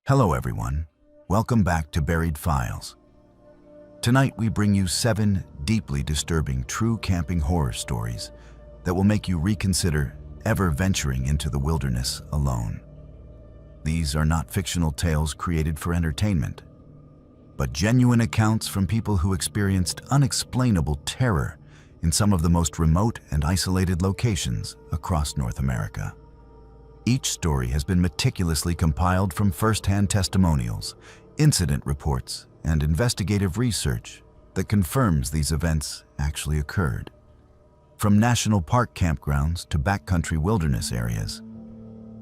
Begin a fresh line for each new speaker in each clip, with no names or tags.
Hello everyone, welcome back to Buried Files. Tonight we bring you 7 deeply disturbing true camping horror stories that will make you reconsider ever venturing into the wilderness alone. These are not fictional tales created for entertainment, but genuine accounts from people who experienced unexplainable terror in some of the most remote and isolated locations across North America. Each story has been meticulously compiled from first-hand testimonials, incident reports, and investigative research that confirms these events actually occurred. From national park campgrounds to backcountry wilderness areas,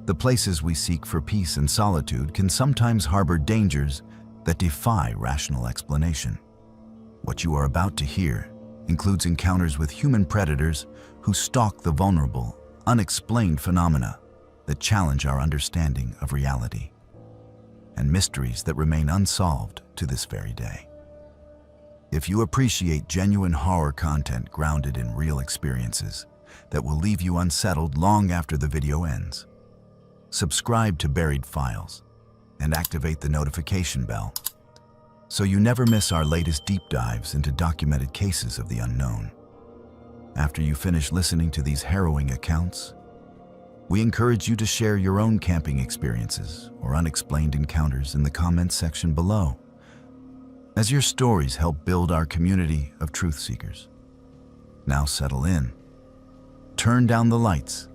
the places we seek for peace and solitude can sometimes harbor dangers that defy rational explanation. What you are about to hear includes encounters with human predators who stalk the vulnerable, unexplained phenomena that challenge our understanding of reality, and mysteries that remain unsolved to this very day. If you appreciate genuine horror content grounded in real experiences that will leave you unsettled long after the video ends, subscribe to Buried Files and activate the notification bell so you never miss our latest deep dives into documented cases of the unknown. After you finish listening to these harrowing accounts, we encourage you to share your own camping experiences or unexplained encounters in the comments section below, as your stories help build our community of truth seekers. Now settle in, turn down the lights,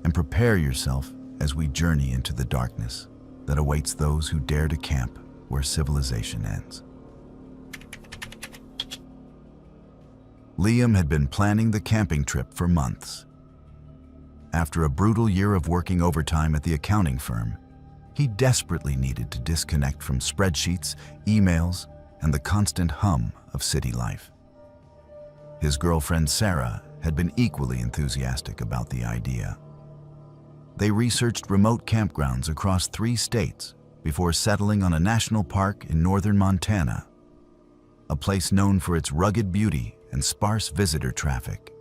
and prepare yourself as we journey into the darkness that awaits those who dare to camp where civilization ends. Liam had been planning the camping trip for months. After a brutal year of working overtime at the accounting firm, he desperately needed to disconnect from spreadsheets, emails, and the constant hum of city life. His girlfriend Sarah had been equally enthusiastic about the idea. They researched remote campgrounds across 3 states before settling on a national park in northern Montana, a place known for its rugged beauty and sparse visitor traffic.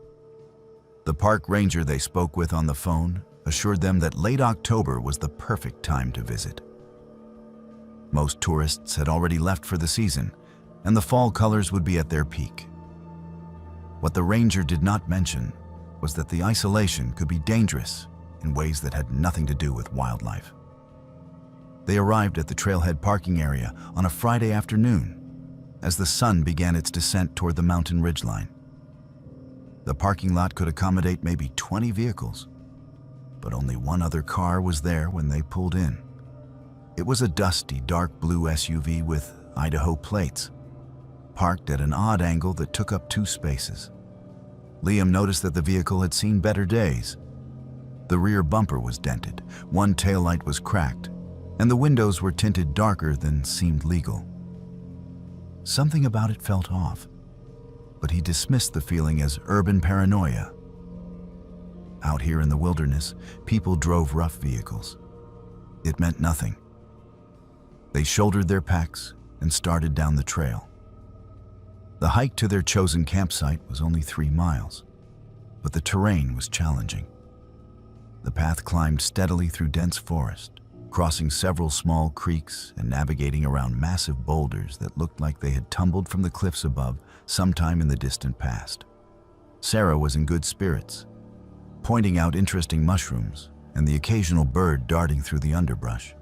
The park ranger they spoke with on the phone assured them that late October was the perfect time to visit. Most tourists had already left for the season, and the fall colors would be at their peak. What the ranger did not mention was that the isolation could be dangerous in ways that had nothing to do with wildlife. They arrived at the trailhead parking area on a Friday afternoon as the sun began its descent toward the mountain ridgeline. The parking lot could accommodate maybe 20 vehicles, but only one other car was there when they pulled in. It was a dusty, dark blue SUV with Idaho plates, parked at an odd angle that took up 2 spaces. Liam noticed that the vehicle had seen better days. The rear bumper was dented, one taillight was cracked, and the windows were tinted darker than seemed legal. Something about it felt off, but he dismissed the feeling as urban paranoia. Out here in the wilderness, people drove rough vehicles. It meant nothing. They shouldered their packs and started down the trail. The hike to their chosen campsite was only 3 miles, but the terrain was challenging. The path climbed steadily through dense forest, crossing several small creeks and navigating around massive boulders that looked like they had tumbled from the cliffs above sometime in the distant past. Sarah was in good spirits, pointing out interesting mushrooms and the occasional bird darting through the underbrush.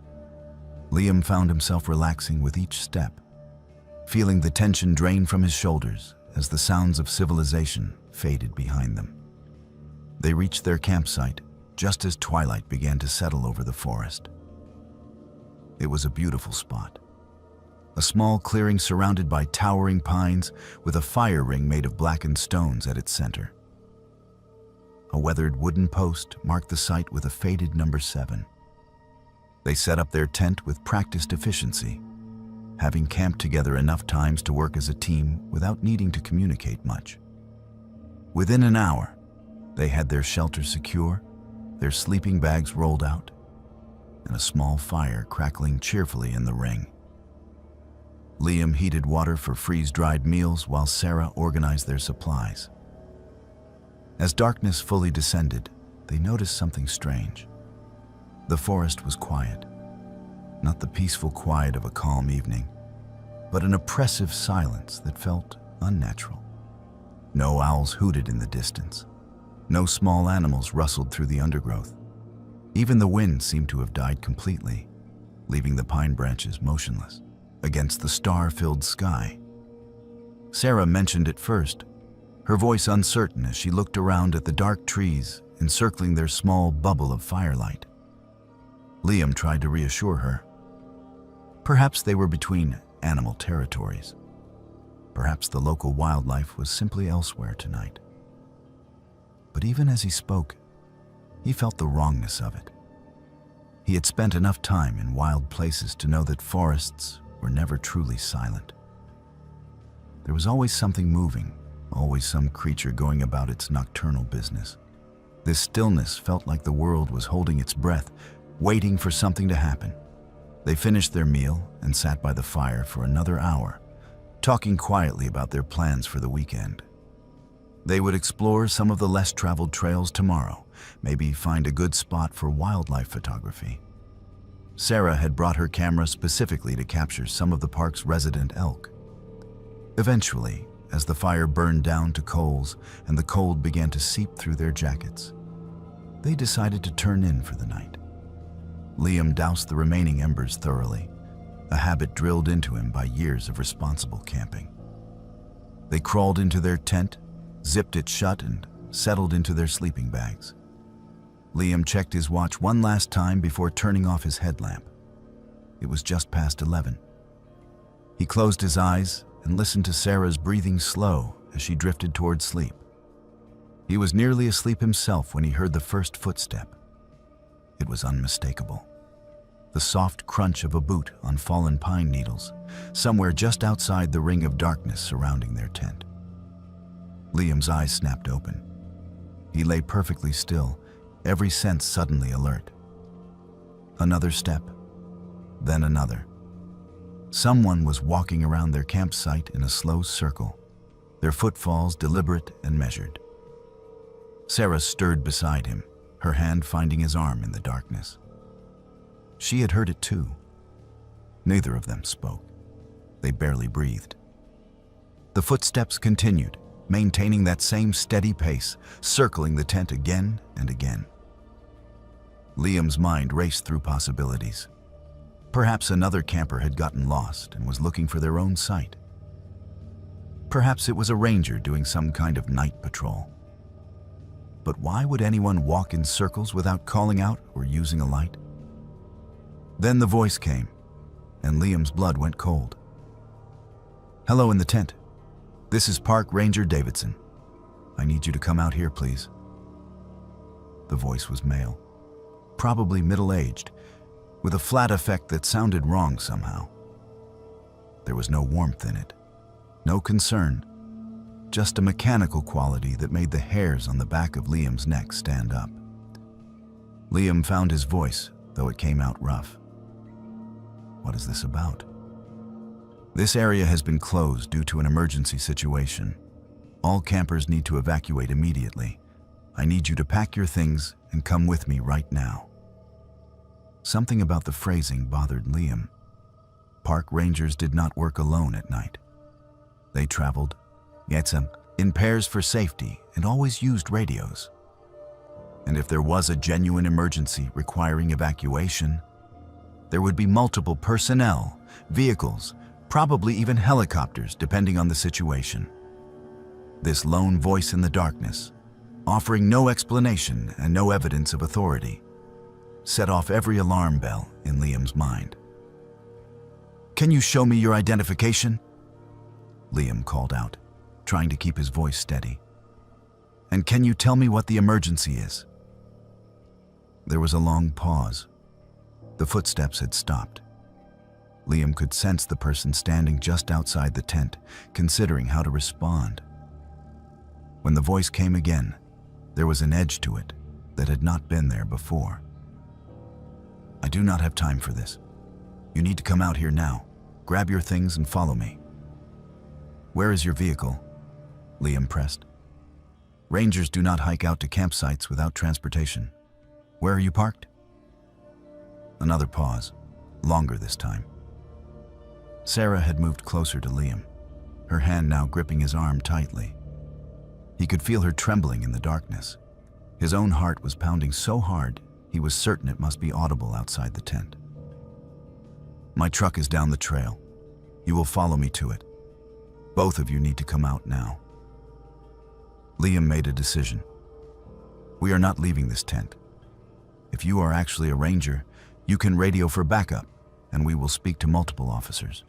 Liam found himself relaxing with each step, feeling the tension drain from his shoulders as the sounds of civilization faded behind them. They reached their campsite just as twilight began to settle over the forest. It was a beautiful spot. A small clearing surrounded by towering pines with a fire ring made of blackened stones at its center. A weathered wooden post marked the site with a faded number 7. They set up their tent with practiced efficiency, having camped together enough times to work as a team without needing to communicate much. Within an hour, they had their shelter secure, their sleeping bags rolled out, and a small fire crackling cheerfully in the ring. Liam heated water for freeze-dried meals while Sarah organized their supplies. As darkness fully descended, they noticed something strange. The forest was quiet. Not the peaceful quiet of a calm evening, but an oppressive silence that felt unnatural. No owls hooted in the distance. No small animals rustled through the undergrowth. Even the wind seemed to have died completely, leaving the pine branches motionless against the star-filled sky. Sarah mentioned it first, her voice uncertain as she looked around at the dark trees encircling their small bubble of firelight. Liam tried to reassure her. Perhaps they were between animal territories. Perhaps the local wildlife was simply elsewhere tonight. But even as he spoke, he felt the wrongness of it. He had spent enough time in wild places to know that forests were never truly silent. There was always something moving, always some creature going about its nocturnal business. This stillness felt like the world was holding its breath, waiting for something to happen. They finished their meal and sat by the fire for another hour, talking quietly about their plans for the weekend. They would explore some of the less traveled trails tomorrow, maybe find a good spot for wildlife photography. Sarah had brought her camera specifically to capture some of the park's resident elk. Eventually, as the fire burned down to coals and the cold began to seep through their jackets, they decided to turn in for the night. Liam doused the remaining embers thoroughly, a habit drilled into him by years of responsible camping. They crawled into their tent, zipped it shut, and settled into their sleeping bags. Liam checked his watch one last time before turning off his headlamp. It was just past 11. He closed his eyes and listened to Sarah's breathing slow as she drifted toward sleep. He was nearly asleep himself when he heard the first footstep. It was unmistakable. The soft crunch of a boot on fallen pine needles, somewhere just outside the ring of darkness surrounding their tent. Liam's eyes snapped open. He lay perfectly still, every sense suddenly alert. Another step, then another. Someone was walking around their campsite in a slow circle, their footfalls deliberate and measured. Sarah stirred beside him, her hand finding his arm in the darkness. She had heard it too. Neither of them spoke. They barely breathed. The footsteps continued, maintaining that same steady pace, circling the tent again and again. Liam's mind raced through possibilities. Perhaps another camper had gotten lost and was looking for their own site. Perhaps it was a ranger doing some kind of night patrol. But why would anyone walk in circles without calling out or using a light? Then the voice came, and Liam's blood went cold. "Hello in the tent. This is Park Ranger Davidson. I need you to come out here, please." The voice was male, probably middle-aged, with a flat effect that sounded wrong somehow. There was no warmth in it, no concern, just a mechanical quality that made the hairs on the back of Liam's neck stand up. Liam found his voice, though it came out rough. "What is this about?" "This area has been closed due to an emergency situation. All campers need to evacuate immediately. I need you to pack your things and come with me right now." Something about the phrasing bothered Liam. Park rangers did not work alone at night. They traveled, in pairs for safety and always used radios. And if there was a genuine emergency requiring evacuation, there would be multiple personnel, vehicles, probably even helicopters depending on the situation. This lone voice in the darkness, offering no explanation and no evidence of authority, set off every alarm bell in Liam's mind. "Can you show me your identification?" Liam called out, trying to keep his voice steady. "And can you tell me what the emergency is?" There was a long pause. The footsteps had stopped. Liam could sense the person standing just outside the tent, considering how to respond. When the voice came again, there was an edge to it that had not been there before. "I do not have time for this. You need to come out here now. Grab your things and follow me." "Where is your vehicle?" Liam pressed. "Rangers do not hike out to campsites without transportation. Where are you parked?" Another pause. longer this time. Sarah had moved closer to Liam, her hand now gripping his arm tightly. He could feel her trembling in the darkness. His own heart was pounding so hard, he was certain it must be audible outside the tent. "My truck is down the trail. You will follow me to it. Both of you need to come out now." Liam made a decision. "We are not leaving this tent. If you are actually a ranger, you can radio for backup, and we will speak to multiple officers.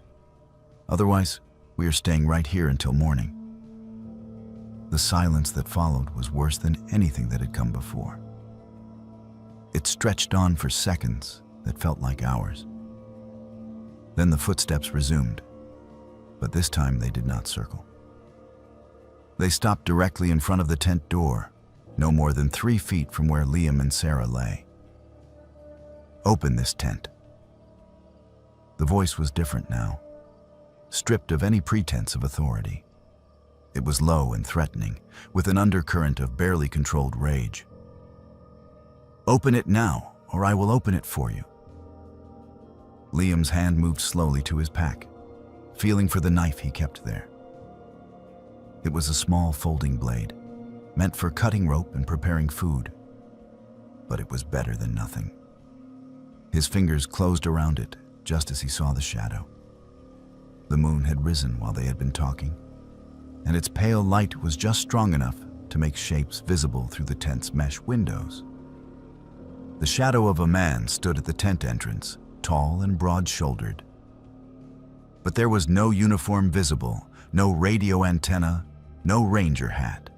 Otherwise, we are staying right here until morning." The silence that followed was worse than anything that had come before. It stretched on for seconds that felt like hours. Then the footsteps resumed, but this time they did not circle. They stopped directly in front of the tent door, no more than 3 feet from where Liam and Sarah lay. "Open this tent." The voice was different now, stripped of any pretense of authority. It was low and threatening, with an undercurrent of barely controlled rage. "Open it now, or I will open it for you." Liam's hand moved slowly to his pack, feeling for the knife he kept there. It was a small folding blade, meant for cutting rope and preparing food, but it was better than nothing. His fingers closed around it just as he saw the shadow. The moon had risen while they had been talking, and its pale light was just strong enough to make shapes visible through the tent's mesh windows. The shadow of a man stood at the tent entrance, tall and broad-shouldered. But there was no uniform visible, no radio antenna, no ranger hat.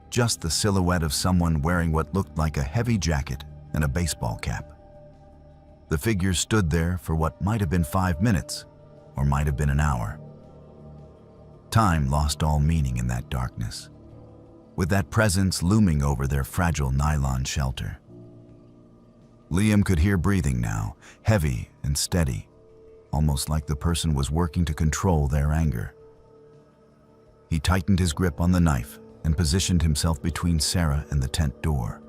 Just the silhouette of someone wearing what looked like a heavy jacket and a baseball cap. The figure stood there for what might have been 5 minutes, or might have been an hour. Time lost all meaning in that darkness, with that presence looming over their fragile nylon shelter. Liam could hear breathing now, heavy and steady, almost like the person was working to control their anger. He tightened his grip on the knife and positioned himself between Sarah and the tent door,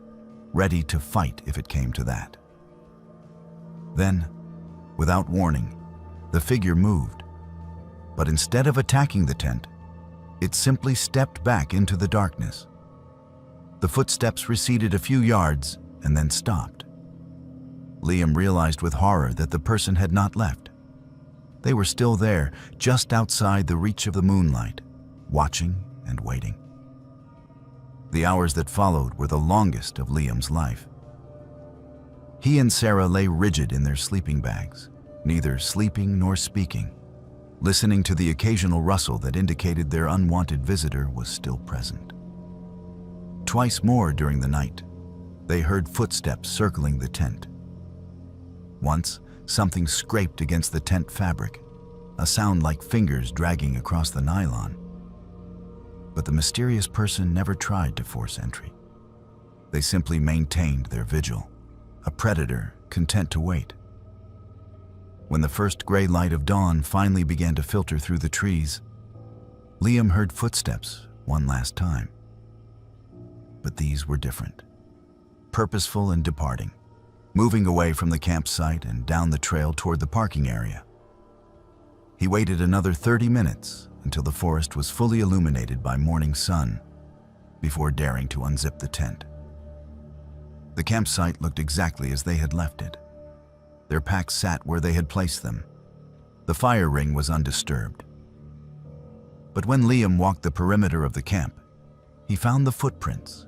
ready to fight if it came to that. Then, without warning, the figure moved, but instead of attacking the tent, it simply stepped back into the darkness. The footsteps receded a few yards and then stopped. Liam realized with horror that the person had not left. They were still there, just outside the reach of the moonlight, watching and waiting. The hours that followed were the longest of Liam's life. He and Sarah lay rigid in their sleeping bags, neither sleeping nor speaking, listening to the occasional rustle that indicated their unwanted visitor was still present. Twice more during the night, they heard footsteps circling the tent. Once, something scraped against the tent fabric, a sound like fingers dragging across the nylon. But the mysterious person never tried to force entry. They simply maintained their vigil, a predator content to wait. When the first gray light of dawn finally began to filter through the trees, Liam heard footsteps one last time. But these were different, purposeful and departing, moving away from the campsite and down the trail toward the parking area. He waited another 30 minutes until the forest was fully illuminated by morning sun before daring to unzip the tent. The campsite looked exactly as they had left it. Their packs sat where they had placed them. The fire ring was undisturbed. But when Liam walked the perimeter of the camp, he found the footprints.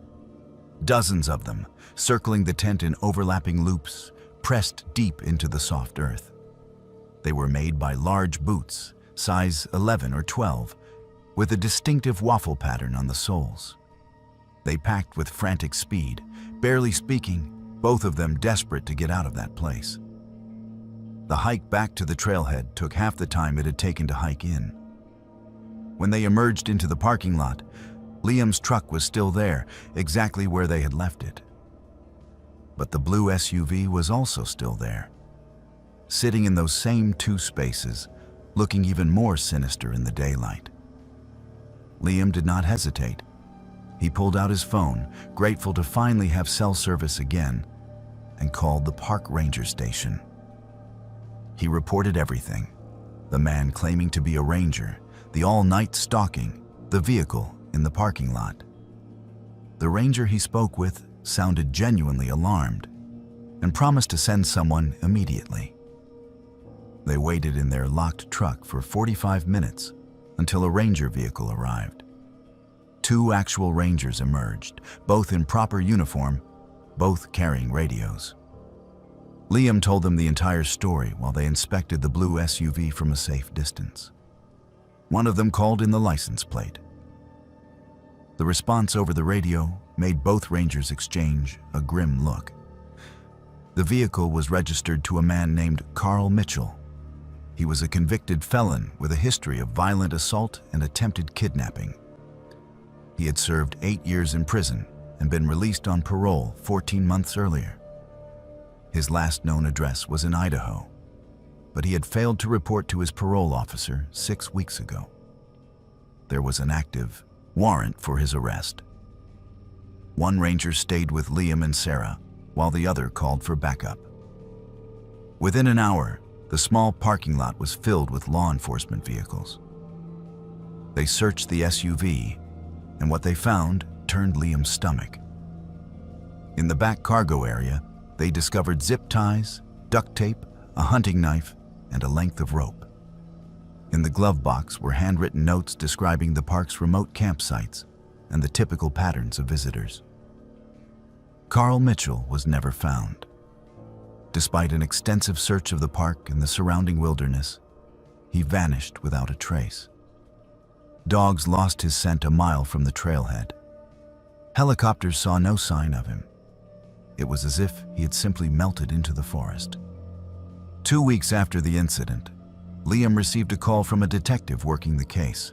Dozens of them, circling the tent in overlapping loops, pressed deep into the soft earth. They were made by large boots, size 11 or 12, with a distinctive waffle pattern on the soles. They packed with frantic speed, barely speaking, both of them desperate to get out of that place. The hike back to the trailhead took half the time it had taken to hike in. When they emerged into the parking lot, Liam's truck was still there, exactly where they had left it. But the blue SUV was also still there, sitting in those same 2 spaces, looking even more sinister in the daylight. Liam did not hesitate. He pulled out his phone, grateful to finally have cell service again, and called the park ranger station. He reported everything: the man claiming to be a ranger, the all-night stalking, the vehicle in the parking lot. The ranger he spoke with sounded genuinely alarmed and promised to send someone immediately. They waited in their locked truck for 45 minutes until a ranger vehicle arrived. 2 actual rangers emerged, both in proper uniform, both carrying radios. Liam told them the entire story while they inspected the blue SUV from a safe distance. One of them called in the license plate. The response over the radio made both rangers exchange a grim look. The vehicle was registered to a man named Carl Mitchell. He was a convicted felon with a history of violent assault and attempted kidnapping. He had served 8 years in prison and been released on parole 14 months earlier. His last known address was in Idaho, but he had failed to report to his parole officer 6 weeks ago. There was an active warrant for his arrest. One ranger stayed with Liam and Sarah, while the other called for backup. Within an hour, the small parking lot was filled with law enforcement vehicles. They searched the SUV, and what they found turned Liam's stomach. In the back cargo area, they discovered zip ties, duct tape, a hunting knife, and a length of rope. In the glove box were handwritten notes describing the park's remote campsites and the typical patterns of visitors. Carl Mitchell was never found. Despite an extensive search of the park and the surrounding wilderness, he vanished without a trace. Dogs lost his scent a mile from the trailhead. Helicopters saw no sign of him. It was as if he had simply melted into the forest. 2 weeks after the incident, Liam received a call from a detective working the case.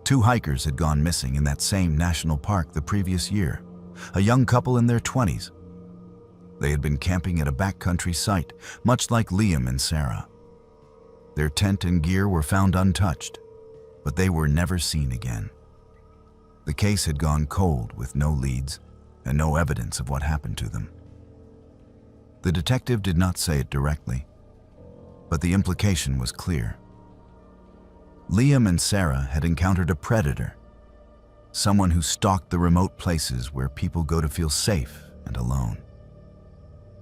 2 hikers had gone missing in that same national park the previous year, a young couple in their 20s. They had been camping at a backcountry site, much like Liam and Sarah. Their tent and gear were found untouched, but they were never seen again. The case had gone cold with no leads and no evidence of what happened to them. The detective did not say it directly, but the implication was clear. Liam and Sarah had encountered a predator, someone who stalked the remote places where people go to feel safe and alone.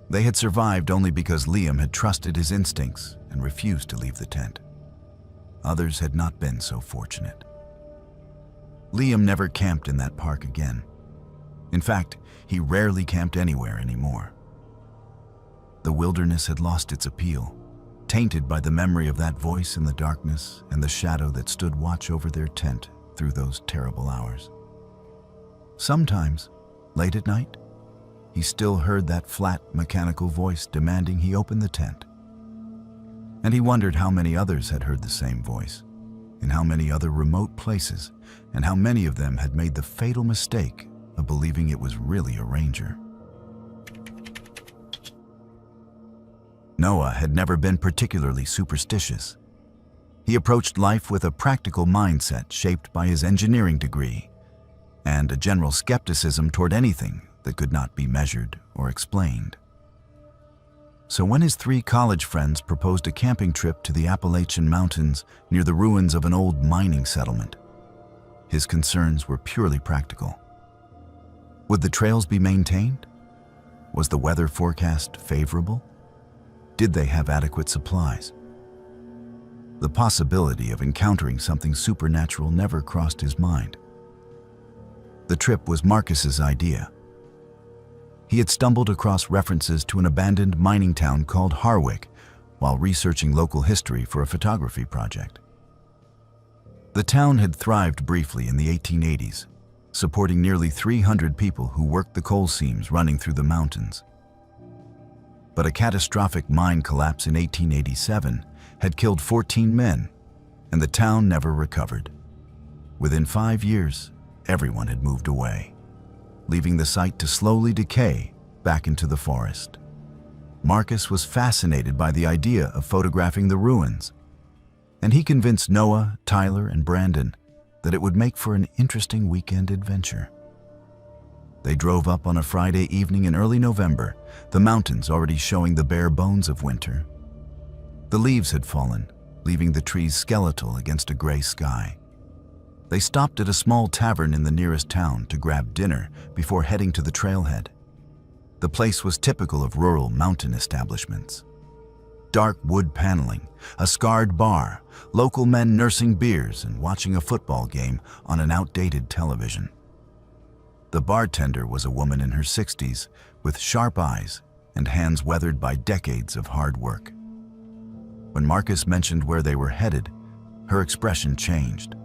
They had survived only because Liam had trusted his instincts and refused to leave the tent. Others had not been so fortunate. Liam never camped in that park again. In fact, he rarely camped anywhere anymore. The wilderness had lost its appeal, tainted by the memory of that voice in the darkness and the shadow that stood watch over their tent through those terrible hours. Sometimes, late at night, he still heard that flat, mechanical voice demanding he open the tent. And he wondered how many others had heard the same voice, in how many other remote places, and how many of them had made the fatal mistake of believing it was really a ranger. Noah had never been particularly superstitious. He approached life with a practical mindset shaped by his engineering degree and a general skepticism toward anything that could not be measured or explained. So when his 3 college friends proposed a camping trip to the Appalachian Mountains near the ruins of an old mining settlement, his concerns were purely practical. Would the trails be maintained? Was the weather forecast favorable? Did they have adequate supplies? The possibility of encountering something supernatural never crossed his mind. The trip was Marcus's idea. He had stumbled across references to an abandoned mining town called Harwick while researching local history for a photography project. The town had thrived briefly in the 1880s, supporting nearly 300 people who worked the coal seams running through the mountains. But a catastrophic mine collapse in 1887 had killed 14 men, and the town never recovered. Within 5 years, everyone had moved away, leaving the site to slowly decay back into the forest. Marcus was fascinated by the idea of photographing the ruins, and he convinced Noah, Tyler, and Brandon that it would make for an interesting weekend adventure. They drove up on a Friday evening in early November, the mountains already showing the bare bones of winter. The leaves had fallen, leaving the trees skeletal against a gray sky. They stopped at a small tavern in the nearest town to grab dinner before heading to the trailhead. The place was typical of rural mountain establishments. Dark wood paneling, a scarred bar, local men nursing beers and watching a football game on an outdated television. The bartender was a woman in her 60s with sharp eyes and hands weathered by decades of hard work. When Marcus mentioned where they were headed, her expression changed.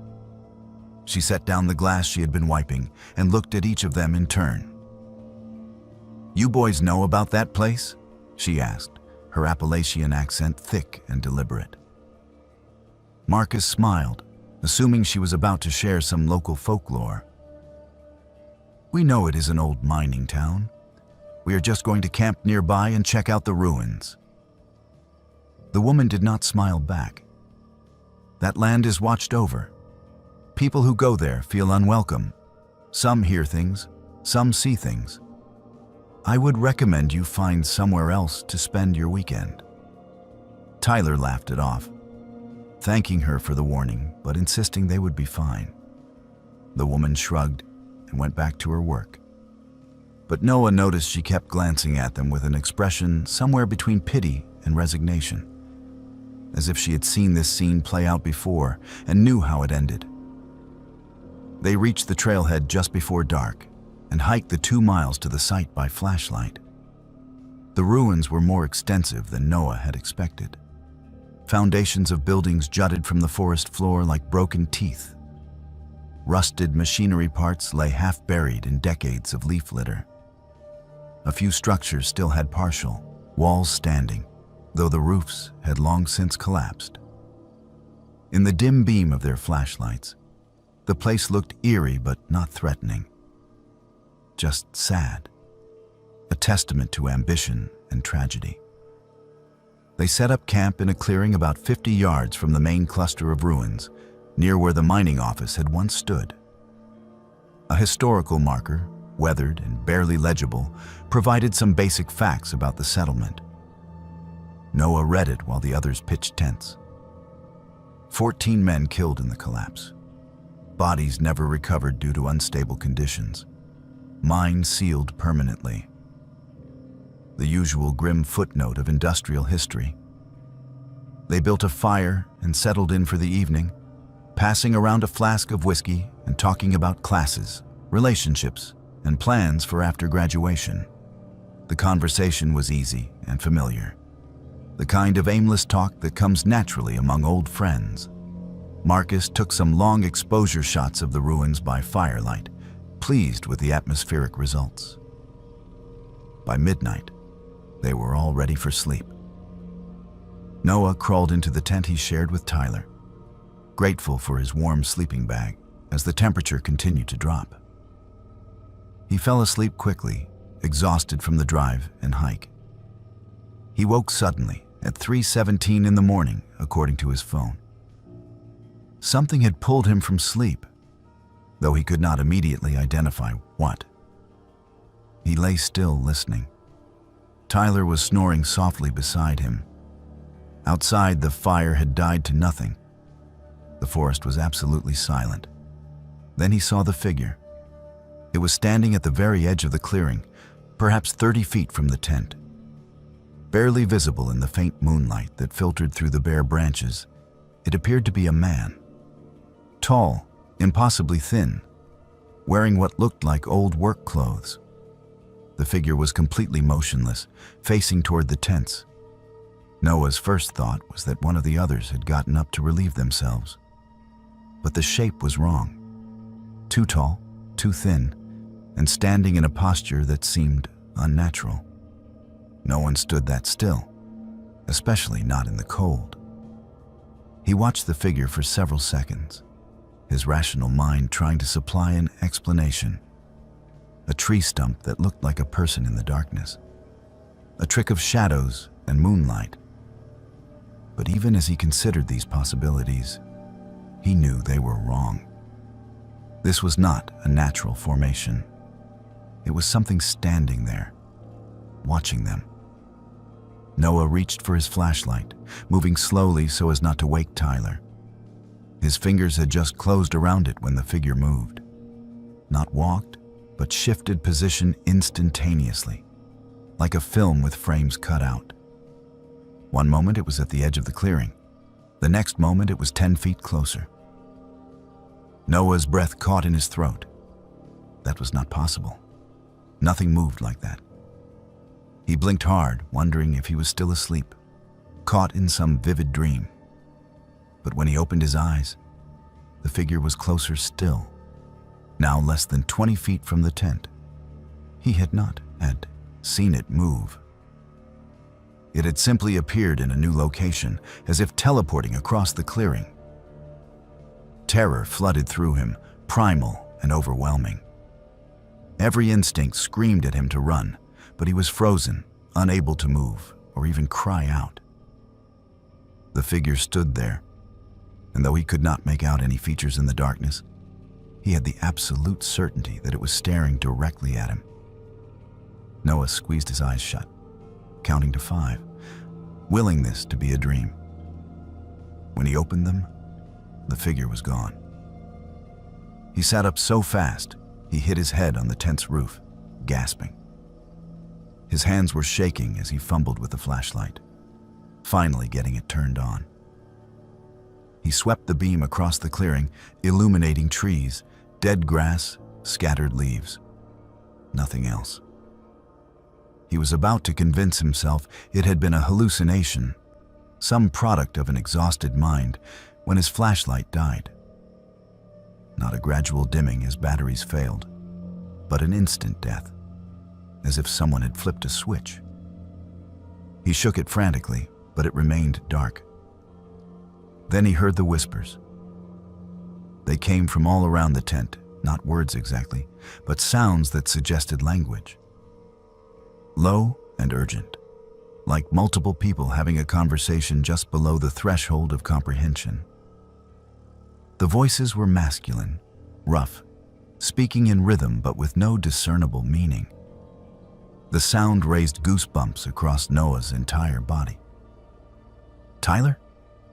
She set down the glass she had been wiping and looked at each of them in turn. "You boys know about that place?" she asked, her Appalachian accent thick and deliberate. Marcus smiled, assuming she was about to share some local folklore. "We know it is an old mining town. We are just going to camp nearby and check out the ruins." The woman did not smile back. "That land is watched over. People who go there feel unwelcome. Some hear things, some see things. I would recommend you find somewhere else to spend your weekend." Tyler laughed it off, thanking her for the warning, but insisting they would be fine. The woman shrugged and went back to her work. But Noah noticed she kept glancing at them with an expression somewhere between pity and resignation, as if she had seen this scene play out before and knew how it ended. They reached the trailhead just before dark and hiked the 2 miles to the site by flashlight. The ruins were more extensive than Noah had expected. Foundations of buildings jutted from the forest floor like broken teeth. Rusted machinery parts lay half buried in decades of leaf litter. A few structures still had partial walls standing, though the roofs had long since collapsed. In the dim beam of their flashlights, the place looked eerie but not threatening. Just sad. A testament to ambition and tragedy. They set up camp in a clearing about 50 yards from the main cluster of ruins, near where the mining office had once stood. A historical marker, weathered and barely legible, provided some basic facts about the settlement. Noah read it while the others pitched tents. 14 men killed in the collapse. Bodies never recovered due to unstable conditions. Mine sealed permanently. The usual grim footnote of industrial history. They built a fire and settled in for the evening, passing around a flask of whiskey and talking about classes, relationships, and plans for after graduation. The conversation was easy and familiar. The kind of aimless talk that comes naturally among old friends. Marcus took some long exposure shots of the ruins by firelight, pleased with the atmospheric results. By midnight, they were all ready for sleep. Noah crawled into the tent he shared with Tyler, grateful for his warm sleeping bag as the temperature continued to drop. He fell asleep quickly, exhausted from the drive and hike. He woke suddenly at 3:17 in the morning, according to his phone. Something had pulled him from sleep, though he could not immediately identify what. He lay still, listening. Tyler was snoring softly beside him. Outside, the fire had died to nothing. The forest was absolutely silent. Then he saw the figure. It was standing at the very edge of the clearing, perhaps 30 feet from the tent. Barely visible in the faint moonlight that filtered through the bare branches, it appeared to be a man. Tall, impossibly thin, wearing what looked like old work clothes. The figure was completely motionless, facing toward the tents. Noah's first thought was that one of the others had gotten up to relieve themselves. But the shape was wrong. Too tall, too thin, and standing in a posture that seemed unnatural. No one stood that still, especially not in the cold. He watched the figure for several seconds, his rational mind trying to supply an explanation. A tree stump that looked like a person in the darkness. A trick of shadows and moonlight. But even as he considered these possibilities, he knew they were wrong. This was not a natural formation. It was something standing there, watching them. Noah reached for his flashlight, moving slowly so as not to wake Tyler. His fingers had just closed around it when the figure moved. Not walked, but shifted position instantaneously, like a film with frames cut out. One moment it was at the edge of the clearing. The next moment it was 10 feet closer. Noah's breath caught in his throat. That was not possible. Nothing moved like that. He blinked hard, wondering if he was still asleep, caught in some vivid dream. But when he opened his eyes, the figure was closer still, now less than 20 feet from the tent. He had seen it move. It had simply appeared in a new location, as if teleporting across the clearing. Terror flooded through him, primal and overwhelming. Every instinct screamed at him to run, but he was frozen, unable to move or even cry out. The figure stood there, and though he could not make out any features in the darkness, he had the absolute certainty that it was staring directly at him. Noah squeezed his eyes shut, counting to 5, willing this to be a dream. When he opened them, the figure was gone. He sat up so fast, he hit his head on the tent's roof, gasping. His hands were shaking as he fumbled with the flashlight, finally getting it turned on. He swept the beam across the clearing, illuminating trees, dead grass, scattered leaves. Nothing else. He was about to convince himself it had been a hallucination, some product of an exhausted mind, when his flashlight died. Not a gradual dimming as batteries failed, but an instant death, as if someone had flipped a switch. He shook it frantically, but it remained dark. Then he heard the whispers. They came from all around the tent, not words exactly, but sounds that suggested language. Low and urgent, like multiple people having a conversation just below the threshold of comprehension. The voices were masculine, rough, speaking in rhythm but with no discernible meaning. The sound raised goosebumps across Noah's entire body. "Tyler?"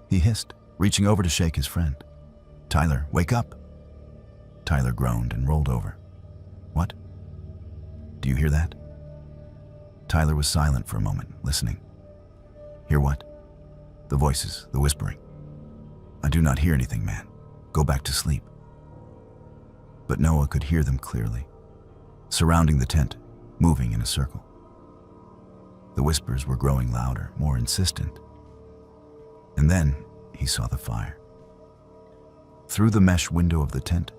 he hissed, reaching over to shake his friend. "Tyler, wake up." Tyler groaned and rolled over. "What? Do you hear that?" Tyler was silent for a moment, listening. "Hear what?" "The voices, the whispering." "I do not hear anything, man. Go back to sleep." But Noah could hear them clearly, surrounding the tent, moving in a circle. The whispers were growing louder, more insistent. And then he saw the fire. Through the mesh window of the tent,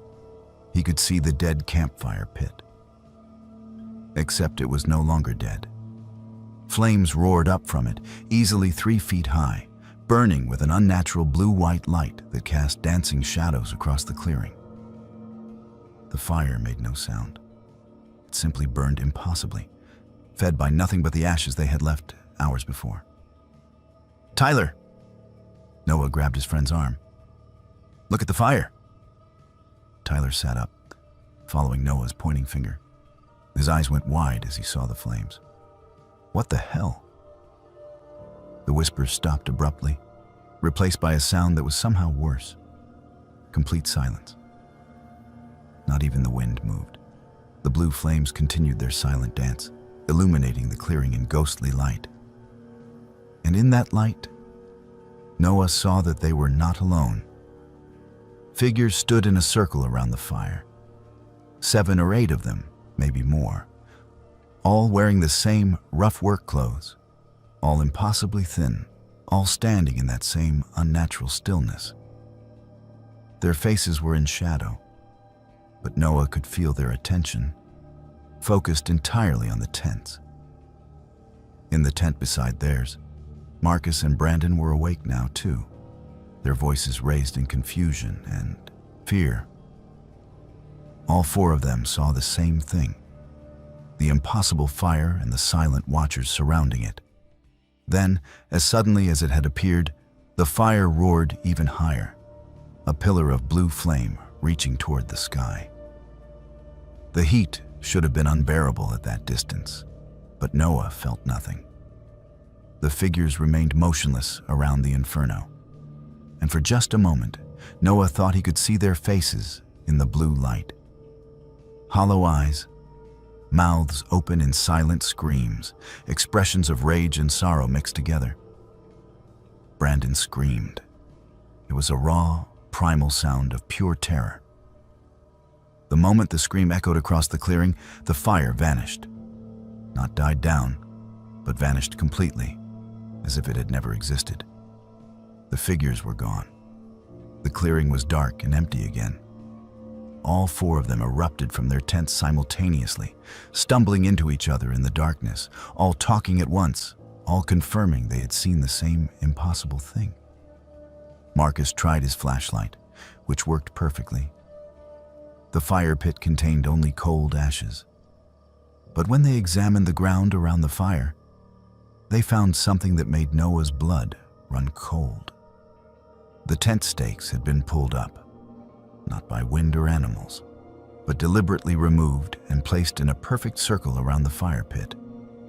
he could see the dead campfire pit. Except it was no longer dead. Flames roared up from it, easily 3 feet high, burning with an unnatural blue-white light that cast dancing shadows across the clearing. The fire made no sound. It simply burned impossibly, fed by nothing but the ashes they had left hours before. "Tyler!" Noah grabbed his friend's arm. "Look at the fire!" Tyler sat up, following Noah's pointing finger. His eyes went wide as he saw the flames. What the hell? The whispers stopped abruptly, replaced by a sound that was somehow worse. Complete silence. Not even the wind moved. The blue flames continued their silent dance, illuminating the clearing in ghostly light. And in that light, Noah saw that they were not alone. Figures stood in a circle around the fire. 7 or 8 of them, maybe more, all wearing the same rough work clothes, all impossibly thin, all standing in that same unnatural stillness. Their faces were in shadow, but Noah could feel their attention, focused entirely on the tents. In the tent beside theirs, Marcus and Brandon were awake now too, their voices raised in confusion and fear. All 4 of them saw the same thing, the impossible fire and the silent watchers surrounding it. Then, as suddenly as it had appeared, the fire roared even higher, a pillar of blue flame reaching toward the sky. The heat should have been unbearable at that distance, but Noah felt nothing. The figures remained motionless around the inferno. And for just a moment, Noah thought he could see their faces in the blue light. Hollow eyes, mouths open in silent screams, expressions of rage and sorrow mixed together. Brandon screamed. It was a raw, primal sound of pure terror. The moment the scream echoed across the clearing, the fire vanished. Not died down, but vanished completely, as if it had never existed. The figures were gone. The clearing was dark and empty again. All four of them erupted from their tents simultaneously, stumbling into each other in the darkness, all talking at once, all confirming they had seen the same impossible thing. Marcus tried his flashlight, which worked perfectly. The fire pit contained only cold ashes. But when they examined the ground around the fire, they found something that made Noah's blood run cold. The tent stakes had been pulled up, not by wind or animals, but deliberately removed and placed in a perfect circle around the fire pit,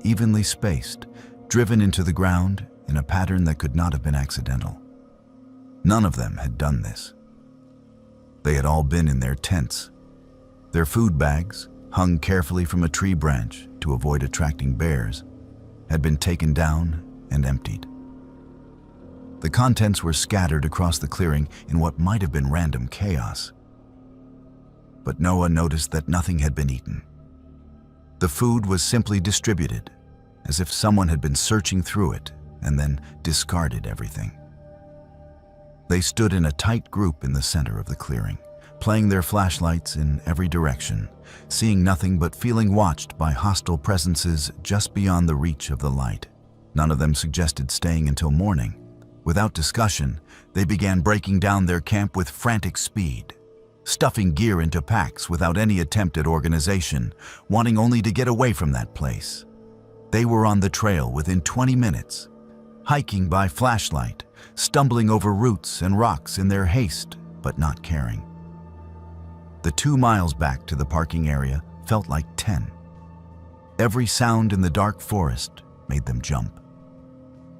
evenly spaced, driven into the ground in a pattern that could not have been accidental. None of them had done this. They had all been in their tents. Their food bags, hung carefully from a tree branch to avoid attracting bears, had been taken down and emptied. The contents were scattered across the clearing in what might have been random chaos. But Noah noticed that nothing had been eaten. The food was simply distributed, as if someone had been searching through it and then discarded everything. They stood in a tight group in the center of the clearing, playing their flashlights in every direction, seeing nothing but feeling watched by hostile presences just beyond the reach of the light. None of them suggested staying until morning. Without discussion, they began breaking down their camp with frantic speed, stuffing gear into packs without any attempt at organization, wanting only to get away from that place. They were on the trail within 20 minutes, hiking by flashlight, stumbling over roots and rocks in their haste, but not caring. The 2 miles back to the parking area felt like 10. Every sound in the dark forest made them jump.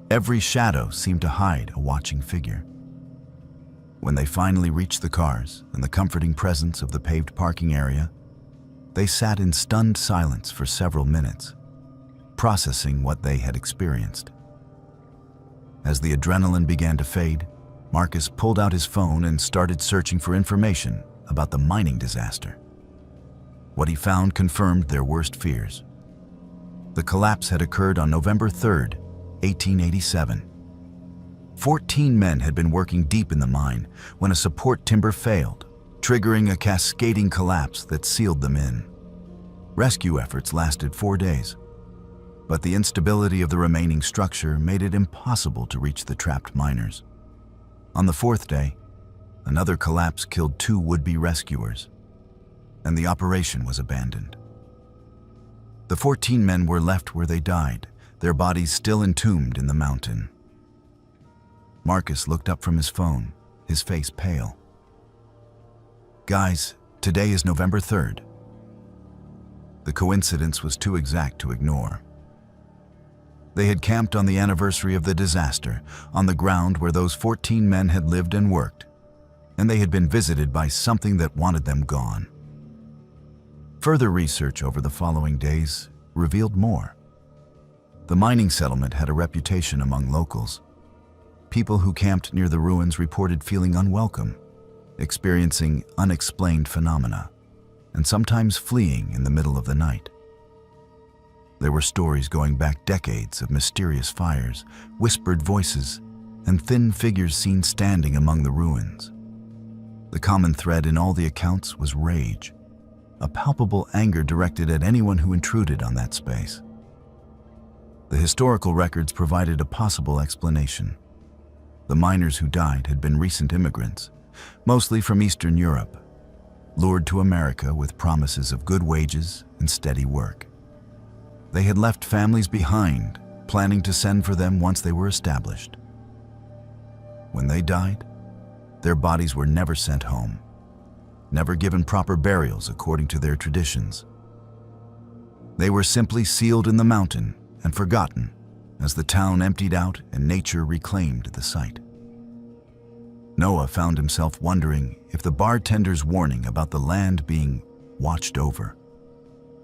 Every shadow seemed to hide a watching figure. When they finally reached the cars and the comforting presence of the paved parking area, they sat in stunned silence for several minutes, processing what they had experienced. As the adrenaline began to fade, Marcus pulled out his phone and started searching for information about the mining disaster. What he found confirmed their worst fears. The collapse had occurred on November 3rd, 1887. 14 men had been working deep in the mine when a support timber failed, triggering a cascading collapse that sealed them in. Rescue efforts lasted 4 days, but the instability of the remaining structure made it impossible to reach the trapped miners. On the 4th day, another collapse killed 2 would-be rescuers, and the operation was abandoned. The 14 men were left where they died, their bodies still entombed in the mountain. Marcus looked up from his phone, his face pale. "Guys, today is November 3rd. The coincidence was too exact to ignore. They had camped on the anniversary of the disaster, on the ground where those 14 men had lived and worked, and they had been visited by something that wanted them gone. Further research over the following days revealed more. The mining settlement had a reputation among locals. People who camped near the ruins reported feeling unwelcome, experiencing unexplained phenomena, and sometimes fleeing in the middle of the night. There were stories going back decades of mysterious fires, whispered voices, and thin figures seen standing among the ruins. The common thread in all the accounts was rage, a palpable anger directed at anyone who intruded on that space. The historical records provided a possible explanation. The miners who died had been recent immigrants, mostly from Eastern Europe, lured to America with promises of good wages and steady work. They had left families behind, planning to send for them once they were established. When they died, their bodies were never sent home, never given proper burials according to their traditions. They were simply sealed in the mountain and forgotten, as the town emptied out and nature reclaimed the site. Noah found himself wondering if the bartender's warning about the land being watched over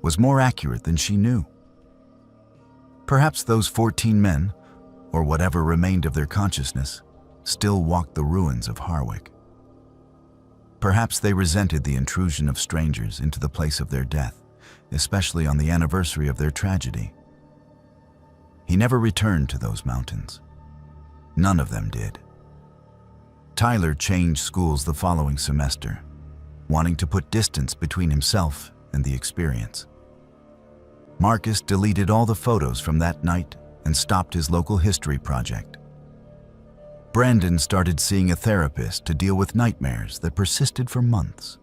was more accurate than she knew. Perhaps those 14 men, or whatever remained of their consciousness, still walked the ruins of Harwick. Perhaps they resented the intrusion of strangers into the place of their death, especially on the anniversary of their tragedy. He never returned to those mountains. None of them did. Tyler changed schools the following semester, wanting to put distance between himself and the experience. Marcus deleted all the photos from that night and stopped his local history project. Brandon started seeing a therapist to deal with nightmares that persisted for months.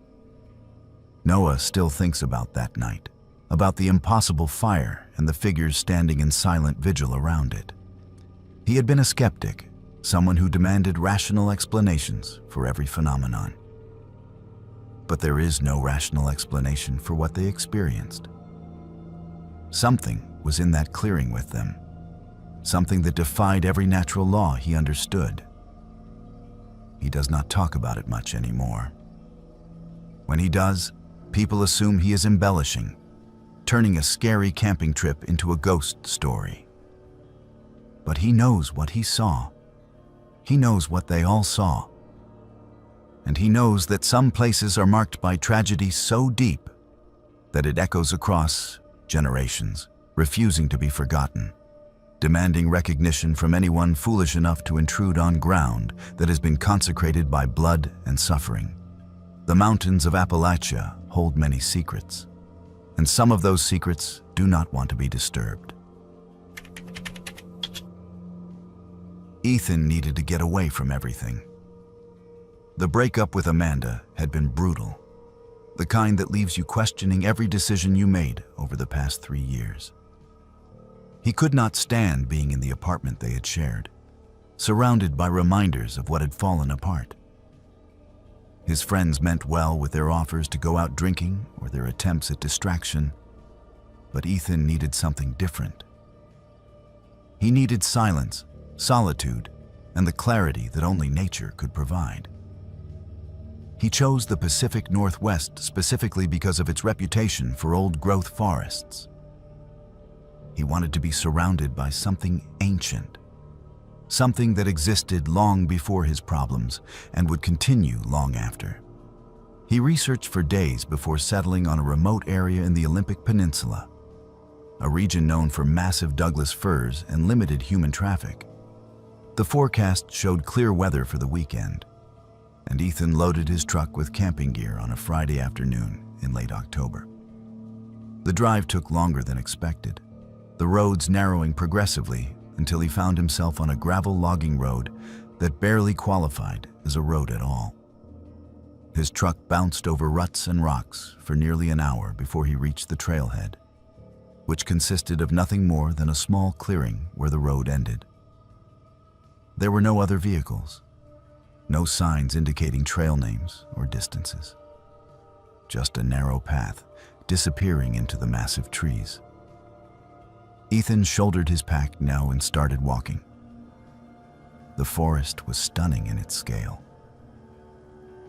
Noah still thinks about that night, about the impossible fire and the figures standing in silent vigil around it. He had been a skeptic, someone who demanded rational explanations for every phenomenon. But there is no rational explanation for what they experienced. Something was in that clearing with them, something that defied every natural law he understood. He does not talk about it much anymore. When he does, people assume he is embellishing, turning a scary camping trip into a ghost story. But he knows what he saw. He knows what they all saw. And he knows that some places are marked by tragedy so deep that it echoes across generations, refusing to be forgotten, demanding recognition from anyone foolish enough to intrude on ground that has been consecrated by blood and suffering. The mountains of Appalachia hold many secrets, and some of those secrets do not want to be disturbed. Ethan needed to get away from everything. The breakup with Amanda had been brutal, the kind that leaves you questioning every decision you made over the past 3 years. He could not stand being in the apartment they had shared, surrounded by reminders of what had fallen apart. His friends meant well with their offers to go out drinking or their attempts at distraction, but Ethan needed something different. He needed silence, solitude, and the clarity that only nature could provide. He chose the Pacific Northwest specifically because of its reputation for old-growth forests. He wanted to be surrounded by something ancient, something that existed long before his problems and would continue long after. He researched for days before settling on a remote area in the Olympic Peninsula, a region known for massive Douglas firs and limited human traffic. The forecast showed clear weather for the weekend, and Ethan loaded his truck with camping gear on a Friday afternoon in late October. The drive took longer than expected, the roads narrowing progressively until he found himself on a gravel logging road that barely qualified as a road at all. His truck bounced over ruts and rocks for nearly an hour before he reached the trailhead, which consisted of nothing more than a small clearing where the road ended. There were no other vehicles, no signs indicating trail names or distances. Just a narrow path disappearing into the massive trees. Ethan shouldered his pack now and started walking. The forest was stunning in its scale.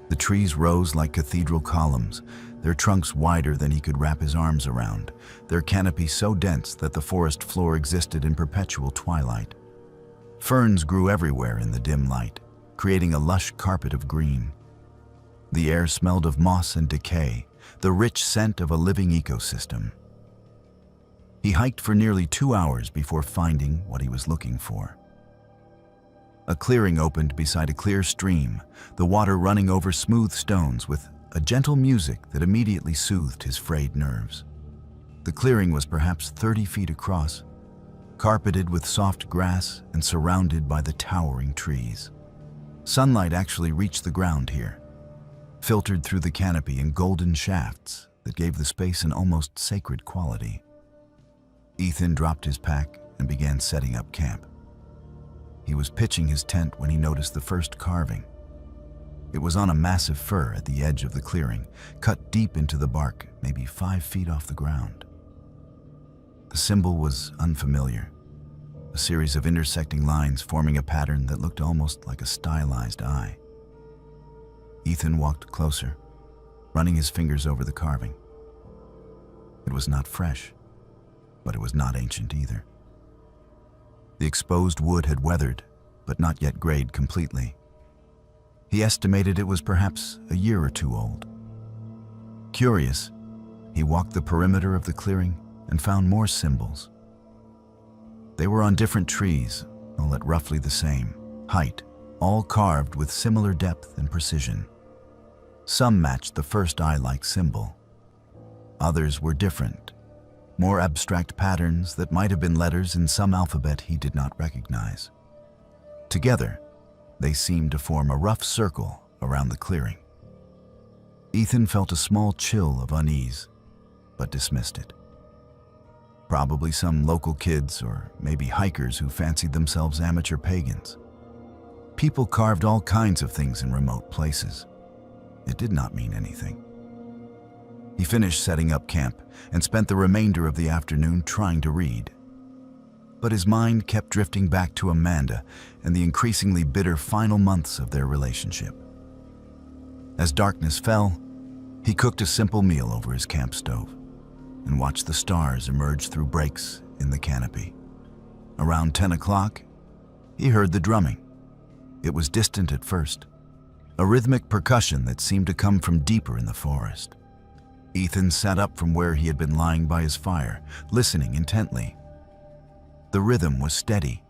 The trees rose like cathedral columns, their trunks wider than he could wrap his arms around, their canopy so dense that the forest floor existed in perpetual twilight. Ferns grew everywhere in the dim light, creating a lush carpet of green. The air smelled of moss and decay, the rich scent of a living ecosystem. He hiked for nearly 2 hours before finding what he was looking for. A clearing opened beside a clear stream, the water running over smooth stones with a gentle music that immediately soothed his frayed nerves. The clearing was perhaps 30 feet across, carpeted with soft grass and surrounded by the towering trees. Sunlight actually reached the ground here, filtered through the canopy in golden shafts that gave the space an almost sacred quality. Ethan dropped his pack and began setting up camp. He was pitching his tent when he noticed the first carving. It was on a massive fir at the edge of the clearing, cut deep into the bark, maybe 5 feet off the ground. The symbol was unfamiliar, a series of intersecting lines forming a pattern that looked almost like a stylized eye. Ethan walked closer, running his fingers over the carving. It was not fresh, but it was not ancient either. The exposed wood had weathered, but not yet grayed completely. He estimated it was perhaps a year or two old. Curious, he walked the perimeter of the clearing and found more symbols. They were on different trees, all at roughly the same height, all carved with similar depth and precision. Some matched the first eye-like symbol. Others were different, more abstract patterns that might have been letters in some alphabet he did not recognize. Together, they seemed to form a rough circle around the clearing. Ethan felt a small chill of unease, but dismissed it. Probably some local kids or maybe hikers who fancied themselves amateur pagans. People carved all kinds of things in remote places. It did not mean anything. He finished setting up camp and spent the remainder of the afternoon trying to read. But his mind kept drifting back to Amanda and the increasingly bitter final months of their relationship. As darkness fell, he cooked a simple meal over his camp stove and watched the stars emerge through breaks in the canopy. Around 10 o'clock, he heard the drumming. It was distant at first, a rhythmic percussion that seemed to come from deeper in the forest. Ethan sat up from where he had been lying by his fire, listening intently. The rhythm was steady,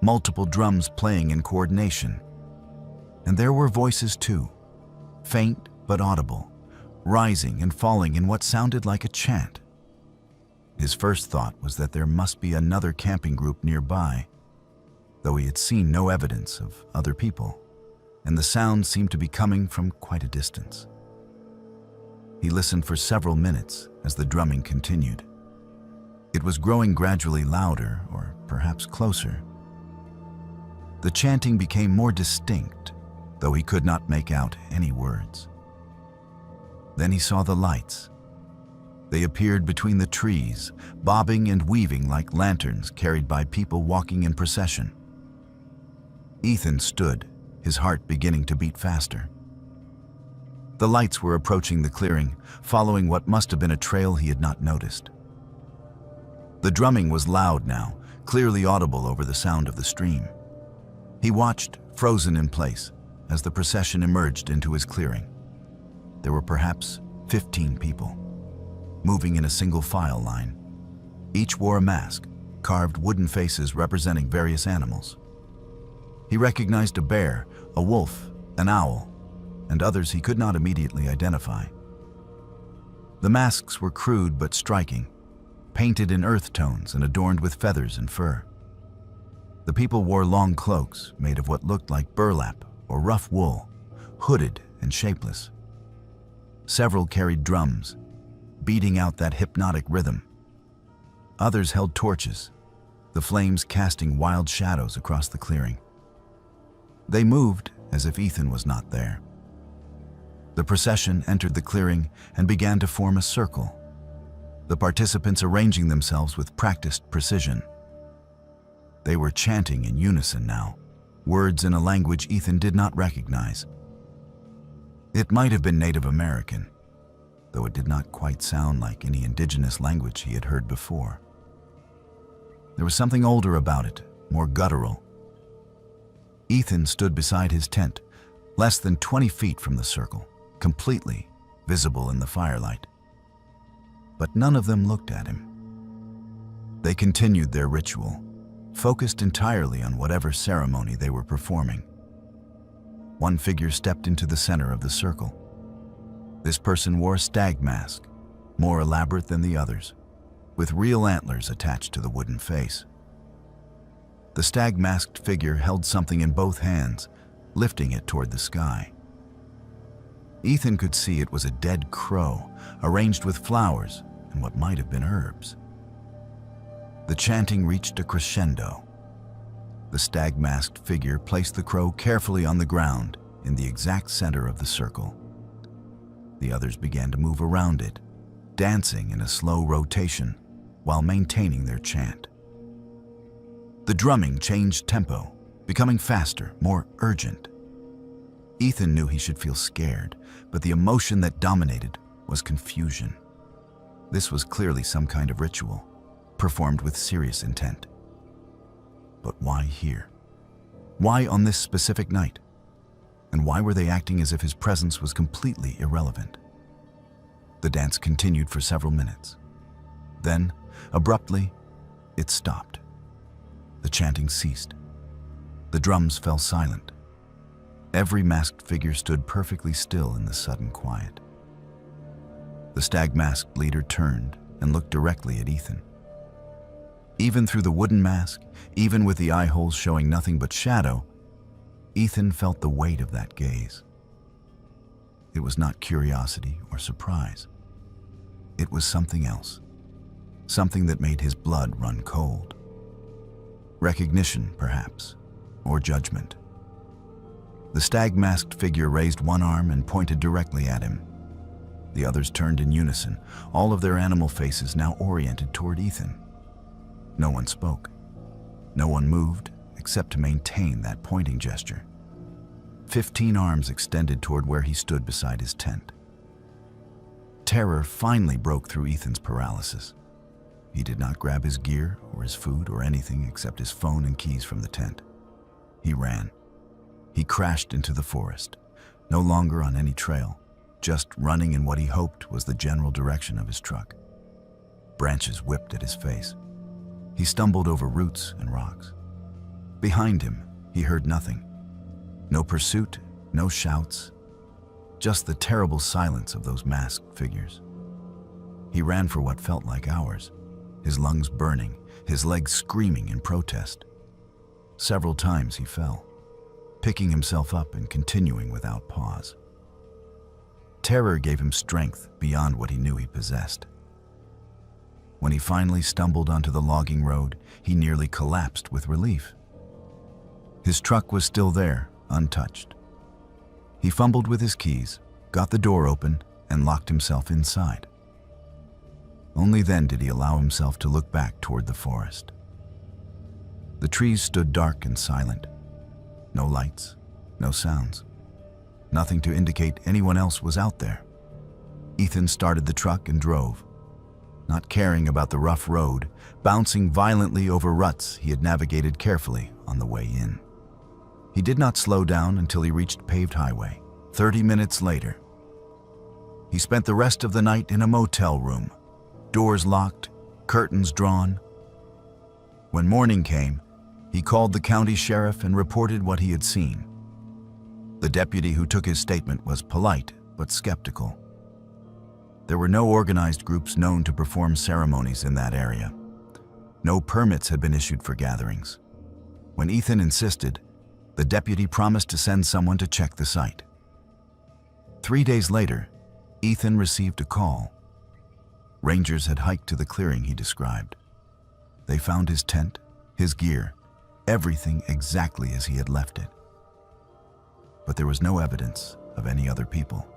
multiple drums playing in coordination. And there were voices too, faint but audible, rising and falling in what sounded like a chant. His first thought was that there must be another camping group nearby, though he had seen no evidence of other people, and the sound seemed to be coming from quite a distance. He listened for several minutes as the drumming continued. It was growing gradually louder, or perhaps closer. The chanting became more distinct, though he could not make out any words. Then he saw the lights. They appeared between the trees, bobbing and weaving like lanterns carried by people walking in procession. Ethan stood, his heart beginning to beat faster. The lights were approaching the clearing, following what must have been a trail he had not noticed. The drumming was loud now, clearly audible over the sound of the stream. He watched, frozen in place, as the procession emerged into his clearing. There were perhaps 15 people, moving in a single file line. Each wore a mask, carved wooden faces representing various animals. He recognized a bear, a wolf, an owl, and others he could not immediately identify. The masks were crude but striking, painted in earth tones and adorned with feathers and fur. The people wore long cloaks made of what looked like burlap or rough wool, hooded and shapeless. Several carried drums, beating out that hypnotic rhythm. Others held torches, the flames casting wild shadows across the clearing. They moved as if Ethan was not there. The procession entered the clearing and began to form a circle, the participants arranging themselves with practiced precision. They were chanting in unison now, words in a language Ethan did not recognize. It might have been Native American, though it did not quite sound like any indigenous language he had heard before. There was something older about it, more guttural. Ethan stood beside his tent, less than 20 feet from the circle, completely visible in the firelight. But none of them looked at him. They continued their ritual, focused entirely on whatever ceremony they were performing. One figure stepped into the center of the circle. This person wore a stag mask, more elaborate than the others, with real antlers attached to the wooden face. The stag-masked figure held something in both hands, lifting it toward the sky. Ethan could see it was a dead crow, arranged with flowers and what might have been herbs. The chanting reached a crescendo. The stag-masked figure placed the crow carefully on the ground in the exact center of the circle. The others began to move around it, dancing in a slow rotation while maintaining their chant. The drumming changed tempo, becoming faster, more urgent. Ethan knew he should feel scared, but the emotion that dominated was confusion. This was clearly some kind of ritual, performed with serious intent. But why here? Why on this specific night? And why were they acting as if his presence was completely irrelevant? The dance continued for several minutes. Then, abruptly, it stopped. The chanting ceased. The drums fell silent. Every masked figure stood perfectly still in the sudden quiet. The stag-masked leader turned and looked directly at Ethan. Even through the wooden mask, even with the eye holes showing nothing but shadow, Ethan felt the weight of that gaze. It was not curiosity or surprise. It was something else, something that made his blood run cold. Recognition, perhaps, or judgment. The stag-masked figure raised one arm and pointed directly at him. The others turned in unison, all of their animal faces now oriented toward Ethan. No one spoke. No one moved except to maintain that pointing gesture. 15 arms extended toward where he stood beside his tent. Terror finally broke through Ethan's paralysis. He did not grab his gear or his food or anything except his phone and keys from the tent. He ran. He crashed into the forest, no longer on any trail, just running in what he hoped was the general direction of his truck. Branches whipped at his face. He stumbled over roots and rocks. Behind him, he heard nothing. No pursuit, no shouts, just the terrible silence of those masked figures. He ran for what felt like hours, his lungs burning, his legs screaming in protest. Several times he fell, picking himself up and continuing without pause. Terror gave him strength beyond what he knew he possessed. When he finally stumbled onto the logging road, he nearly collapsed with relief. His truck was still there, untouched. He fumbled with his keys, got the door open, and locked himself inside. Only then did he allow himself to look back toward the forest. The trees stood dark and silent. No lights, no sounds. Nothing to indicate anyone else was out there. Ethan started the truck and drove, not caring about the rough road, bouncing violently over ruts he had navigated carefully on the way in. He did not slow down until he reached paved highway, 30 minutes later. He spent the rest of the night in a motel room, doors locked, curtains drawn. When morning came, he called the county sheriff and reported what he had seen. The deputy who took his statement was polite but skeptical. There were no organized groups known to perform ceremonies in that area. No permits had been issued for gatherings. When Ethan insisted, the deputy promised to send someone to check the site. 3 days later, Ethan received a call. Rangers had hiked to the clearing he described. They found his tent, his gear, everything exactly as he had left it. But there was no evidence of any other people.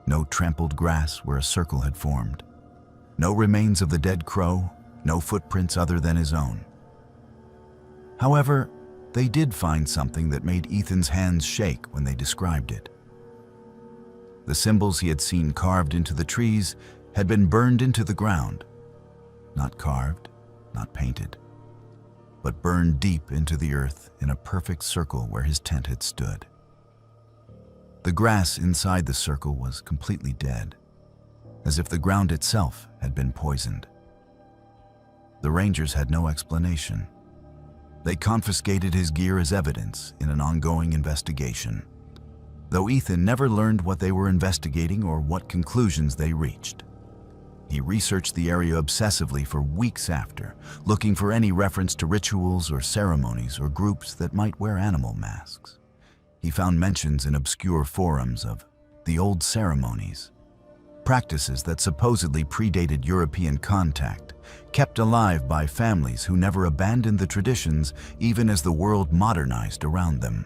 No trampled grass where a circle had formed. No remains of the dead crow, no footprints other than his own. However, they did find something that made Ethan's hands shake when they described it. The symbols he had seen carved into the trees had been burned into the ground. Not carved, not painted, but burned deep into the earth in a perfect circle where his tent had stood. The grass inside the circle was completely dead, as if the ground itself had been poisoned. The Rangers had no explanation. They confiscated his gear as evidence in an ongoing investigation, though Ethan never learned what they were investigating or what conclusions they reached. He researched the area obsessively for weeks after, looking for any reference to rituals or ceremonies or groups that might wear animal masks. He found mentions in obscure forums of the old ceremonies, practices that supposedly predated European contact, kept alive by families who never abandoned the traditions even as the world modernized around them.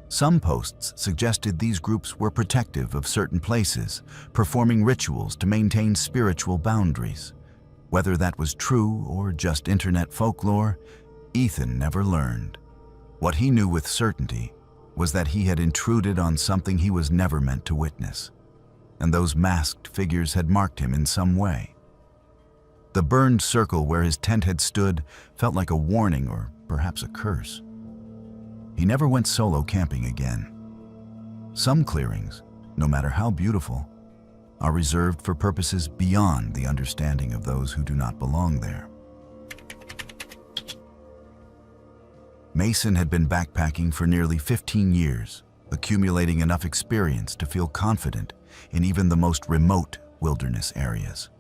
Some posts suggested these groups were protective of certain places, performing rituals to maintain spiritual boundaries. Whether that was true or just internet folklore, Ethan never learned. What he knew with certainty was that he had intruded on something he was never meant to witness, and those masked figures had marked him in some way. The burned circle where his tent had stood felt like a warning or perhaps a curse. He never went solo camping again. Some clearings, no matter how beautiful, are reserved for purposes beyond the understanding of those who do not belong there. Mason had been backpacking for nearly 15 years, accumulating enough experience to feel confident in even the most remote wilderness areas.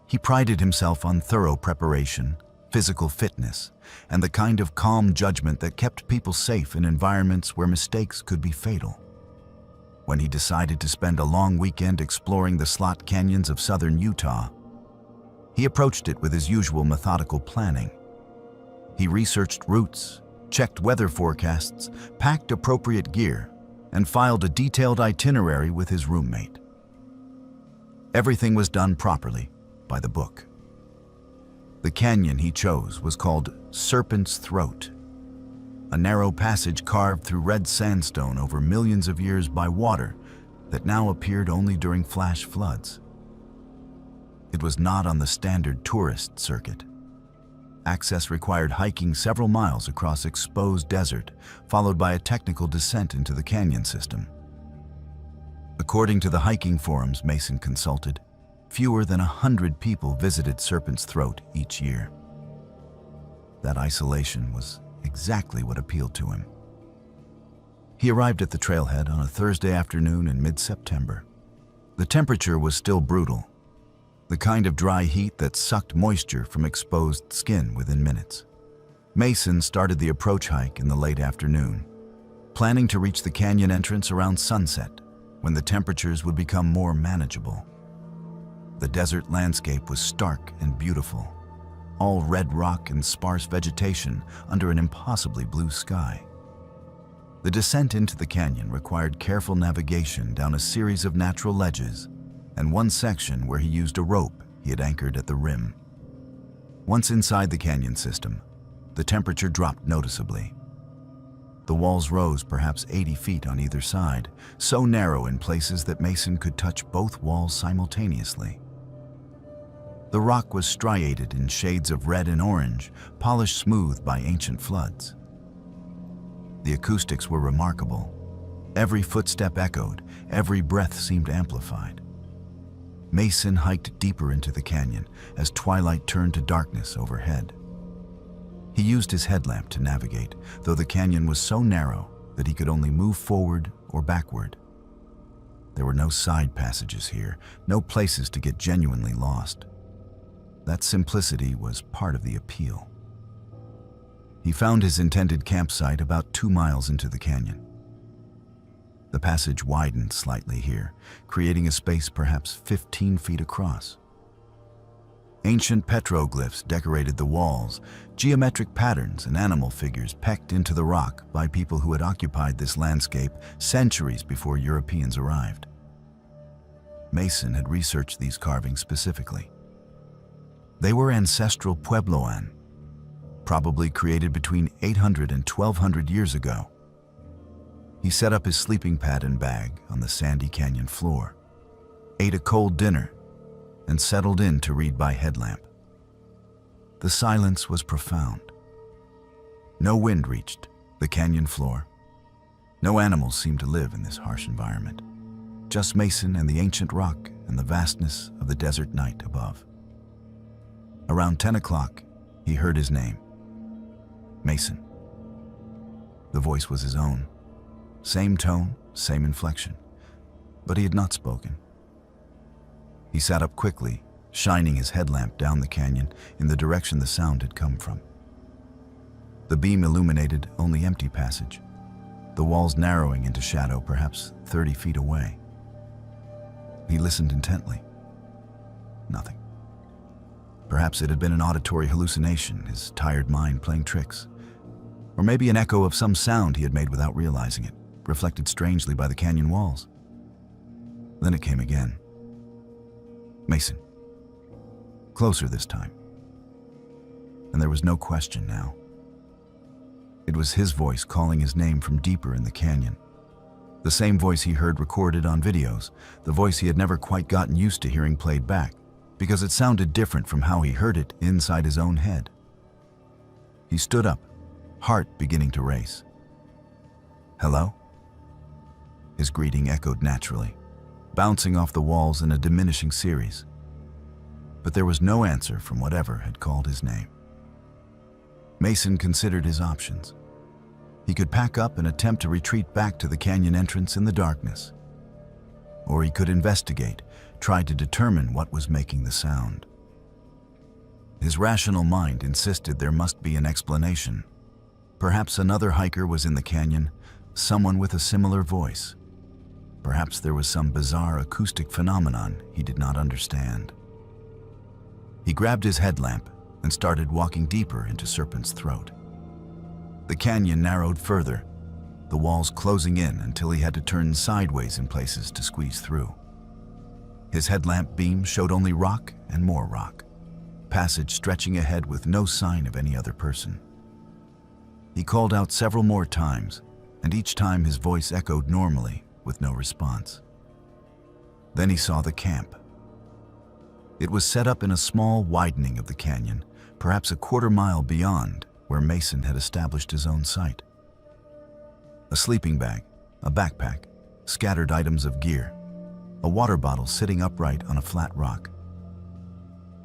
He prided himself on thorough preparation, physical fitness, and the kind of calm judgment that kept people safe in environments where mistakes could be fatal. When he decided to spend a long weekend exploring the slot canyons of southern Utah, he approached it with his usual methodical planning. He researched routes, checked weather forecasts, packed appropriate gear, and filed a detailed itinerary with his roommate. Everything was done properly, by the book. The canyon he chose was called Serpent's Throat, a narrow passage carved through red sandstone over millions of years by water that now appeared only during flash floods. It was not on the standard tourist circuit. Access required hiking several miles across exposed desert, followed by a technical descent into the canyon system. According to the hiking forums Mason consulted, fewer than 100 people visited Serpent's Throat each year. That isolation was exactly what appealed to him. He arrived at the trailhead on a Thursday afternoon in mid-September. The temperature was still brutal, the kind of dry heat that sucked moisture from exposed skin within minutes. Mason started the approach hike in the late afternoon, planning to reach the canyon entrance around sunset, when the temperatures would become more manageable. The desert landscape was stark and beautiful, all red rock and sparse vegetation under an impossibly blue sky. The descent into the canyon required careful navigation down a series of natural ledges, and one section where he used a rope he had anchored at the rim. Once inside the canyon system, the temperature dropped noticeably. The walls rose perhaps 80 feet on either side, so narrow in places that Mason could touch both walls simultaneously. The rock was striated in shades of red and orange, polished smooth by ancient floods. The acoustics were remarkable. Every footstep echoed, every breath seemed amplified. Mason hiked deeper into the canyon as twilight turned to darkness overhead. He used his headlamp to navigate, though the canyon was so narrow that he could only move forward or backward. There were no side passages here, no places to get genuinely lost. That simplicity was part of the appeal. He found his intended campsite about 2 miles into the canyon. The passage widened slightly here, creating a space perhaps 15 feet across. Ancient petroglyphs decorated the walls, geometric patterns and animal figures pecked into the rock by people who had occupied this landscape centuries before Europeans arrived. Mason had researched these carvings specifically. They were ancestral Puebloan, probably created between 800 and 1200 years ago. He set up his sleeping pad and bag on the sandy canyon floor, ate a cold dinner, and settled in to read by headlamp. The silence was profound. No wind reached the canyon floor. No animals seemed to live in this harsh environment. Just Mason and the ancient rock and the vastness of the desert night above. Around 10 o'clock, he heard his name. Mason. The voice was his own. Same tone, same inflection, but he had not spoken. He sat up quickly, shining his headlamp down the canyon in the direction the sound had come from. The beam illuminated only empty passage, the walls narrowing into shadow perhaps 30 feet away. He listened intently. Nothing. Perhaps it had been an auditory hallucination, his tired mind playing tricks. Or maybe an echo of some sound he had made without realizing it, reflected strangely by the canyon walls. Then it came again. Mason. Closer this time. and there was no question now. It was his voice calling his name from deeper in the canyon. The same voice he heard recorded on videos, the voice he had never quite gotten used to hearing played back, because it sounded different from how he heard it inside his own head. He stood up, heart beginning to race. "Hello?" His greeting echoed naturally, bouncing off the walls in a diminishing series. But there was no answer from whatever had called his name. Mason considered his options. He could pack up and attempt to retreat back to the canyon entrance in the darkness. Or he could investigate, try to determine what was making the sound. His rational mind insisted there must be an explanation. Perhaps another hiker was in the canyon, someone with a similar voice. Perhaps there was some bizarre acoustic phenomenon he did not understand. He grabbed his headlamp and started walking deeper into Serpent's Throat. The canyon narrowed further, the walls closing in until he had to turn sideways in places to squeeze through. His headlamp beam showed only rock and more rock, passage stretching ahead with no sign of any other person. He called out several more times, and each time his voice echoed normally with no response. Then he saw the camp. It was set up in a small widening of the canyon, perhaps a quarter-mile beyond where Mason had established his own site. A sleeping bag, a backpack, scattered items of gear, a water bottle sitting upright on a flat rock.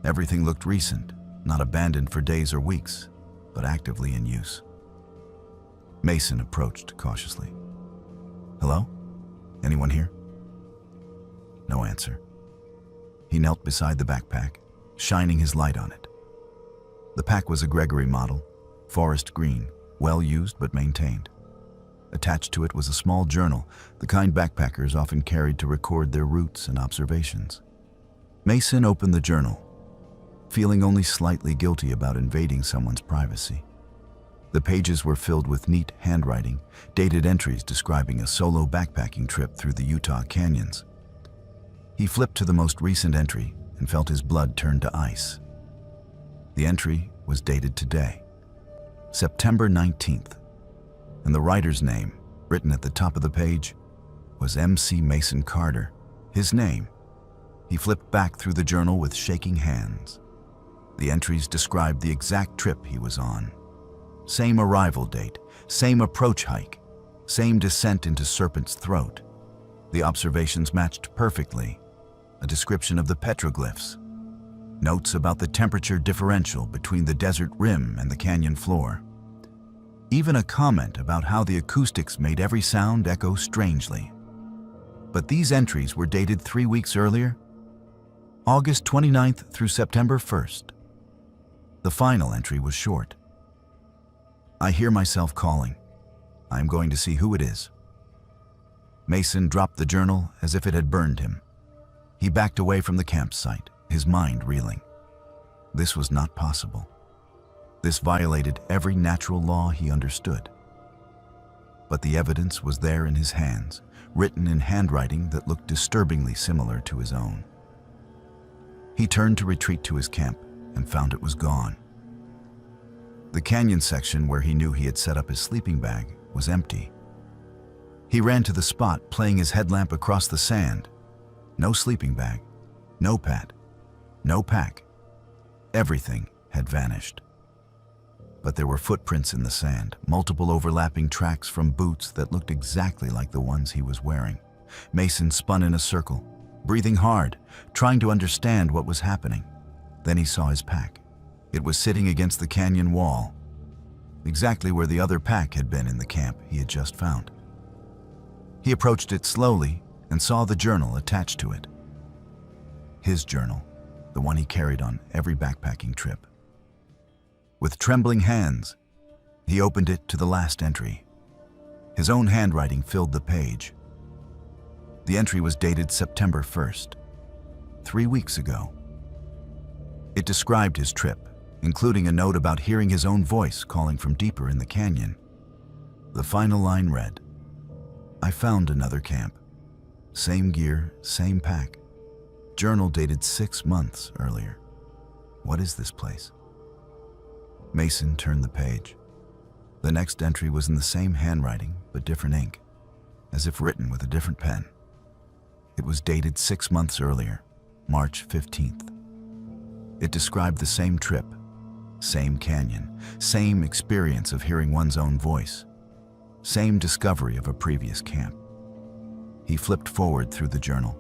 Everything looked recent, not abandoned for days or weeks, but actively in use. Mason approached cautiously. "Hello? Anyone here?" No answer. He knelt beside the backpack, shining his light on it. The pack was a Gregory model, forest green, well used but maintained. Attached to it was a small journal, the kind backpackers often carried to record their routes and observations. Mason opened the journal, feeling only slightly guilty about invading someone's privacy. The pages were filled with neat handwriting, dated entries describing a solo backpacking trip through the Utah canyons. He flipped to the most recent entry and felt his blood turn to ice. The entry was dated today, September 19th, and the writer's name, written at the top of the page, was MC Mason Carter, his name. He flipped back through the journal with shaking hands. The entries described the exact trip he was on. Same arrival date, same approach hike, same descent into Serpent's Throat. The observations matched perfectly. A description of the petroglyphs. Notes about the temperature differential between the desert rim and the canyon floor. Even a comment about how the acoustics made every sound echo strangely. But these entries were dated 3 weeks earlier, August 29th through September 1st. The final entry was short. "I hear myself calling. I am going to see who it is." Mason dropped the journal as if it had burned him. He backed away from the campsite, his mind reeling. This was not possible. This violated every natural law he understood. But the evidence was there in his hands, written in handwriting that looked disturbingly similar to his own. He turned to retreat to his camp and found it was gone. The canyon section where he knew he had set up his sleeping bag was empty. He ran to the spot, playing his headlamp across the sand. No sleeping bag, no pad, no pack. Everything had vanished. But there were footprints in the sand, multiple overlapping tracks from boots that looked exactly like the ones he was wearing. Mason spun in a circle, breathing hard, trying to understand what was happening. Then he saw his pack. It was sitting against the canyon wall, exactly where the other pack had been in the camp he had just found. He approached it slowly and saw the journal attached to it. His journal, the one he carried on every backpacking trip. With trembling hands, he opened it to the last entry. His own handwriting filled the page. The entry was dated September 1st, 3 weeks ago. It described his trip, including a note about hearing his own voice calling from deeper in the canyon. The final line read, "I found another camp. Same gear, same pack. Journal dated 6 months earlier. What is this place?" Mason turned the page. The next entry was in the same handwriting, but different ink, as if written with a different pen. It was dated 6 months earlier, March 15th. It described the same trip, same canyon, same experience of hearing one's own voice, same discovery of a previous camp. He flipped forward through the journal.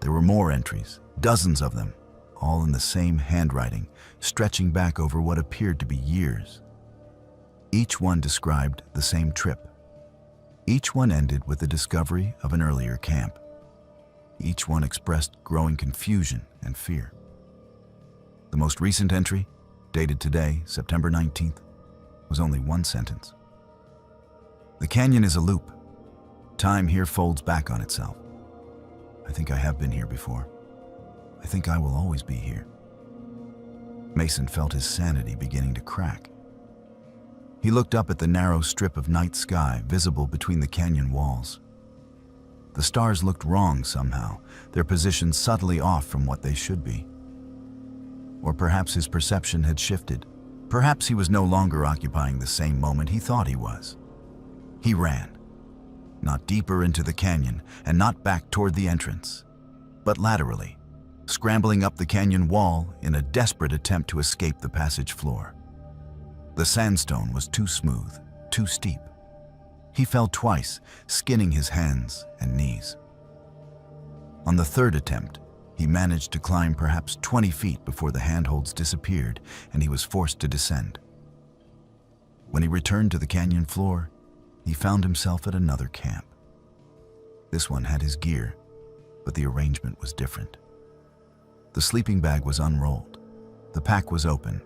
There were more entries, dozens of them, all in the same handwriting, stretching back over what appeared to be years. Each one described the same trip. Each one ended with the discovery of an earlier camp. Each one expressed growing confusion and fear. The most recent entry, dated today, September 19th, was only one sentence. The canyon is a loop. Time here folds back on itself. I think I have been here before. I think I will always be here. Mason felt his sanity beginning to crack. He looked up at the narrow strip of night sky visible between the canyon walls. The stars looked wrong somehow, their positions subtly off from what they should be. Or perhaps his perception had shifted. Perhaps he was no longer occupying the same moment he thought he was. He ran, not deeper into the canyon and not back toward the entrance, but laterally, scrambling up the canyon wall in a desperate attempt to escape the passage floor. The sandstone was too smooth, too steep. He fell twice, skinning his hands and knees. On the third attempt, he managed to climb perhaps 20 feet before the handholds disappeared and he was forced to descend. When he returned to the canyon floor, he found himself at another camp. This one had his gear, but the arrangement was different. The sleeping bag was unrolled, the pack was open,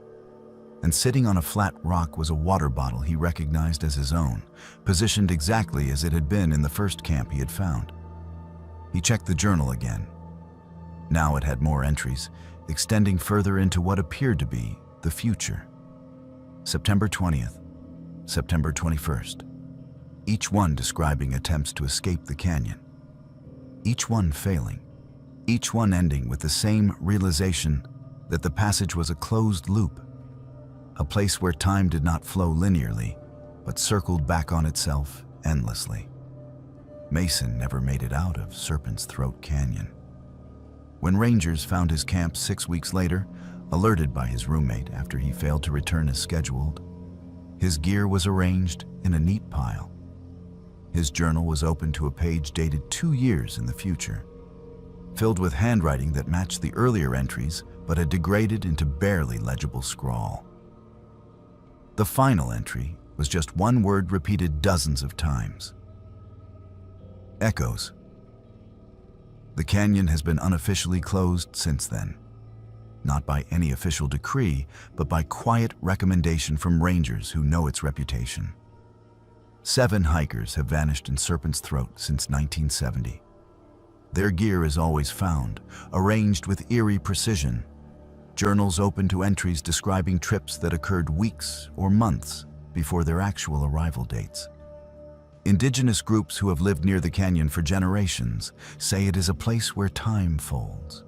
and sitting on a flat rock was a water bottle he recognized as his own, positioned exactly as it had been in the first camp he had found. He checked the journal again. Now it had more entries, extending further into what appeared to be the future. September 20th, September 21st, each one describing attempts to escape the canyon. Each one failing, each one ending with the same realization that the passage was a closed loop, a place where time did not flow linearly, but circled back on itself endlessly. Mason never made it out of Serpent's Throat Canyon. When rangers found his camp 6 weeks later, alerted by his roommate after he failed to return as scheduled, his gear was arranged in a neat pile. His journal was open to a page dated 2 years in the future, filled with handwriting that matched the earlier entries but had degraded into barely legible scrawl. The final entry was just one word repeated dozens of times. Echoes. The canyon has been unofficially closed since then. Not by any official decree, but by quiet recommendation from rangers who know its reputation. 7 hikers have vanished in Serpent's Throat since 1970. Their gear is always found, arranged with eerie precision. Journals open to entries describing trips that occurred weeks or months before their actual arrival dates. Indigenous groups who have lived near the canyon for generations say it is a place where time folds,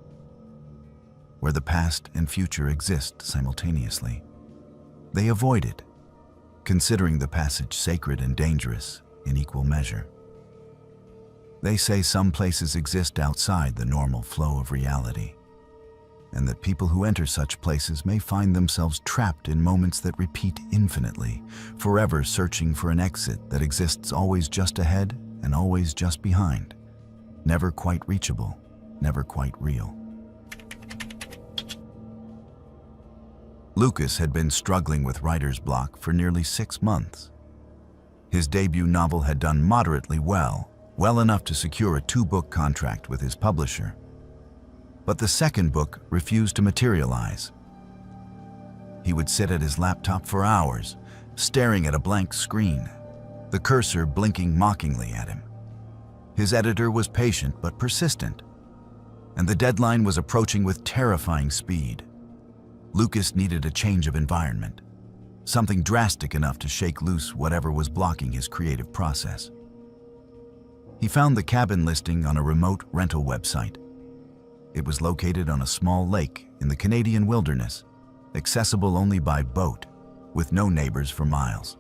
where the past and future exist simultaneously. They avoid it, considering the passage sacred and dangerous in equal measure. They say some places exist outside the normal flow of reality, and that people who enter such places may find themselves trapped in moments that repeat infinitely, forever searching for an exit that exists always just ahead and always just behind, never quite reachable, never quite real. Lucas had been struggling with writer's block for nearly 6 months. His debut novel had done moderately well enough to secure a 2-book contract with his publisher. But the second book refused to materialize. He would sit at his laptop for hours, staring at a blank screen, the cursor blinking mockingly at him. His editor was patient but persistent, and the deadline was approaching with terrifying speed. Lucas needed a change of environment, something drastic enough to shake loose whatever was blocking his creative process. He found the cabin listing on a remote rental website. It was located on a small lake in the Canadian wilderness, accessible only by boat, with no neighbors for miles.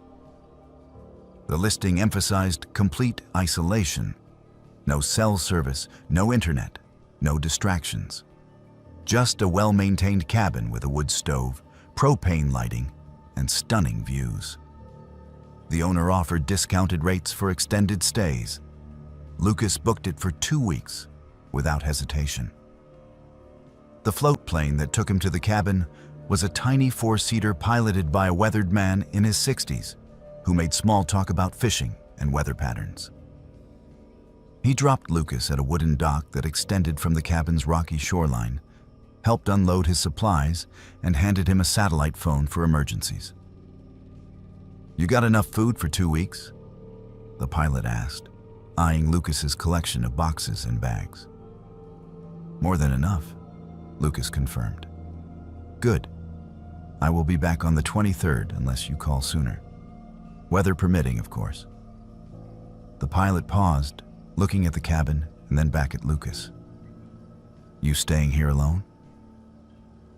The listing emphasized complete isolation. No cell service, no internet, no distractions. Just a well-maintained cabin with a wood stove, propane lighting, and stunning views. The owner offered discounted rates for extended stays. Lucas booked it for 2 weeks, without hesitation. The float plane that took him to the cabin was a tiny 4-seater piloted by a weathered man in his 60s, who made small talk about fishing and weather patterns. He dropped Lucas at a wooden dock that extended from the cabin's rocky shoreline, helped unload his supplies, and handed him a satellite phone for emergencies. "You got enough food for 2 weeks?" the pilot asked, eyeing Lucas's collection of boxes and bags. "More than enough," Lucas confirmed. "Good. I will be back on the 23rd unless you call sooner. Weather permitting, of course." The pilot paused, looking at the cabin and then back at Lucas. "You staying here alone?"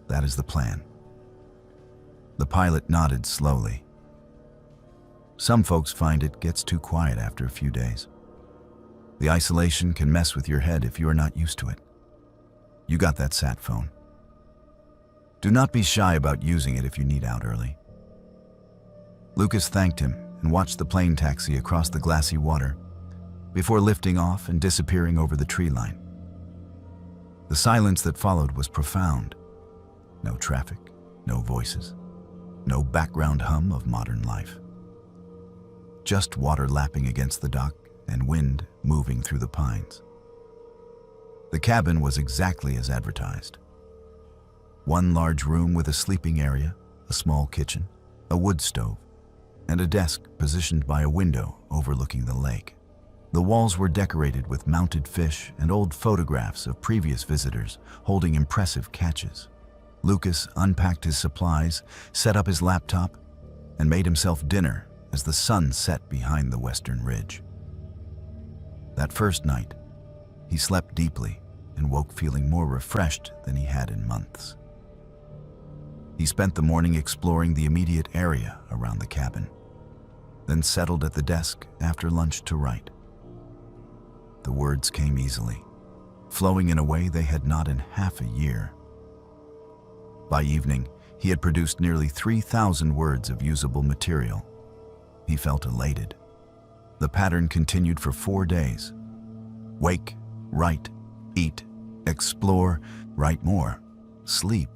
"That is the plan." The pilot nodded slowly. "Some folks find it gets too quiet after a few days. The isolation can mess with your head if you are not used to it. You got that sat phone. Do not be shy about using it if you need out early." Lucas thanked him and watched the plane taxi across the glassy water before lifting off and disappearing over the tree line. The silence that followed was profound. No traffic, no voices, no background hum of modern life. Just water lapping against the dock and wind moving through the pines. The cabin was exactly as advertised. One large room with a sleeping area, a small kitchen, a wood stove, and a desk positioned by a window overlooking the lake. The walls were decorated with mounted fish and old photographs of previous visitors holding impressive catches. Lucas unpacked his supplies, set up his laptop, and made himself dinner as the sun set behind the western ridge. That first night, he slept deeply and woke feeling more refreshed than he had in months. He spent the morning exploring the immediate area around the cabin, then settled at the desk after lunch to write. The words came easily, flowing in a way they had not in half a year. By evening, he had produced nearly 3,000 words of usable material. He felt elated. The pattern continued for 4 days. Wake, write, eat, explore, write more, sleep.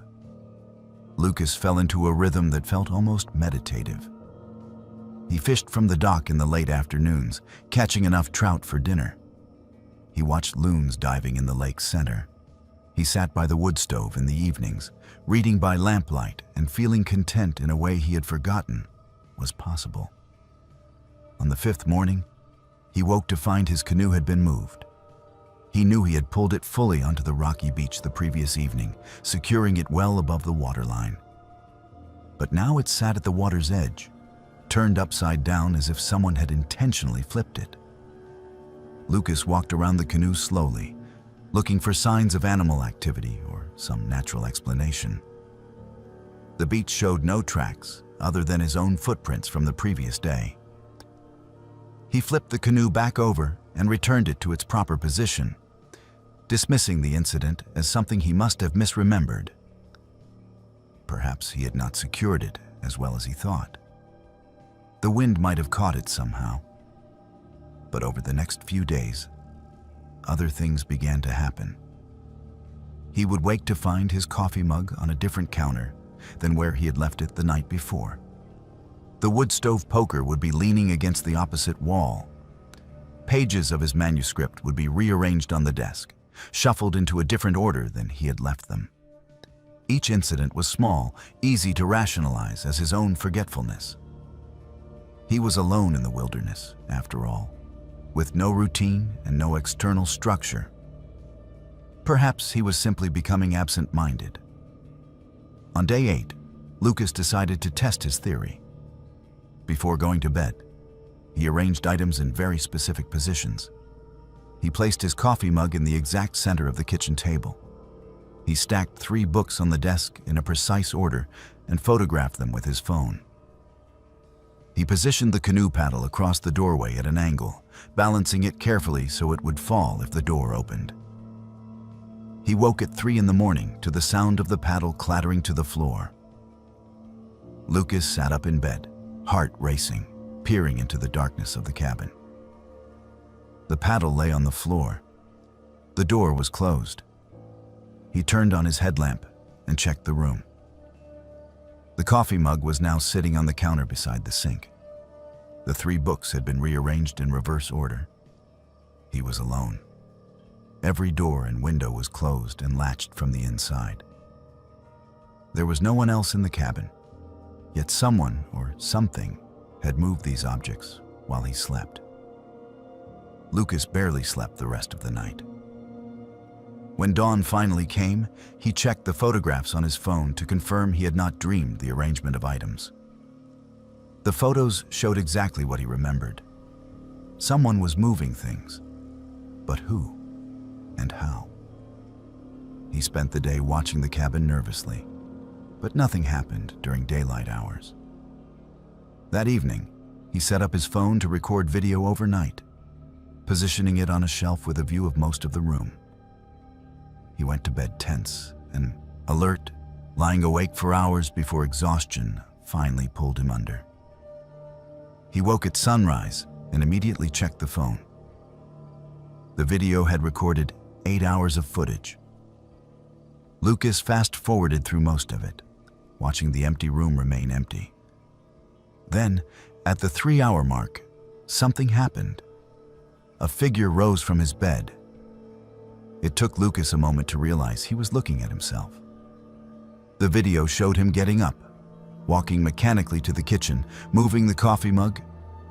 Lucas fell into a rhythm that felt almost meditative. He fished from the dock in the late afternoons, catching enough trout for dinner. He watched loons diving in the lake's center. He sat by the wood stove in the evenings, reading by lamplight and feeling content in a way he had forgotten was possible. On the 5th morning, he woke to find his canoe had been moved. He knew he had pulled it fully onto the rocky beach the previous evening, securing it well above the waterline. But now it sat at the water's edge, turned upside down as if someone had intentionally flipped it. Lucas walked around the canoe slowly, looking for signs of animal activity or some natural explanation. The beach showed no tracks other than his own footprints from the previous day. He flipped the canoe back over and returned it to its proper position, dismissing the incident as something he must have misremembered. Perhaps he had not secured it as well as he thought. The wind might have caught it somehow. But over the next few days, other things began to happen. He would wake to find his coffee mug on a different counter than where he had left it the night before. The wood stove poker would be leaning against the opposite wall. Pages of his manuscript would be rearranged on the desk, shuffled into a different order than he had left them. Each incident was small, easy to rationalize as his own forgetfulness. He was alone in the wilderness, after all, with no routine and no external structure. Perhaps he was simply becoming absent-minded. On day 8, Lucas decided to test his theory. Before going to bed, he arranged items in very specific positions. He placed his coffee mug in the exact center of the kitchen table. He stacked 3 books on the desk in a precise order and photographed them with his phone. He positioned the canoe paddle across the doorway at an angle, balancing it carefully so it would fall if the door opened. He woke at 3 in the morning to the sound of the paddle clattering to the floor. Lucas sat up in bed, heart racing, peering into the darkness of the cabin. The paddle lay on the floor. The door was closed. He turned on his headlamp and checked the room. The coffee mug was now sitting on the counter beside the sink. The 3 books had been rearranged in reverse order. He was alone. Every door and window was closed and latched from the inside. There was no one else in the cabin, yet someone or something had moved these objects while he slept. Lucas barely slept the rest of the night. When dawn finally came, he checked the photographs on his phone to confirm he had not dreamed the arrangement of items. The photos showed exactly what he remembered. Someone was moving things, but who and how? He spent the day watching the cabin nervously, but nothing happened during daylight hours. That evening, he set up his phone to record video overnight, positioning it on a shelf with a view of most of the room. He went to bed tense and alert, lying awake for hours before exhaustion finally pulled him under. He woke at sunrise and immediately checked the phone. The video had recorded 8 hours of footage. Lucas fast-forwarded through most of it, watching the empty room remain empty. Then, at the 3-hour mark, something happened. A figure rose from his bed. It took Lucas a moment to realize he was looking at himself. The video showed him getting up, walking mechanically to the kitchen, moving the coffee mug,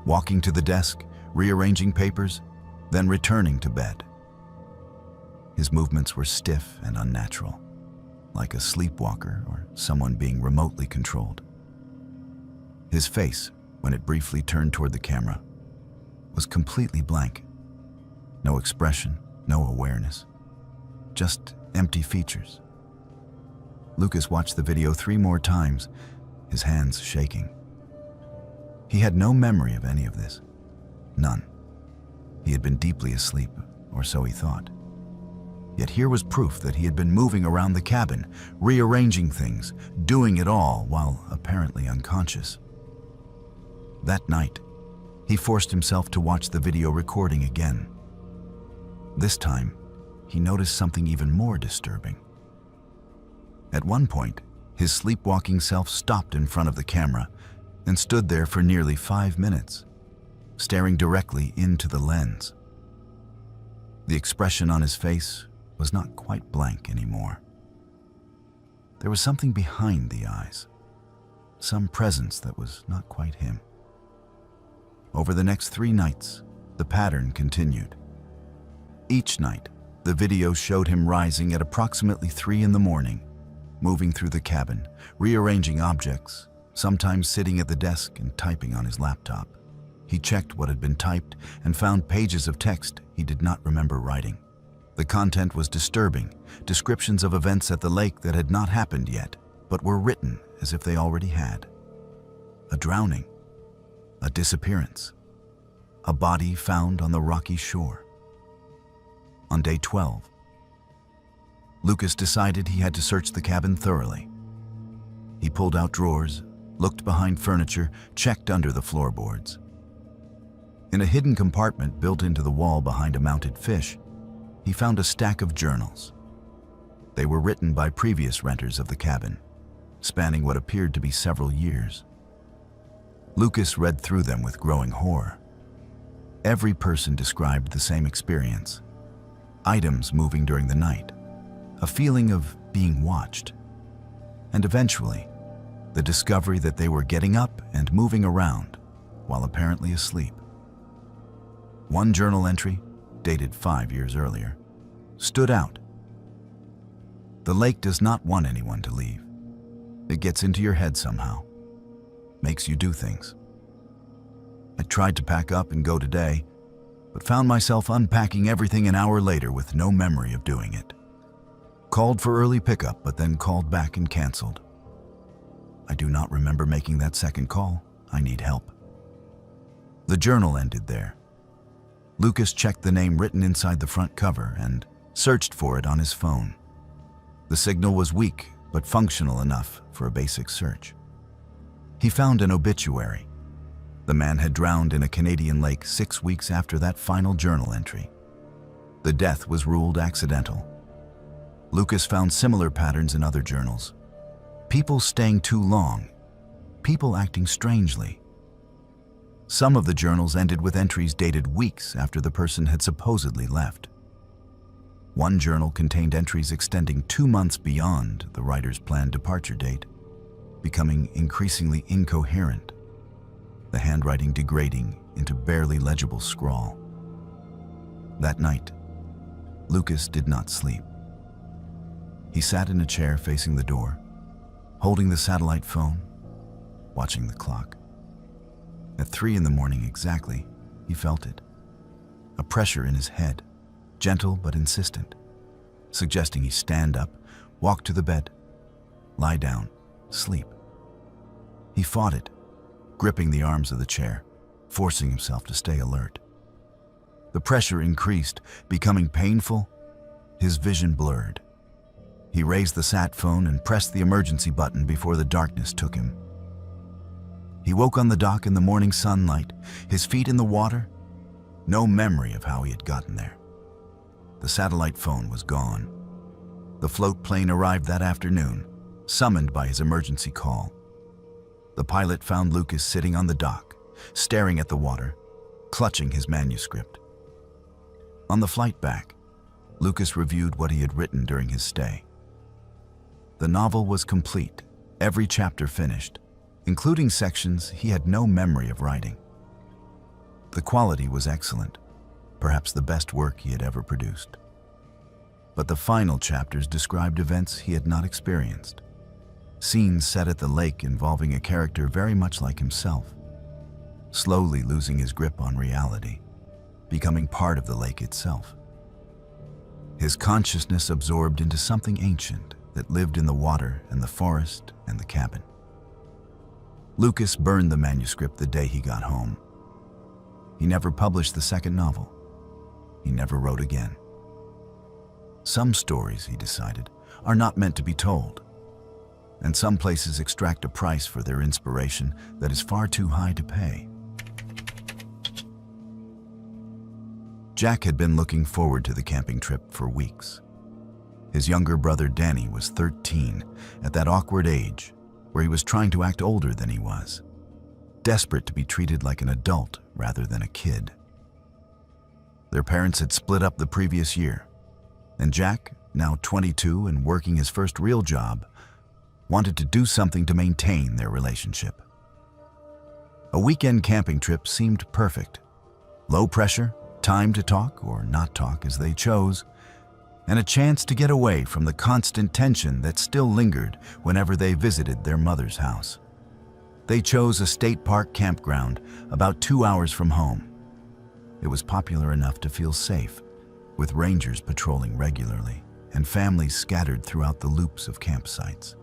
walking to the desk, rearranging papers, then returning to bed. His movements were stiff and unnatural, like a sleepwalker or someone being remotely controlled. His face, when it briefly turned toward the camera, was completely blank. No expression, no awareness, just empty features. Lucas watched the video 3 more times, his hands shaking. He had no memory of any of this. None. He had been deeply asleep, or so he thought. Yet here was proof that he had been moving around the cabin, rearranging things, doing it all while apparently unconscious. That night, he forced himself to watch the video recording again. This time, he noticed something even more disturbing. At one point, his sleepwalking self stopped in front of the camera and stood there for nearly 5 minutes, staring directly into the lens. The expression on his face was not quite blank anymore. There was something behind the eyes, some presence that was not quite him. Over the next 3 nights, the pattern continued. Each night, the video showed him rising at approximately 3 in the morning, moving through the cabin, rearranging objects, sometimes sitting at the desk and typing on his laptop. He checked what had been typed and found pages of text he did not remember writing. The content was disturbing, descriptions of events at the lake that had not happened yet, but were written as if they already had. A drowning, a disappearance, a body found on the rocky shore. On day 12, Lucas decided he had to search the cabin thoroughly. He pulled out drawers, looked behind furniture, checked under the floorboards. In a hidden compartment built into the wall behind a mounted fish, he found a stack of journals. They were written by previous renters of the cabin, spanning what appeared to be several years. Lucas read through them with growing horror. Every person described the same experience: items moving during the night, a feeling of being watched, and eventually, the discovery that they were getting up and moving around while apparently asleep. One journal entry, dated 5 years earlier, stood out. The lake does not want anyone to leave. It gets into your head somehow, makes you do things. I tried to pack up and go today, but found myself unpacking everything an hour later with no memory of doing it. Called for early pickup, but then called back and canceled. I do not remember making that second call. I need help. The journal ended there. Lucas checked the name written inside the front cover and searched for it on his phone. The signal was weak, but functional enough for a basic search. He found an obituary. The man had drowned in a Canadian lake 6 weeks after that final journal entry. The death was ruled accidental. Lucas found similar patterns in other journals. People staying too long, people acting strangely. Some of the journals ended with entries dated weeks after the person had supposedly left. One journal contained entries extending 2 months beyond the writer's planned departure date, becoming increasingly incoherent, the handwriting degrading into barely legible scrawl. That night, Lucas did not sleep. He sat in a chair facing the door, holding the satellite phone, watching the clock. At 3 in the morning exactly, he felt it. A pressure in his head, gentle but insistent, suggesting he stand up, walk to the bed, lie down, sleep. He fought it, gripping the arms of the chair, forcing himself to stay alert. The pressure increased, becoming painful, his vision blurred. He raised the sat phone and pressed the emergency button before the darkness took him. He woke on the dock in the morning sunlight, his feet in the water, no memory of how he had gotten there. The satellite phone was gone. The float plane arrived that afternoon, summoned by his emergency call. The pilot found Lucas sitting on the dock, staring at the water, clutching his manuscript. On the flight back, Lucas reviewed what he had written during his stay. The novel was complete, every chapter finished, including sections he had no memory of writing. The quality was excellent, perhaps the best work he had ever produced. But the final chapters described events he had not experienced, scenes set at the lake involving a character very much like himself, slowly losing his grip on reality, becoming part of the lake itself. His consciousness absorbed into something ancient that lived in the water and the forest and the cabin. Lucas burned the manuscript the day he got home. He never published the second novel. He never wrote again. Some stories, he decided, are not meant to be told, and some places extract a price for their inspiration that is far too high to pay. Jack had been looking forward to the camping trip for weeks. His younger brother Danny was 13, at that awkward age where he was trying to act older than he was, desperate to be treated like an adult rather than a kid. Their parents had split up the previous year, and Jack, now 22 and working his first real job, wanted to do something to maintain their relationship. A weekend camping trip seemed perfect. Low pressure, time to talk or not talk as they chose, and a chance to get away from the constant tension that still lingered whenever they visited their mother's house. They chose a state park campground about 2 hours from home. It was popular enough to feel safe, with rangers patrolling regularly and families scattered throughout the loops of campsites.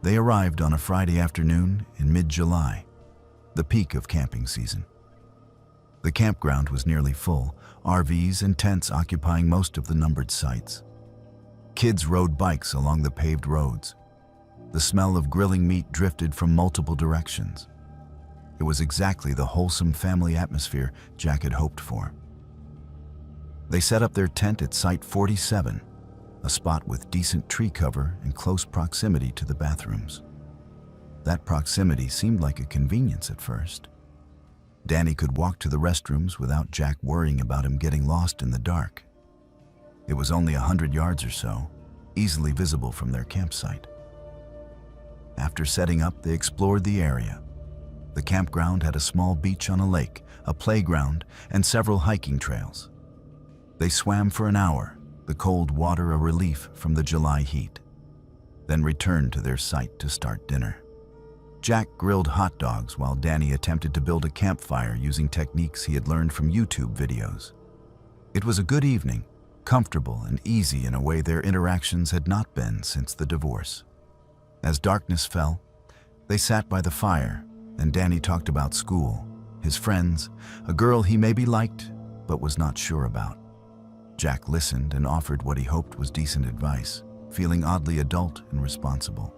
They arrived on a Friday afternoon in mid-July, the peak of camping season. The campground was nearly full, RVs and tents occupying most of the numbered sites. Kids rode bikes along the paved roads. The smell of grilling meat drifted from multiple directions. It was exactly the wholesome family atmosphere Jack had hoped for. They set up their tent at Site 47, a spot with decent tree cover and close proximity to the bathrooms. That proximity seemed like a convenience at first. Danny could walk to the restrooms without Jack worrying about him getting lost in the dark. It was only 100 yards or so, easily visible from their campsite. After setting up, they explored the area. The campground had a small beach on a lake, a playground, and several hiking trails. They swam for an hour, the cold water a relief from the July heat, then returned to their site to start dinner. Jack grilled hot dogs while Danny attempted to build a campfire using techniques he had learned from YouTube videos. It was a good evening, comfortable and easy in a way their interactions had not been since the divorce. As darkness fell, they sat by the fire, and Danny talked about school, his friends, a girl he maybe liked but was not sure about. Jack listened and offered what he hoped was decent advice, feeling oddly adult and responsible.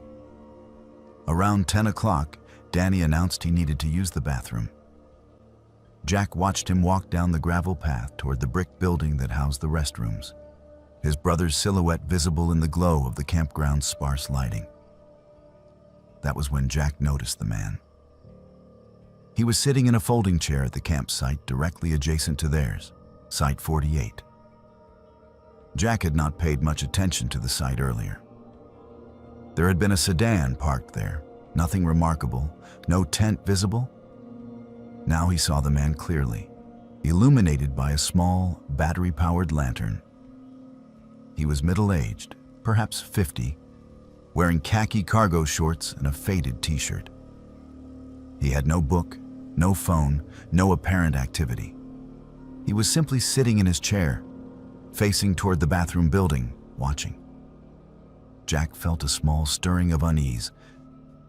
Around 10 o'clock, Danny announced he needed to use the bathroom. Jack watched him walk down the gravel path toward the brick building that housed the restrooms, his brother's silhouette visible in the glow of the campground's sparse lighting. That was when Jack noticed the man. He was sitting in a folding chair at the campsite directly adjacent to theirs, Site 48. Jack had not paid much attention to the site earlier. There had been a sedan parked there, nothing remarkable, no tent visible. Now he saw the man clearly, illuminated by a small, battery-powered lantern. He was middle-aged, perhaps 50, wearing khaki cargo shorts and a faded t-shirt. He had no book, no phone, no apparent activity. He was simply sitting in his chair, facing toward the bathroom building, watching. Jack felt a small stirring of unease,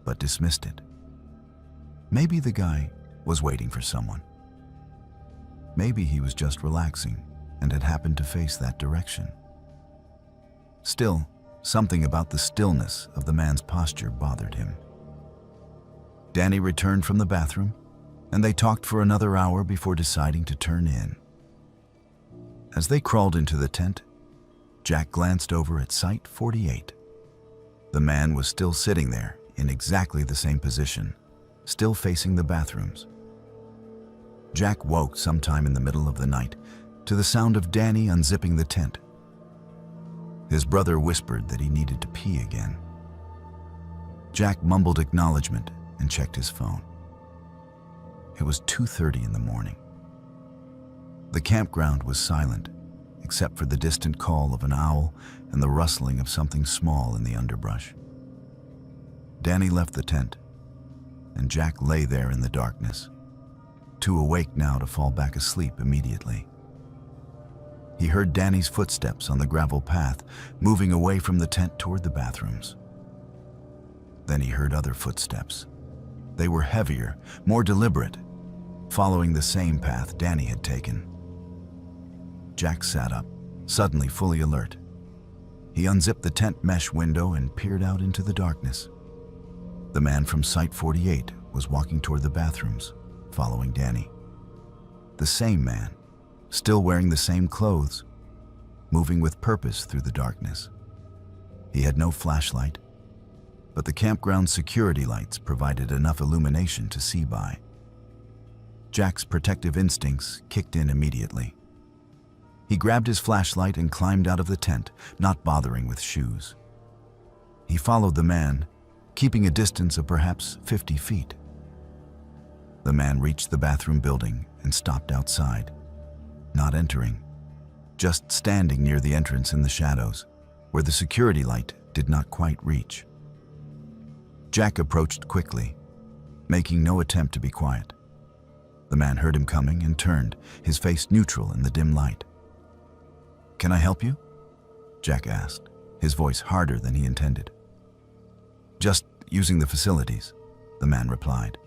but dismissed it. Maybe the guy was waiting for someone. Maybe he was just relaxing and had happened to face that direction. Still, something about the stillness of the man's posture bothered him. Danny returned from the bathroom, and they talked for another hour before deciding to turn in. As they crawled into the tent, Jack glanced over at Site 48. The man was still sitting there in exactly the same position, still facing the bathrooms. Jack woke sometime in the middle of the night to the sound of Danny unzipping the tent. His brother whispered that he needed to pee again. Jack mumbled acknowledgement and checked his phone. It was 2:30 in the morning. The campground was silent, except for the distant call of an owl and the rustling of something small in the underbrush. Danny left the tent, and Jack lay there in the darkness, too awake now to fall back asleep immediately. He heard Danny's footsteps on the gravel path, moving away from the tent toward the bathrooms. Then he heard other footsteps. They were heavier, more deliberate, following the same path Danny had taken. Jack sat up, suddenly fully alert. He unzipped the tent mesh window and peered out into the darkness. The man from Site 48 was walking toward the bathrooms, following Danny. The same man, still wearing the same clothes, moving with purpose through the darkness. He had no flashlight, but the campground security lights provided enough illumination to see by. Jack's protective instincts kicked in immediately. He grabbed his flashlight and climbed out of the tent, not bothering with shoes. He followed the man, keeping a distance of perhaps 50 feet. The man reached the bathroom building and stopped outside, not entering, just standing near the entrance in the shadows, where the security light did not quite reach. Jack approached quickly, making no attempt to be quiet. The man heard him coming and turned, his face neutral in the dim light. "Can I help you?" Jack asked, his voice harder than he intended. "Just using the facilities," the man replied.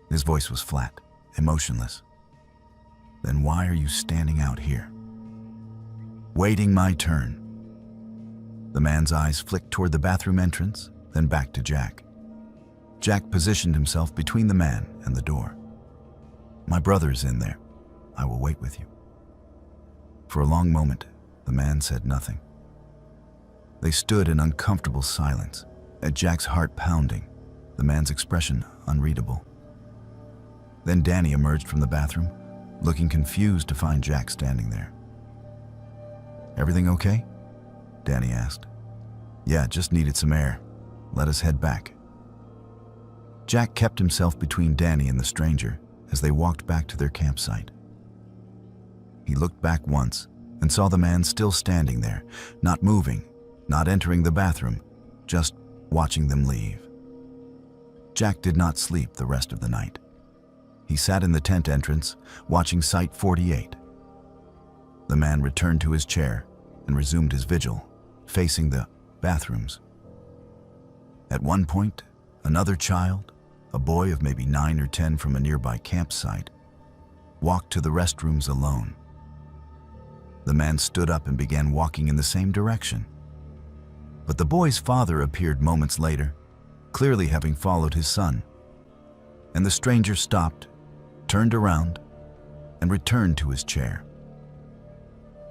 His voice was flat, emotionless. "Then why are you standing out here?" "Waiting my turn." The man's eyes flicked toward the bathroom entrance, then back to Jack. Jack positioned himself between the man and the door. "My brother's in there. I will wait with you." For a long moment, the man said nothing. They stood in uncomfortable silence, at Jack's heart pounding, the man's expression unreadable. Then Danny emerged from the bathroom, looking confused to find Jack standing there. "Everything okay?" Danny asked. "Yeah, just needed some air. Let us head back." Jack kept himself between Danny and the stranger as they walked back to their campsite. He looked back once and saw the man still standing there, not moving, not entering the bathroom, just watching them leave. Jack did not sleep the rest of the night. He sat in the tent entrance, watching Site 48. The man returned to his chair, and resumed his vigil, facing the bathrooms. At one point, another child, a boy of maybe 9 or 10 from a nearby campsite, walked to the restrooms alone. The man stood up and began walking in the same direction. But the boy's father appeared moments later, clearly having followed his son. And the stranger stopped, turned around, and returned to his chair.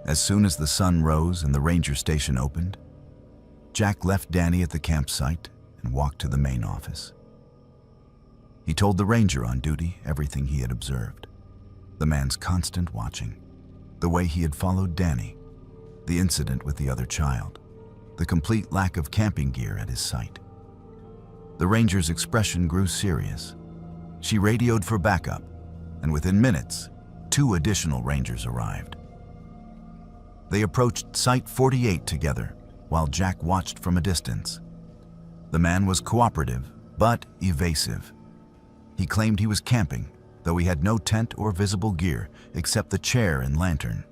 As soon as the sun rose and the ranger station opened, Jack left Danny at the campsite and walked to the main office. He told the ranger on duty everything he had observed: the man's constant watching, the way he had followed Danny, the incident with the other child, the complete lack of camping gear at his site. The ranger's expression grew serious. She radioed for backup, and within minutes, 2 additional rangers arrived. They approached Site 48 together, while Jack watched from a distance. The man was cooperative, but evasive. He claimed he was camping, though he had no tent or visible gear except the chair and lantern.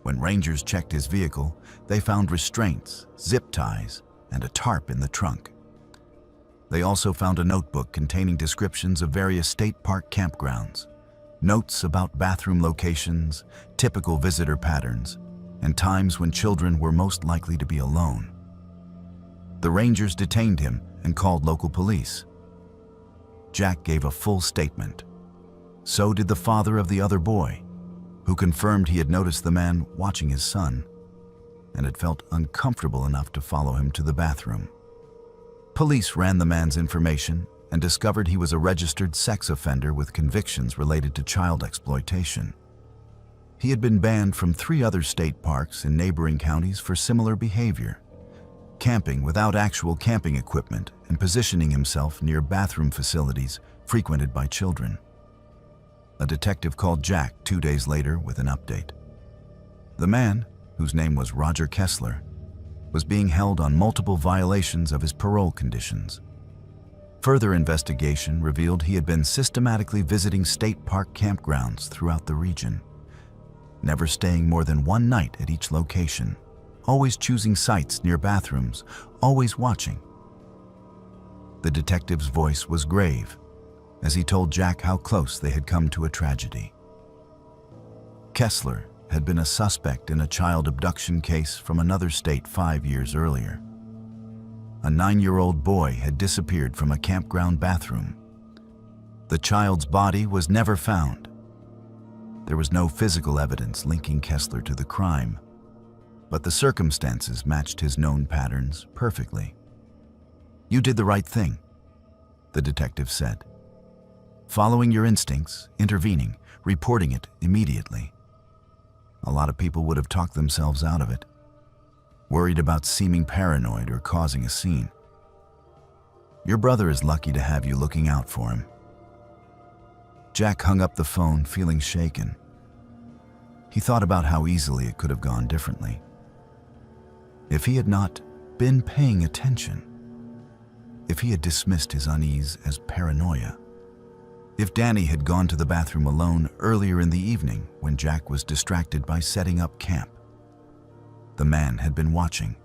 When rangers checked his vehicle, they found restraints, zip ties, and a tarp in the trunk. They also found a notebook containing descriptions of various state park campgrounds, notes about bathroom locations, typical visitor patterns, and times when children were most likely to be alone. The rangers detained him and called local police. Jack gave a full statement. So did the father of the other boy, who confirmed he had noticed the man watching his son and had felt uncomfortable enough to follow him to the bathroom. Police ran the man's information and discovered he was a registered sex offender with convictions related to child exploitation. He had been banned from 3 other state parks in neighboring counties for similar behavior, camping without actual camping equipment and positioning himself near bathroom facilities frequented by children. A detective called Jack 2 days later with an update. The man, whose name was Roger Kessler, was being held on multiple violations of his parole conditions. Further investigation revealed he had been systematically visiting state park campgrounds throughout the region, never staying more than 1 night at each location, always choosing sites near bathrooms, always watching. The detective's voice was grave as he told Jack how close they had come to a tragedy. Kessler had been a suspect in a child abduction case from another state 5 years earlier. A 9-year-old boy had disappeared from a campground bathroom. The child's body was never found. There was no physical evidence linking Kessler to the crime, but the circumstances matched his known patterns perfectly. "You did the right thing," the detective said. "Following your instincts, intervening, reporting it immediately. A lot of people would have talked themselves out of it, worried about seeming paranoid or causing a scene. Your brother is lucky to have you looking out for him." Jack hung up the phone, feeling shaken. He thought about how easily it could have gone differently. If he had not been paying attention, if he had dismissed his unease as paranoia, if Danny had gone to the bathroom alone earlier in the evening when Jack was distracted by setting up camp. The man had been watching,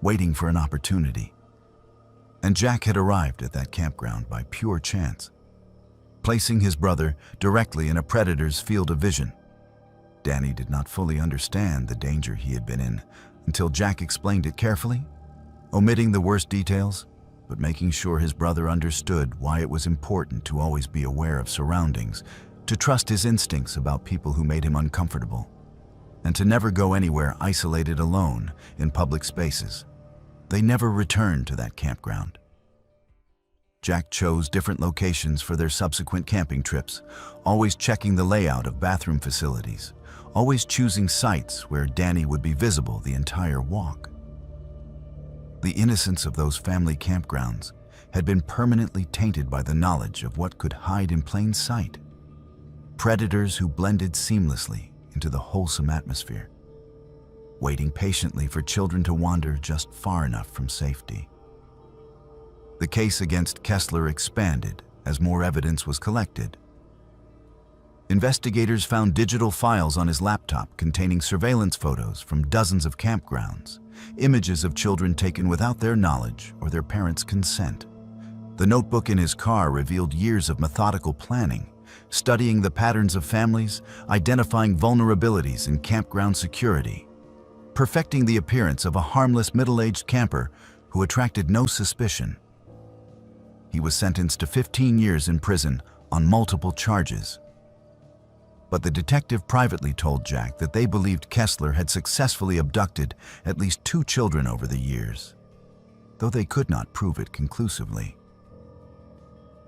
waiting for an opportunity. And Jack had arrived at that campground by pure chance, placing his brother directly in a predator's field of vision. Danny did not fully understand the danger he had been in until Jack explained it carefully, omitting the worst details, but making sure his brother understood why it was important to always be aware of surroundings, to trust his instincts about people who made him uncomfortable, and to never go anywhere isolated alone in public spaces. They never returned to that campground. Jack chose different locations for their subsequent camping trips, always checking the layout of bathroom facilities, always choosing sites where Danny would be visible the entire walk. The innocence of those family campgrounds had been permanently tainted by the knowledge of what could hide in plain sight. Predators who blended seamlessly into the wholesome atmosphere, waiting patiently for children to wander just far enough from safety. The case against Kessler expanded as more evidence was collected. Investigators found digital files on his laptop containing surveillance photos from dozens of campgrounds, images of children taken without their knowledge or their parents' consent. The notebook in his car revealed years of methodical planning, studying the patterns of families, identifying vulnerabilities in campground security, perfecting the appearance of a harmless middle-aged camper who attracted no suspicion. He was sentenced to 15 years in prison on multiple charges. But the detective privately told Jack that they believed Kessler had successfully abducted at least 2 children over the years, though they could not prove it conclusively.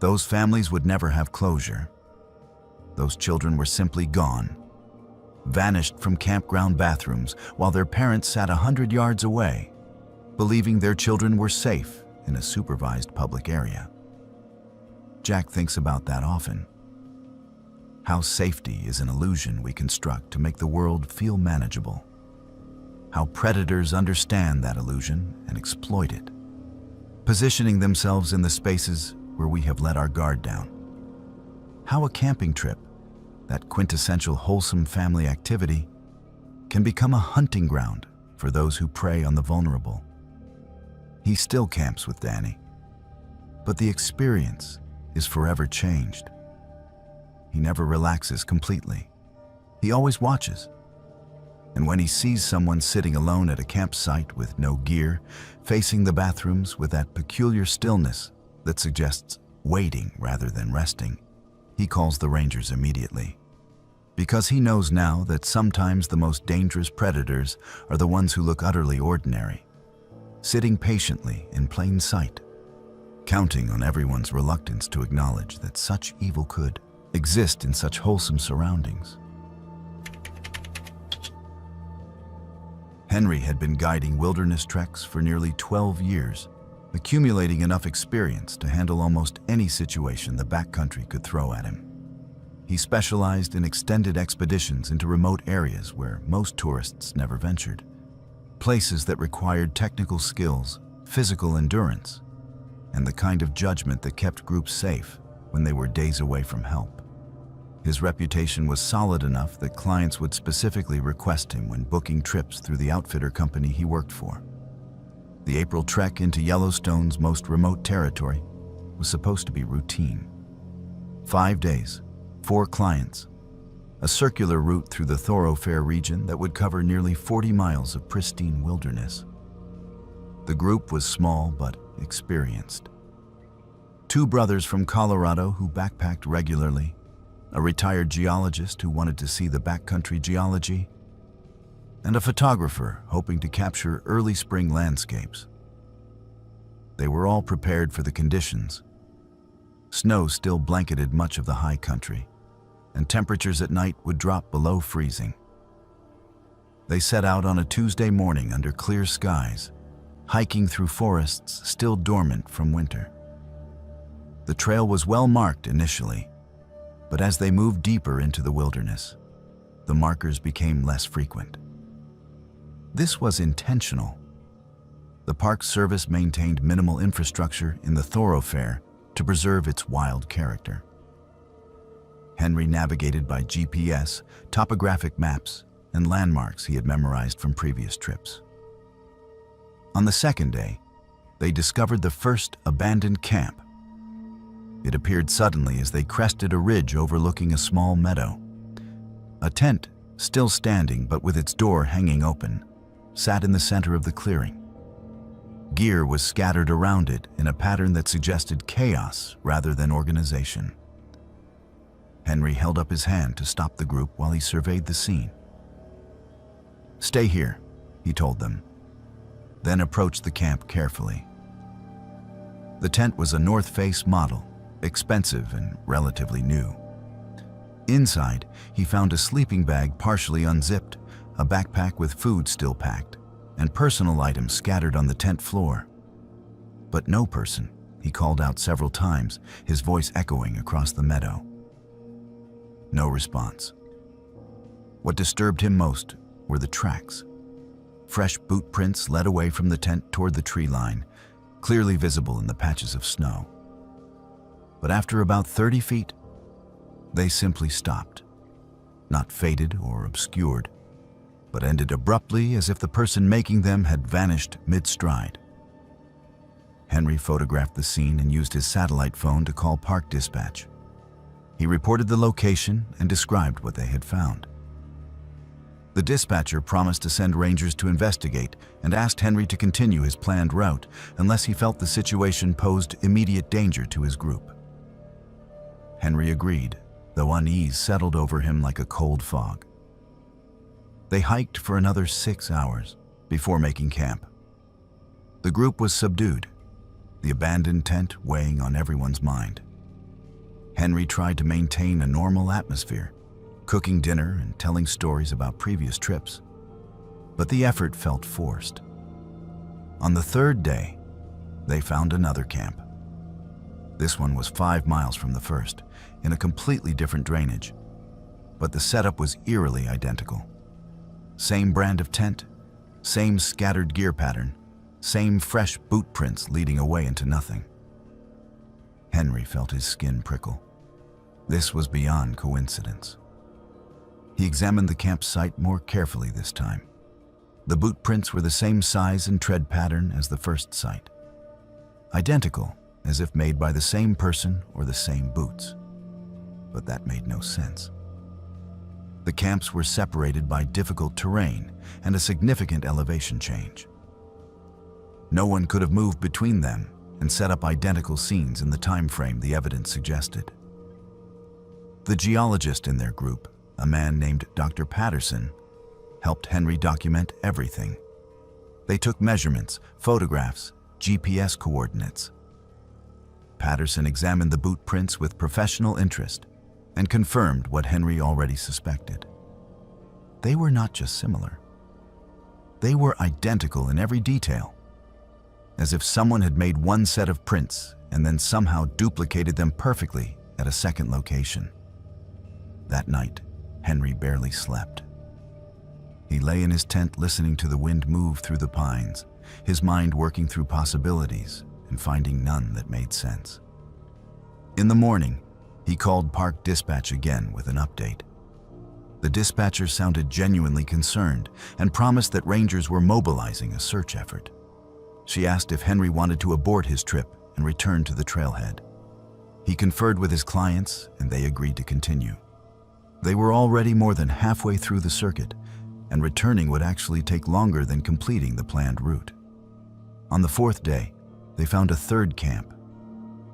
Those families would never have closure. Those children were simply gone, vanished from campground bathrooms while their parents sat 100 yards away, believing their children were safe in a supervised public area. Jack thinks about that often. How safety is an illusion we construct to make the world feel manageable. How predators understand that illusion and exploit it, positioning themselves in the spaces where we have let our guard down. How a camping trip, that quintessential wholesome family activity, can become a hunting ground for those who prey on the vulnerable. He still camps with Danny, but the experience is forever changed. He never relaxes completely. He always watches. And when he sees someone sitting alone at a campsite with no gear, facing the bathrooms with that peculiar stillness that suggests waiting rather than resting, he calls the Rangers immediately. Because he knows now that sometimes the most dangerous predators are the ones who look utterly ordinary, sitting patiently in plain sight, counting on everyone's reluctance to acknowledge that such evil could exist in such wholesome surroundings. Henry had been guiding wilderness treks for nearly 12 years, accumulating enough experience to handle almost any situation the backcountry could throw at him. He specialized in extended expeditions into remote areas where most tourists never ventured, places that required technical skills, physical endurance, and the kind of judgment that kept groups safe when they were days away from help. His reputation was solid enough that clients would specifically request him when booking trips through the outfitter company he worked for. The April trek into Yellowstone's most remote territory was supposed to be routine. 5 days, 4 clients, a circular route through the thoroughfare region that would cover nearly 40 miles of pristine wilderness. The group was small but experienced. 2 brothers from Colorado who backpacked regularly, a retired geologist who wanted to see the backcountry geology, and a photographer hoping to capture early spring landscapes. They were all prepared for the conditions. Snow still blanketed much of the high country, and temperatures at night would drop below freezing. They set out on a Tuesday morning under clear skies, hiking through forests still dormant from winter. The trail was well marked initially, but as they moved deeper into the wilderness, the markers became less frequent. This was intentional. The Park Service maintained minimal infrastructure in the thoroughfare to preserve its wild character. Henry navigated by GPS, topographic maps, and landmarks he had memorized from previous trips. On the second day, they discovered the first abandoned camp. It appeared suddenly as they crested a ridge overlooking a small meadow. A tent, still standing but with its door hanging open, sat in the center of the clearing. Gear was scattered around it in a pattern that suggested chaos rather than organization. Henry held up his hand to stop the group while he surveyed the scene. "Stay here," he told them, then approached the camp carefully. The tent was a North Face model, expensive and relatively new. Inside, he found a sleeping bag partially unzipped, a backpack with food still packed, and personal items scattered on the tent floor. But no person, he called out several times, his voice echoing across the meadow. No response. What disturbed him most were the tracks. Fresh boot prints led away from the tent toward the tree line, clearly visible in the patches of snow. But after about 30 feet, they simply stopped. not faded or obscured, but ended abruptly as if the person making them had vanished mid-stride. Henry photographed the scene and used his satellite phone to call park dispatch. He reported the location and described what they had found. The dispatcher promised to send rangers to investigate and asked Henry to continue his planned route unless he felt the situation posed immediate danger to his group. Henry agreed, though unease settled over him like a cold fog. They hiked for another 6 hours before making camp. The group was subdued, the abandoned tent weighing on everyone's mind. Henry tried to maintain a normal atmosphere, cooking dinner and telling stories about previous trips, but the effort felt forced. On the third day, they found another camp. This one was 5 miles from the first, in a completely different drainage, but the setup was eerily identical. Same brand of tent, same scattered gear pattern, same fresh boot prints leading away into nothing. Henry felt his skin prickle. This was beyond coincidence. He examined the campsite more carefully this time. The boot prints were the same size and tread pattern as the first site. Identical, as if made by the same person or the same boots. But that made no sense. The camps were separated by difficult terrain and a significant elevation change. No one could have moved between them and set up identical scenes in the time frame the evidence suggested. The geologist in their group, a man named Dr. Patterson, helped Henry document everything. They took measurements, photographs, GPS coordinates. Patterson examined the boot prints with professional interest and confirmed what Henry already suspected. They were not just similar. They were identical in every detail, as if someone had made one set of prints and then somehow duplicated them perfectly at a second location. That night, Henry barely slept. He lay in his tent listening to the wind move through the pines, his mind working through possibilities and finding none that made sense. In the morning, he called park dispatch again with an update. The dispatcher sounded genuinely concerned and promised that rangers were mobilizing a search effort. She asked if Henry wanted to abort his trip and return to the trailhead. He conferred with his clients and they agreed to continue. They were already more than halfway through the circuit, and returning would actually take longer than completing the planned route. On the fourth day, they found a third camp.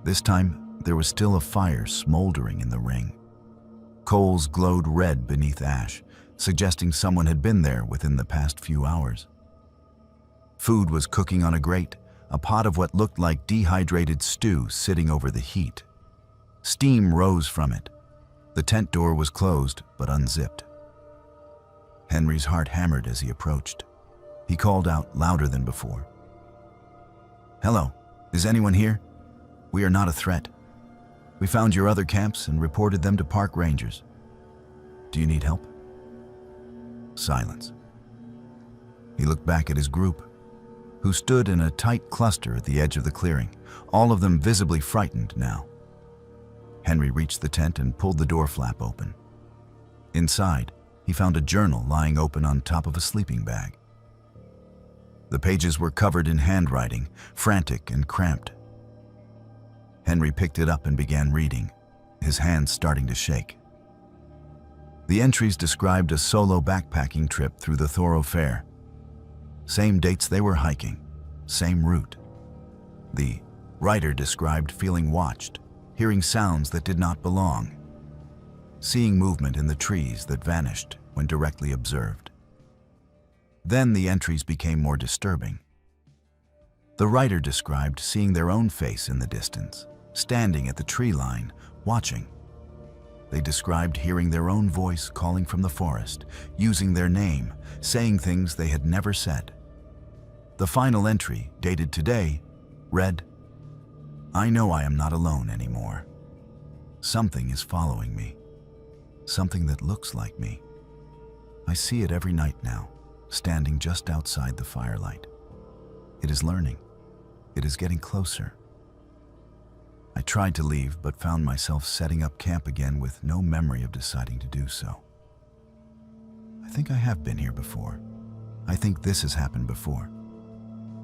This time, there was still a fire smoldering in the ring. Coals glowed red beneath ash, suggesting someone had been there within the past few hours. Food was cooking on a grate, a pot of what looked like dehydrated stew sitting over the heat. Steam rose from it. The tent door was closed but unzipped. Henry's heart hammered as he approached. He called out louder than before. "Hello, is anyone here? We are not a threat. We found your other camps and reported them to park rangers. Do you need help?" Silence. He looked back at his group, who stood in a tight cluster at the edge of the clearing, all of them visibly frightened now. Henry reached the tent and pulled the door flap open. Inside, he found a journal lying open on top of a sleeping bag. The pages were covered in handwriting, frantic and cramped. Henry picked it up and began reading, his hands starting to shake. The entries described a solo backpacking trip through the thoroughfare. Same dates they were hiking, same route. The writer described feeling watched, hearing sounds that did not belong, seeing movement in the trees that vanished when directly observed. Then the entries became more disturbing. The writer described seeing their own face in the distance, standing at the tree line, watching. They described hearing their own voice calling from the forest, using their name, saying things they had never said. The final entry, dated today, read, "I know I am not alone anymore. Something is following me. Something that looks like me. I see it every night now, standing just outside the firelight. It is learning. It is getting closer. I tried to leave, but found myself setting up camp again with no memory of deciding to do so. I think I have been here before. I think this has happened before.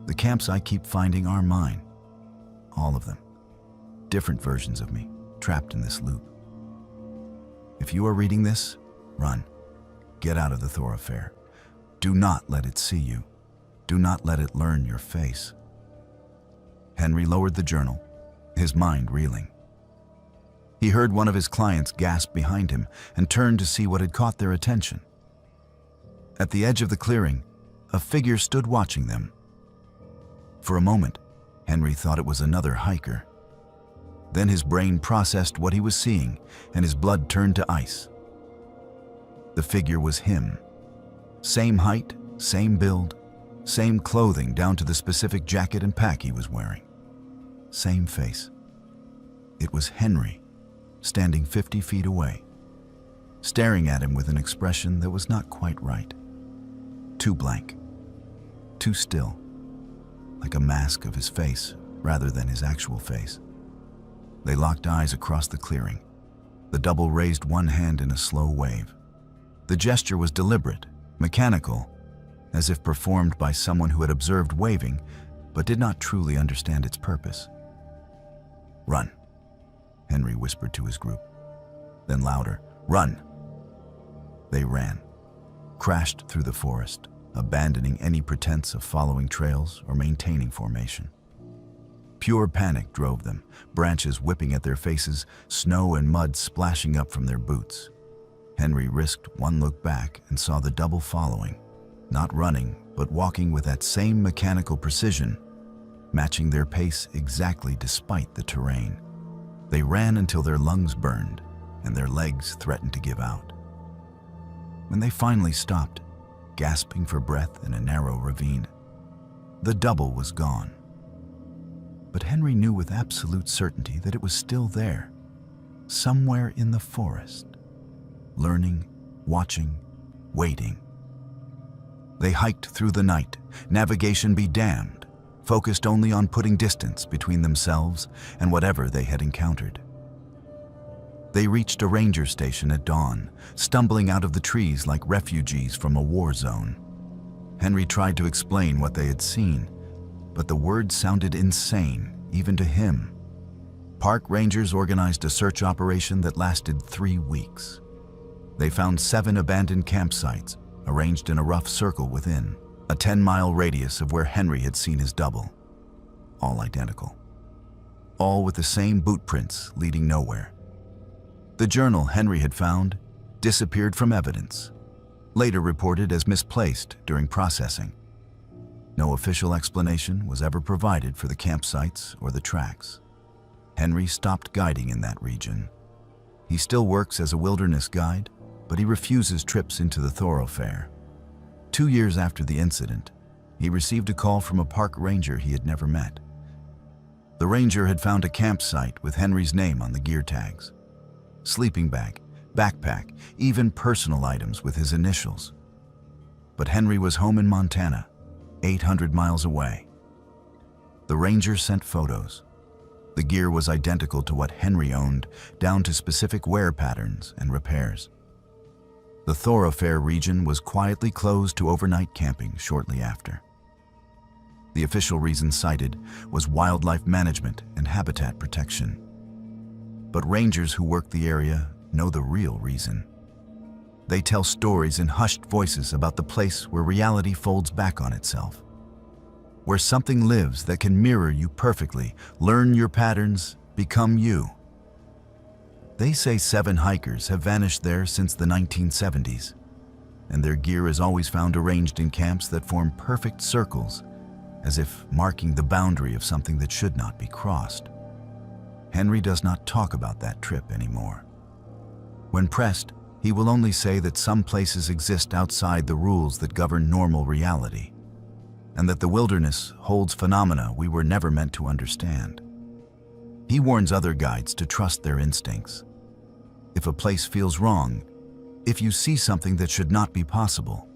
The camps I keep finding are mine. All of them. Different versions of me, trapped in this loop. If you are reading this, run. Get out of the thoroughfare. Do not let it see you. Do not let it learn your face. Henry lowered the journal, his mind reeling. He heard one of his clients gasp behind him and turned to see what had caught their attention. At the edge of the clearing, a figure stood watching them. For a moment, Henry thought it was another hiker. Then his brain processed what he was seeing, and his blood turned to ice. The figure was him. Same height, same build, same clothing down to the specific jacket and pack he was wearing. Same face. It was Henry, standing 50 feet away, staring at him with an expression that was not quite right. Too blank, too still, like a mask of his face rather than his actual face. They locked eyes across the clearing. The double raised one hand in a slow wave. The gesture was deliberate, mechanical, as if performed by someone who had observed waving but did not truly understand its purpose. "Run," Henry whispered to his group. Then louder, "Run!" They ran, crashed through the forest, abandoning any pretense of following trails or maintaining formation. Pure panic drove them, branches whipping at their faces, snow and mud splashing up from their boots. Henry risked one look back and saw the double following, not running, but walking with that same mechanical precision, matching their pace exactly despite the terrain. They ran until their lungs burned and their legs threatened to give out. When they finally stopped, gasping for breath in a narrow ravine, the double was gone. But Henry knew with absolute certainty that it was still there, somewhere in the forest, learning, watching, waiting. They hiked through the night, navigation be damned, focused only on putting distance between themselves and whatever they had encountered. They reached a ranger station at dawn, stumbling out of the trees like refugees from a war zone. Henry tried to explain what they had seen, but the words sounded insane, even to him. Park rangers organized a search operation that lasted 3 weeks. They found 7 abandoned campsites, arranged in a rough circle within, a 10-mile radius of where Henry had seen his double. All identical. All with the same boot prints leading nowhere. The journal Henry had found disappeared from evidence, later reported as misplaced during processing. No official explanation was ever provided for the campsites or the tracks. Henry stopped guiding in that region. He still works as a wilderness guide, but he refuses trips into the thoroughfare. 2 years after the incident, he received a call from a park ranger he had never met. The ranger had found a campsite with Henry's name on the gear tags. Sleeping bag, backpack, even personal items with his initials. But Henry was home in Montana, 800 miles away. The ranger sent photos. The gear was identical to what Henry owned, down to specific wear patterns and repairs. The thoroughfare region was quietly closed to overnight camping shortly after. The official reason cited was wildlife management and habitat protection. But rangers who work the area know the real reason. They tell stories in hushed voices about the place where reality folds back on itself. Where something lives that can mirror you perfectly, learn your patterns, become you. They say 7 hikers have vanished there since the 1970s, and their gear is always found arranged in camps that form perfect circles, as if marking the boundary of something that should not be crossed. Henry does not talk about that trip anymore. When pressed, he will only say that some places exist outside the rules that govern normal reality, and that the wilderness holds phenomena we were never meant to understand. He warns other guides to trust their instincts. If a place feels wrong, if you see something that should not be possible,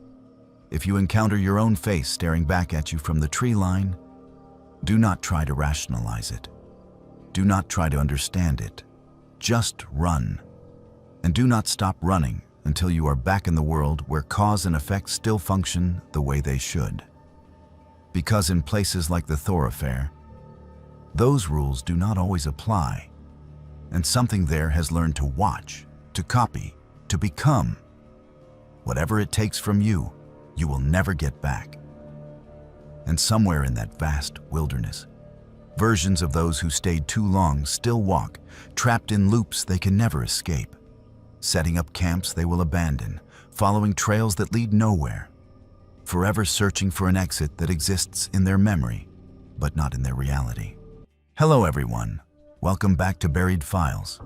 if you encounter your own face staring back at you from the tree line, do not try to rationalize it. Do not try to understand it. Just run. And do not stop running until you are back in the world where cause and effect still function the way they should. Because in places like the thoroughfare, those rules do not always apply, and something there has learned to watch, to copy, to become. Whatever it takes from you, you will never get back. And somewhere in that vast wilderness, versions of those who stayed too long still walk, trapped in loops they can never escape, setting up camps they will abandon, following trails that lead nowhere, forever searching for an exit that exists in their memory, but not in their reality. Hello everyone, welcome back to Buried Files.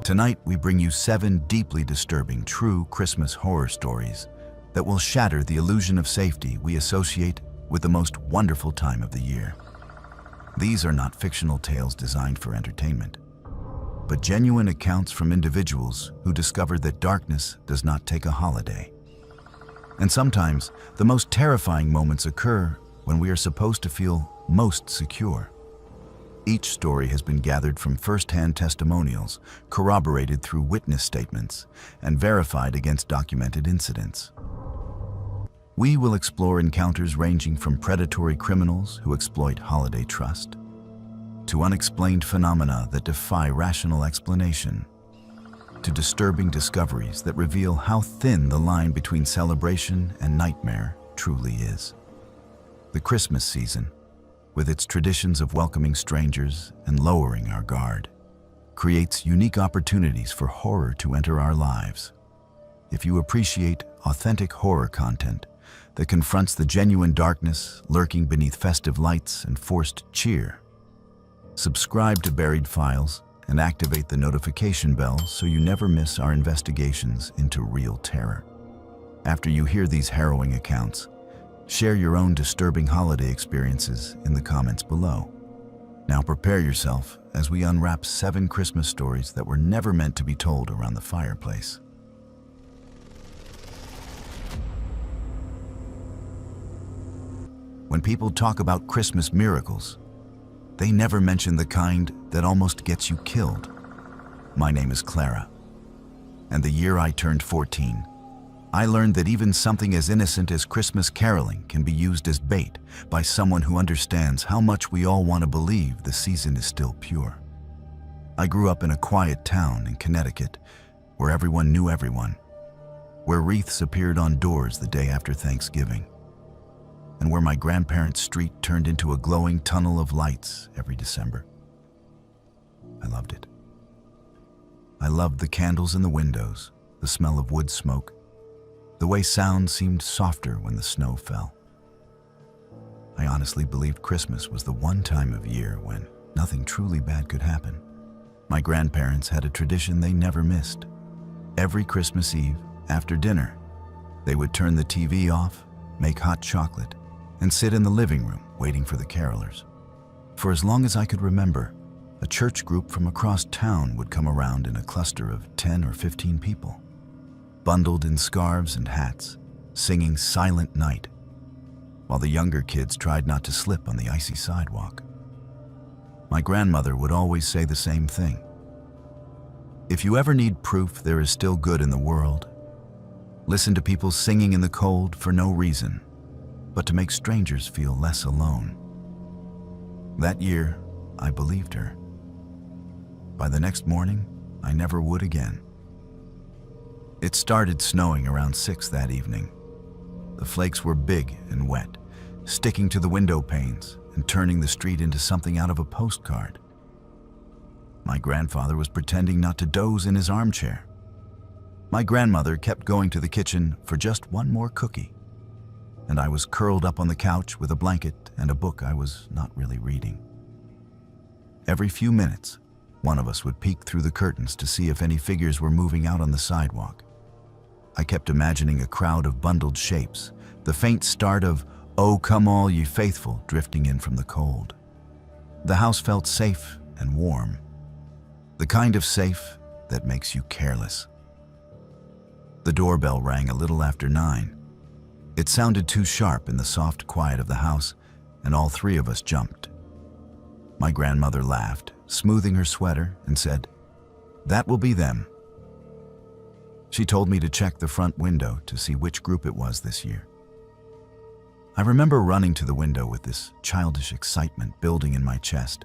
Tonight we bring you 7 deeply disturbing true Christmas horror stories that will shatter the illusion of safety we associate with the most wonderful time of the year. These are not fictional tales designed for entertainment, but genuine accounts from individuals who discovered that darkness does not take a holiday. And sometimes, the most terrifying moments occur when we are supposed to feel most secure. Each story has been gathered from first-hand testimonials, corroborated through witness statements, and verified against documented incidents. We will explore encounters ranging from predatory criminals who exploit holiday trust, to unexplained phenomena that defy rational explanation, to disturbing discoveries that reveal how thin the line between celebration and nightmare truly is. The Christmas season, with its traditions of welcoming strangers and lowering our guard, creates unique opportunities for horror to enter our lives. If you appreciate authentic horror content that confronts the genuine darkness lurking beneath festive lights and forced cheer, subscribe to Buried Files and activate the notification bell so you never miss our investigations into real terror. After you hear these harrowing accounts, share your own disturbing holiday experiences in the comments below. Now prepare yourself as we unwrap 7 Christmas stories that were never meant to be told around the fireplace. When people talk about Christmas miracles, they never mention the kind that almost gets you killed. My name is Clara, and the year I turned 14, I learned that even something as innocent as Christmas caroling can be used as bait by someone who understands how much we all want to believe the season is still pure. I grew up in a quiet town in Connecticut where everyone knew everyone, where wreaths appeared on doors the day after Thanksgiving, and where my grandparents' street turned into a glowing tunnel of lights every December. I loved it. I loved the candles in the windows, the smell of wood smoke, the way sound seemed softer when the snow fell. I honestly believed Christmas was the one time of year when nothing truly bad could happen. My grandparents had a tradition they never missed. Every Christmas Eve, after dinner, they would turn the TV off, make hot chocolate, and sit in the living room waiting for the carolers. For as long as I could remember, a church group from across town would come around in a cluster of 10 or 15 people, bundled in scarves and hats, singing Silent Night, while the younger kids tried not to slip on the icy sidewalk. My grandmother would always say the same thing. If you ever need proof there is still good in the world, listen to people singing in the cold for no reason, but to make strangers feel less alone. That year, I believed her. By the next morning, I never would again. It started snowing around 6 that evening. The flakes were big and wet, sticking to the window panes and turning the street into something out of a postcard. My grandfather was pretending not to doze in his armchair. My grandmother kept going to the kitchen for just one more cookie, and I was curled up on the couch with a blanket and a book I was not really reading. Every few minutes, one of us would peek through the curtains to see if any figures were moving out on the sidewalk. I kept imagining a crowd of bundled shapes, the faint start of "Oh, come all ye faithful" drifting in from the cold. The house felt safe and warm, the kind of safe that makes you careless. The doorbell rang a little after 9. It sounded too sharp in the soft quiet of the house, and all 3 of us jumped. My grandmother laughed, smoothing her sweater, and said, "That will be them." She told me to check the front window to see which group it was this year. I remember running to the window with this childish excitement building in my chest,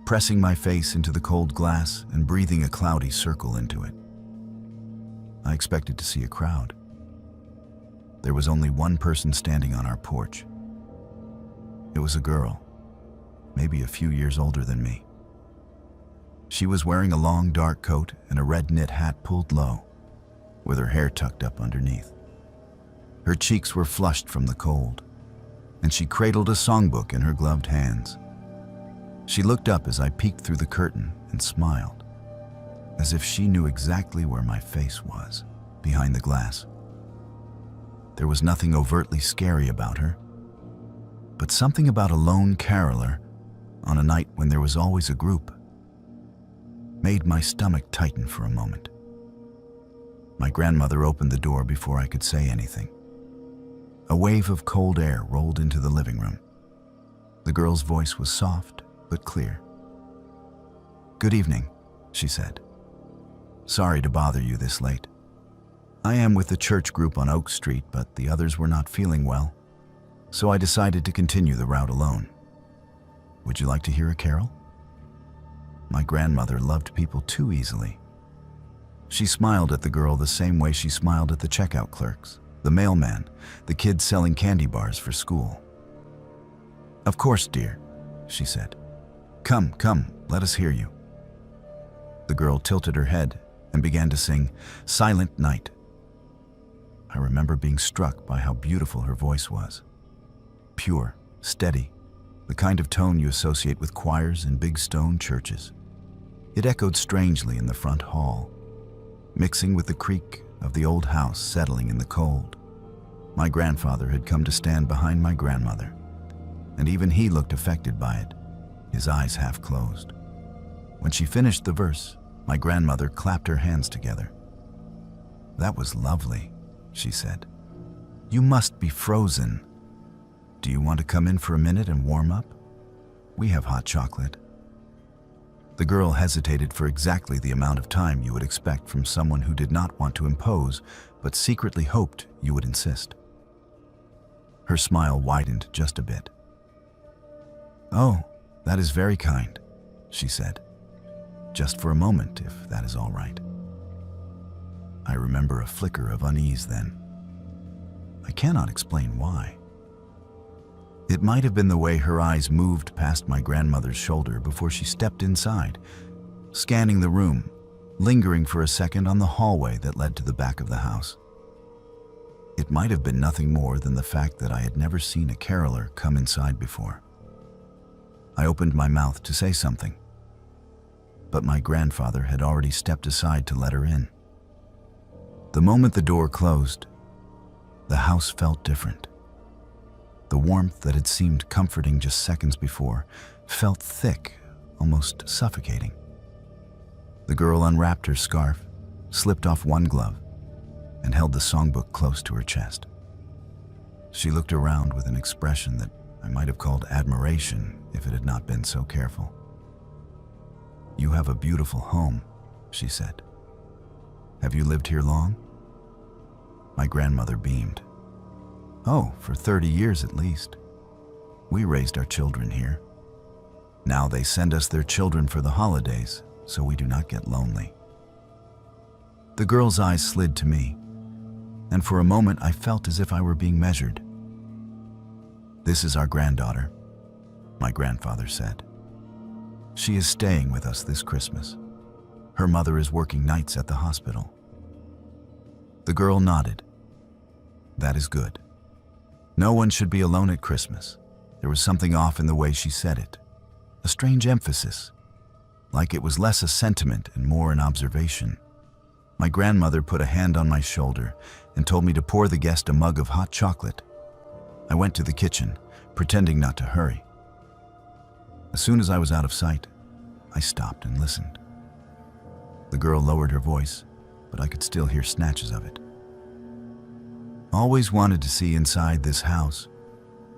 pressing my face into the cold glass and breathing a cloudy circle into it. I expected to see a crowd. There was only one person standing on our porch. It was a girl, maybe a few years older than me. She was wearing a long dark coat and a red knit hat pulled low, with her hair tucked up underneath. Her cheeks were flushed from the cold, and she cradled a songbook in her gloved hands. She looked up as I peeked through the curtain and smiled, as if she knew exactly where my face was, behind the glass. There was nothing overtly scary about her, but something about a lone caroler on a night when there was always a group made my stomach tighten for a moment. My grandmother opened the door before I could say anything. A wave of cold air rolled into the living room. The girl's voice was soft but clear. "Good evening," she said. "Sorry to bother you this late. I am with the church group on Oak Street, but the others were not feeling well, so I decided to continue the route alone. Would you like to hear a carol?" My grandmother loved people too easily. She smiled at the girl the same way she smiled at the checkout clerks, the mailman, the kids selling candy bars for school. "Of course, dear," she said. Come, let us hear you." The girl tilted her head and began to sing "Silent Night." I remember being struck by how beautiful her voice was. Pure, steady, the kind of tone you associate with choirs in big stone churches. It echoed strangely in the front hall, mixing with the creak of the old house settling in the cold. My grandfather had come to stand behind my grandmother, and even he looked affected by it, his eyes half closed. When she finished the verse, my grandmother clapped her hands together. "That was lovely," she said. "You must be frozen. Do you want to come in for a minute and warm up? We have hot chocolate." The girl hesitated for exactly the amount of time you would expect from someone who did not want to impose, but secretly hoped you would insist. Her smile widened just a bit. "Oh, that is very kind," she said. "Just for a moment, if that is all right." I remember a flicker of unease then. I cannot explain why. It might have been the way her eyes moved past my grandmother's shoulder before she stepped inside, scanning the room, lingering for a second on the hallway that led to the back of the house. It might have been nothing more than the fact that I had never seen a caroler come inside before. I opened my mouth to say something, but my grandfather had already stepped aside to let her in. The moment the door closed, the house felt different. The warmth that had seemed comforting just seconds before felt thick, almost suffocating. The girl unwrapped her scarf, slipped off one glove, and held the songbook close to her chest. She looked around with an expression that I might have called admiration if it had not been so careful. "You have a beautiful home," she said. "Have you lived here long?" My grandmother beamed. "Oh, for 30 years at least. We raised our children here. Now they send us their children for the holidays, so we do not get lonely." The girl's eyes slid to me, and for a moment I felt as if I were being measured. "This is our granddaughter," my grandfather said. "She is staying with us this Christmas. Her mother is working nights at the hospital." The girl nodded. "That is good. No one should be alone at Christmas." There was something off in the way she said it, a strange emphasis, like it was less a sentiment and more an observation. My grandmother put a hand on my shoulder and told me to pour the guest a mug of hot chocolate. I went to the kitchen, pretending not to hurry. As soon as I was out of sight, I stopped and listened. The girl lowered her voice, but I could still hear snatches of it. "Always wanted to see inside this house.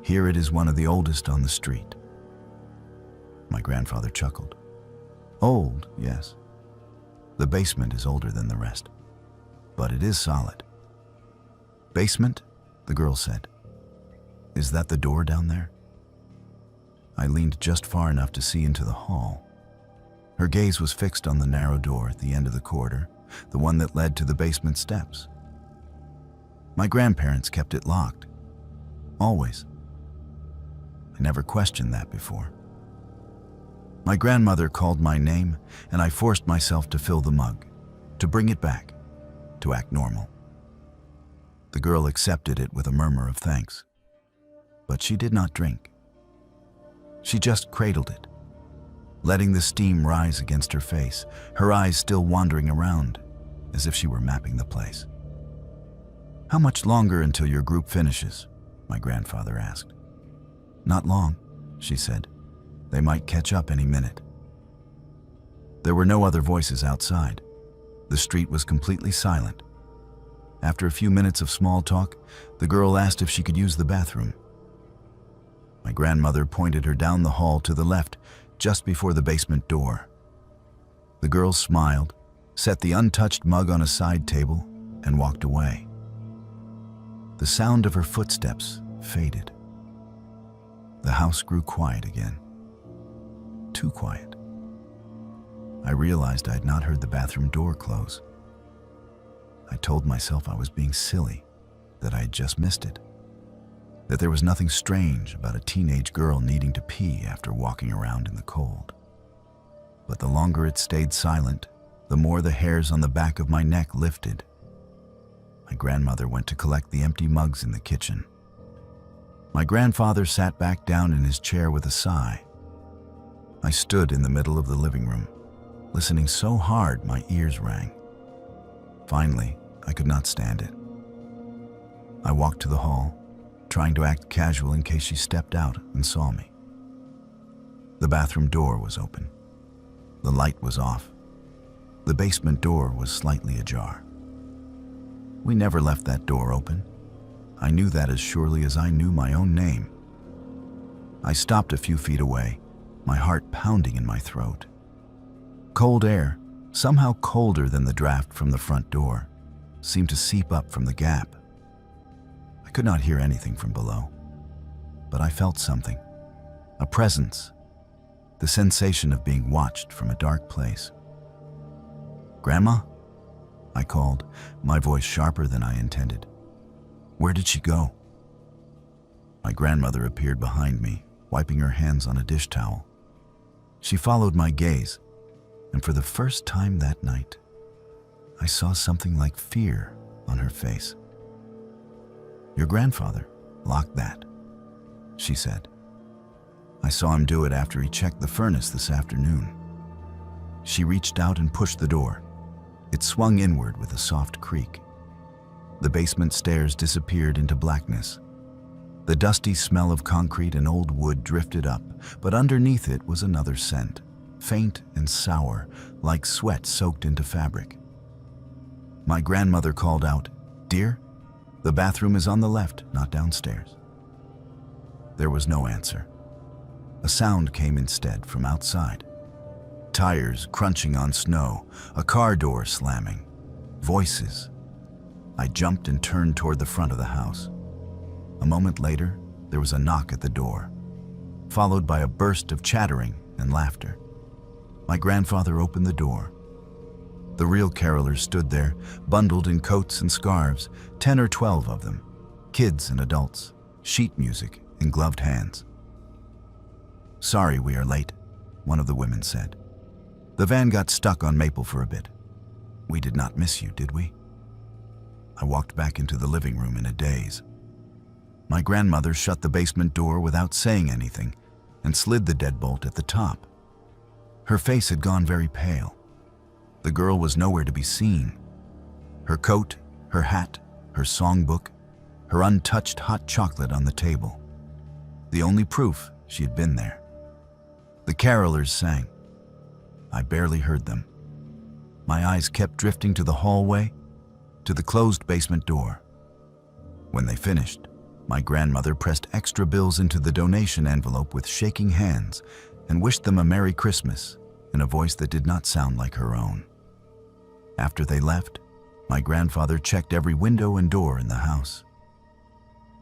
Here it is one of the oldest on the street." My grandfather chuckled. "Old, yes. The basement is older than the rest." but it is solid. "Basement?" the girl said. "Is that the door down there?" I leaned just far enough to see into the hall. Her gaze was fixed on the narrow door at the end of the corridor, the one that led to the basement steps. My grandparents kept it locked. Always. I never questioned that before. My grandmother called my name, and I forced myself to fill the mug, to bring it back, to act normal. The girl accepted it with a murmur of thanks. But she did not drink. She just cradled it, letting the steam rise against her face, her eyes still wandering around, as if she were mapping the place. "How much longer until your group finishes?" my grandfather asked. "Not long," she said. "They might catch up any minute." There were no other voices outside. The street was completely silent. After a few minutes of small talk, the girl asked if she could use the bathroom. My grandmother pointed her down the hall to the left, just before the basement door. The girl smiled, set the untouched mug on a side table, and walked away. The sound of her footsteps faded. The house grew quiet again. Too quiet. I realized I had not heard the bathroom door close. I told myself I was being silly, that I had just missed it, that there was nothing strange about a teenage girl needing to pee after walking around in the cold. But the longer it stayed silent, the more the hairs on the back of my neck lifted. My grandmother went to collect the empty mugs in the kitchen. My grandfather sat back down in his chair with a sigh. I stood in the middle of the living room, listening so hard my ears rang. Finally, I could not stand it. I walked to the hall, trying to act casual in case she stepped out and saw me. The bathroom door was open. The light was off. The basement door was slightly ajar. We never left that door open. I knew that as surely as I knew my own name. I stopped a few feet away, my heart pounding in my throat. Cold air, somehow colder than the draft from the front door, seemed to seep up from the gap. I could not hear anything from below, but I felt something, a presence, the sensation of being watched from a dark place. "Grandma?" I called, my voice sharper than I intended. "Where did she go?" My grandmother appeared behind me, wiping her hands on a dish towel. She followed my gaze, and for the first time that night, I saw something like fear on her face. "Your grandfather locked that," she said. "I saw him do it after he checked the furnace this afternoon." She reached out and pushed the door. It swung inward with a soft creak. The basement stairs disappeared into blackness. The dusty smell of concrete and old wood drifted up, but underneath it was another scent, faint and sour, like sweat soaked into fabric. My grandmother called out, "Dear, the bathroom is on the left, not downstairs." There was no answer. A sound came instead from outside. Tires crunching on snow, a car door slamming, voices. I jumped and turned toward the front of the house. A moment later, there was a knock at the door, followed by a burst of chattering and laughter. My grandfather opened the door. The real carolers stood there, bundled in coats and scarves, 10 or 12 of them, kids and adults, sheet music in gloved hands. "Sorry we are late," one of the women said. "The van got stuck on Maple for a bit. We did not miss you, did we?" I walked back into the living room in a daze. My grandmother shut the basement door without saying anything and slid the deadbolt at the top. Her face had gone very pale. The girl was nowhere to be seen. Her coat, her hat, her songbook, her untouched hot chocolate on the table. The only proof she had been there. The carolers sang. I barely heard them. My eyes kept drifting to the hallway, to the closed basement door. When they finished, my grandmother pressed extra bills into the donation envelope with shaking hands and wished them a Merry Christmas in a voice that did not sound like her own. After they left, My grandfather checked every window and door in the house.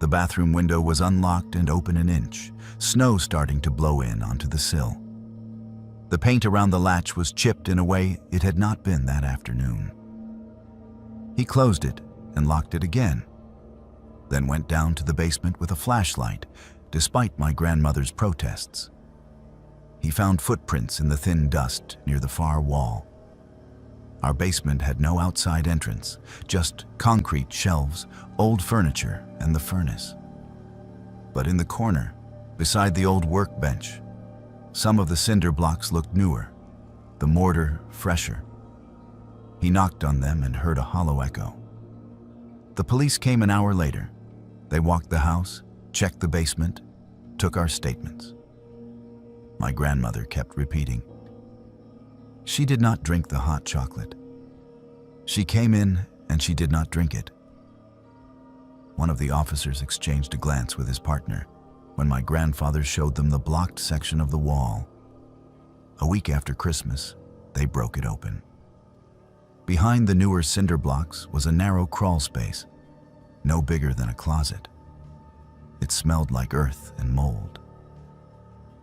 The bathroom window was unlocked and open an inch, snow starting to blow in onto the sill. The paint around the latch was chipped in a way it had not been that afternoon. He closed it and locked it again, then went down to the basement with a flashlight, despite my grandmother's protests. He found footprints in the thin dust near the far wall. Our basement had no outside entrance, just concrete shelves, old furniture, and the furnace. But in the corner, beside the old workbench, some of the cinder blocks looked newer, the mortar fresher. He knocked on them and heard a hollow echo. The police came an hour later. They walked the house, checked the basement, took our statements. My grandmother kept repeating. She did not drink the hot chocolate. She came in and she did not drink it. One of the officers exchanged a glance with his partner when my grandfather showed them the blocked section of the wall. A week after Christmas, they broke it open. Behind the newer cinder blocks was a narrow crawl space, no bigger than a closet. It smelled like earth and mold.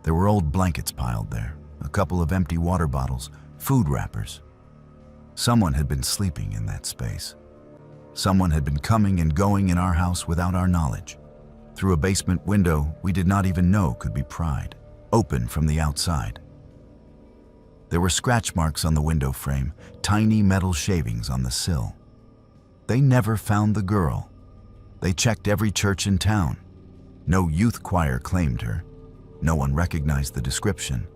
There were old blankets piled there, a couple of empty water bottles, food wrappers. Someone had been sleeping in that space. Someone had been coming and going in our house without our knowledge, through a basement window we did not even know could be pried, open from the outside. There were scratch marks on the window frame, tiny metal shavings on the sill. They never found the girl. They checked every church in town. No youth choir claimed her. No one recognized the description.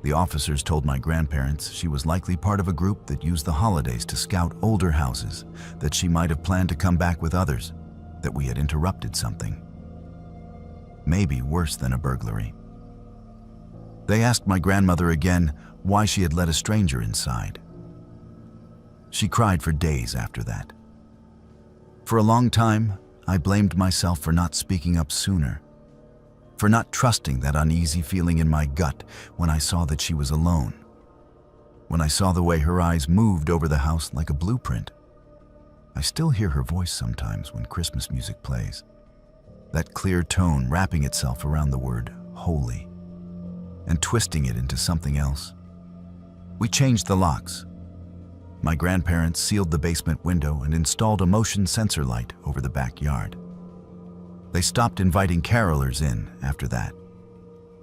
The officers told my grandparents she was likely part of a group that used the holidays to scout older houses, that she might have planned to come back with others, that we had interrupted something. Maybe worse than a burglary. They asked my grandmother again why she had let a stranger inside. She cried for days after that. For a long time, I blamed myself for not speaking up sooner, for not trusting that uneasy feeling in my gut when I saw that she was alone, when I saw the way her eyes moved over the house like a blueprint. I still hear her voice sometimes when Christmas music plays, that clear tone wrapping itself around the word holy and twisting it into something else. We changed the locks. My grandparents sealed the basement window and installed a motion sensor light over the backyard. They stopped inviting carolers in after that.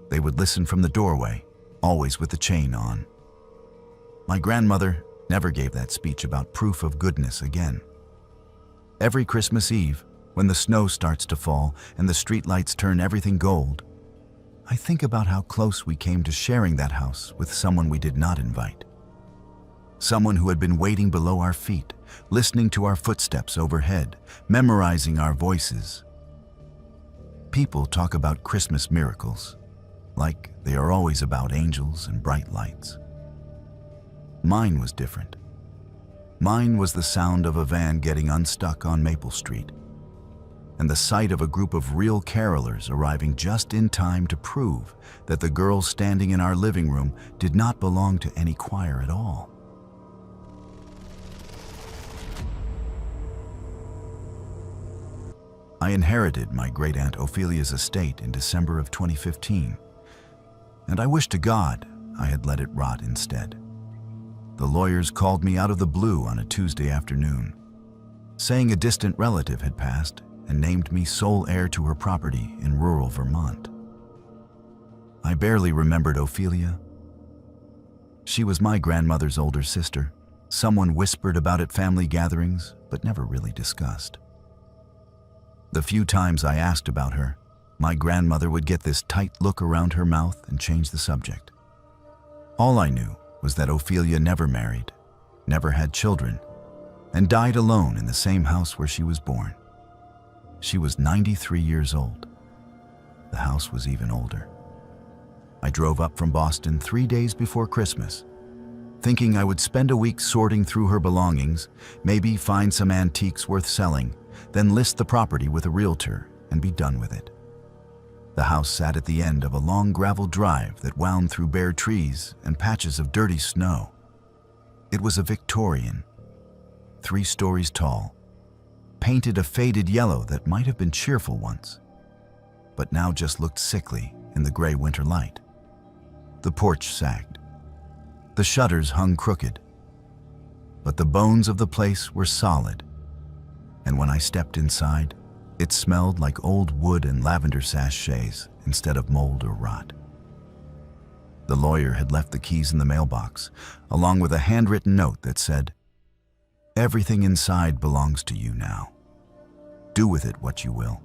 They would listen from the doorway, always with the chain on. My grandmother never gave that speech about proof of goodness again. Every Christmas Eve, when the snow starts to fall and the streetlights turn everything gold, I think about how close we came to sharing that house with someone we did not invite. Someone who had been waiting below our feet, listening to our footsteps overhead, memorizing our voices. People talk about Christmas miracles, like they are always about angels and bright lights. Mine was different. Mine was the sound of a van getting unstuck on Maple Street, and the sight of a group of real carolers arriving just in time to prove that the girl standing in our living room did not belong to any choir at all. I inherited my great-aunt Ophelia's estate in December of 2015, and I wish to God I had let it rot instead. The lawyers called me out of the blue on a Tuesday afternoon, saying a distant relative had passed and named me sole heir to her property in rural Vermont. I barely remembered Ophelia. She was my grandmother's older sister, someone whispered about at family gatherings but never really discussed. The few times I asked about her, my grandmother would get this tight look around her mouth and change the subject. All I knew was that Ophelia never married, never had children, and died alone in the same house where she was born. She was 93 years old. The house was even older. I drove up from Boston 3 days before Christmas, thinking I would spend a week sorting through her belongings, maybe find some antiques worth selling, then list the property with a realtor and be done with it. The house sat at the end of a long gravel drive that wound through bare trees and patches of dirty snow. It was a Victorian, 3 stories tall, painted a faded yellow that might have been cheerful once, but now just looked sickly in the gray winter light. The porch sagged. The shutters hung crooked. But the bones of the place were solid, and when I stepped inside, it smelled like old wood and lavender sachets instead of mold or rot. The lawyer had left the keys in the mailbox, along with a handwritten note that said, "Everything inside belongs to you now. Do with it what you will."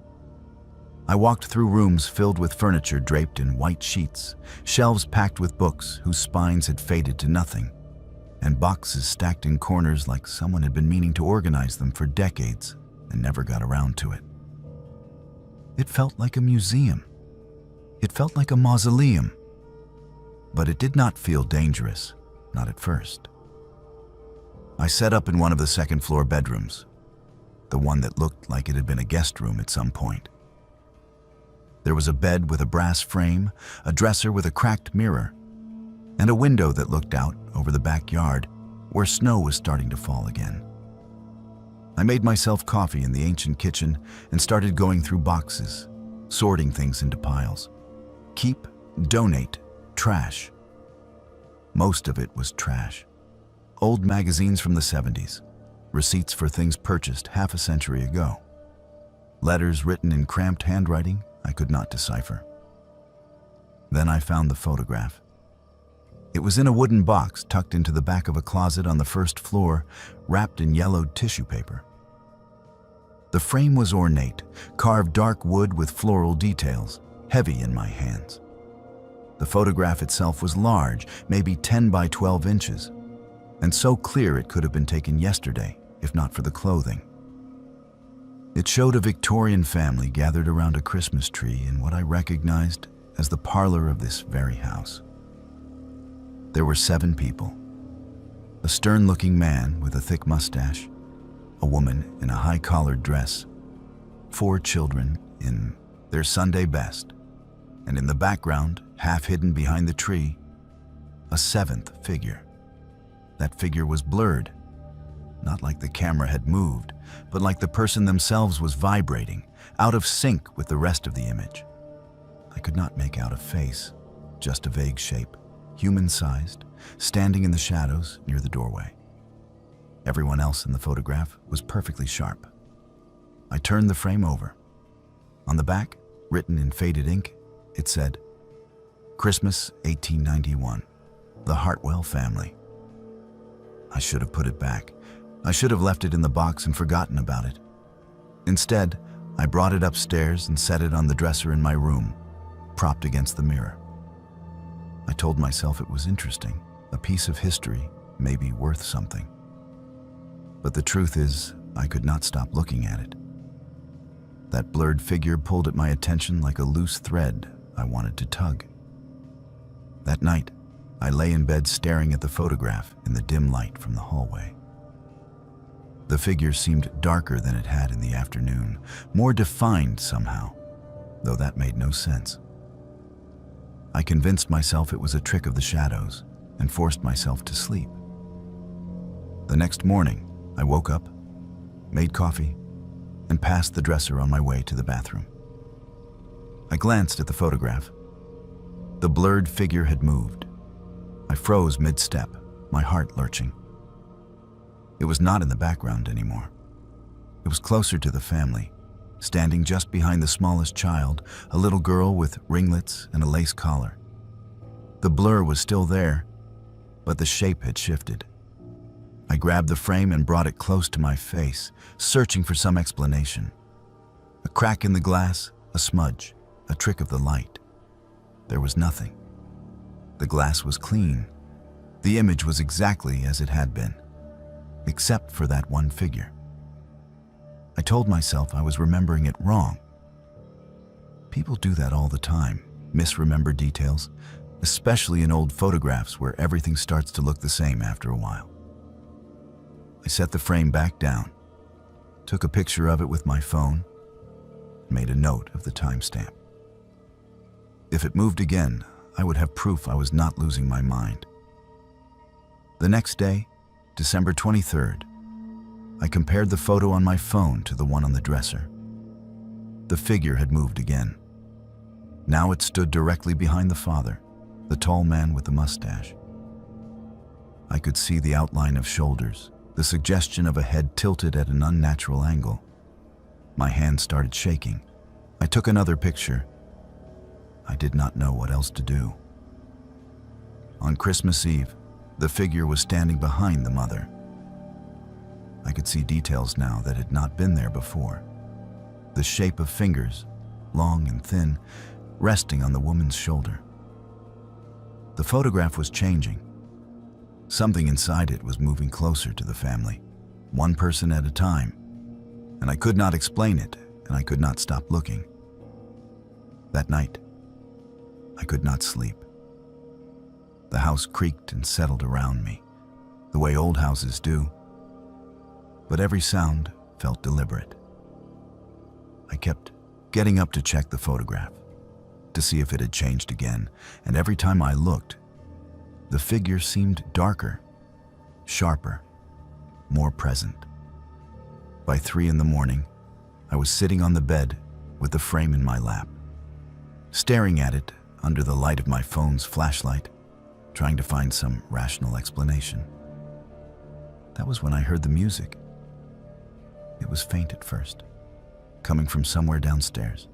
I walked through rooms filled with furniture draped in white sheets, shelves packed with books whose spines had faded to nothing, and boxes stacked in corners like someone had been meaning to organize them for decades and never got around to it. It felt like a museum. It felt like a mausoleum. But it did not feel dangerous, not at first. I set up in one of the second-floor bedrooms, the one that looked like it had been a guest room at some point. There was a bed with a brass frame, a dresser with a cracked mirror, and a window that looked out over the backyard where snow was starting to fall again. I made myself coffee in the ancient kitchen and started going through boxes, sorting things into piles. Keep, donate, trash. Most of it was trash. Old magazines from the 70s, receipts for things purchased half a century ago. Letters written in cramped handwriting I could not decipher. Then I found the photograph. It was in a wooden box tucked into the back of a closet on the first floor, wrapped in yellowed tissue paper. The frame was ornate, carved dark wood with floral details, heavy in my hands. The photograph itself was large, maybe 10 by 12 inches, and so clear it could have been taken yesterday, if not for the clothing. It showed a Victorian family gathered around a Christmas tree in what I recognized as the parlor of this very house. There were 7 people. A stern-looking man with a thick mustache, a woman in a high-collared dress, 4 children in their Sunday best, and in the background, half hidden behind the tree, a 7th figure. That figure was blurred, not like the camera had moved, but like the person themselves was vibrating, out of sync with the rest of the image. I could not make out a face, just a vague shape, human-sized, standing in the shadows near the doorway. Everyone else in the photograph was perfectly sharp. I turned the frame over. On the back, written in faded ink, it said, "Christmas 1891, the Hartwell family." I should have put it back. I should have left it in the box and forgotten about it. Instead, I brought it upstairs and set it on the dresser in my room, propped against the mirror. I told myself it was interesting, a piece of history, maybe worth something. But the truth is, I could not stop looking at it. That blurred figure pulled at my attention like a loose thread I wanted to tug. That night, I lay in bed staring at the photograph in the dim light from the hallway. The figure seemed darker than it had in the afternoon, more defined somehow, though that made no sense. I convinced myself it was a trick of the shadows and forced myself to sleep. The next morning, I woke up, made coffee, and passed the dresser on my way to the bathroom. I glanced at the photograph. The blurred figure had moved. I froze mid-step, my heart lurching. It was not in the background anymore. It was closer to the family, standing just behind the smallest child, a little girl with ringlets and a lace collar. The blur was still there, but the shape had shifted. I grabbed the frame and brought it close to my face, searching for some explanation. A crack in the glass, a smudge, a trick of the light. There was nothing. The glass was clean. The image was exactly as it had been, except for that one figure. I told myself I was remembering it wrong. People do that all the time, misremember details, especially in old photographs where everything starts to look the same after a while. I set the frame back down, took a picture of it with my phone, and made a note of the timestamp. If it moved again, I would have proof I was not losing my mind. The next day, December 23rd, I compared the photo on my phone to the one on the dresser. The figure had moved again. Now it stood directly behind the father, the tall man with the mustache. I could see the outline of shoulders, the suggestion of a head tilted at an unnatural angle. My hand started shaking. I took another picture. I did not know what else to do. On Christmas Eve, the figure was standing behind the mother. I could see details now that had not been there before. The shape of fingers, long and thin, resting on the woman's shoulder. The photograph was changing. Something inside it was moving closer to the family, one person at a time, and I could not explain it, and I could not stop looking. That night, I could not sleep. The house creaked and settled around me, the way old houses do, but every sound felt deliberate. I kept getting up to check the photograph, to see if it had changed again, and every time I looked, the figure seemed darker, sharper, more present. By 3 a.m, I was sitting on the bed with the frame in my lap, staring at it under the light of my phone's flashlight, trying to find some rational explanation. That was when I heard the music. It was faint at first, coming from somewhere downstairs.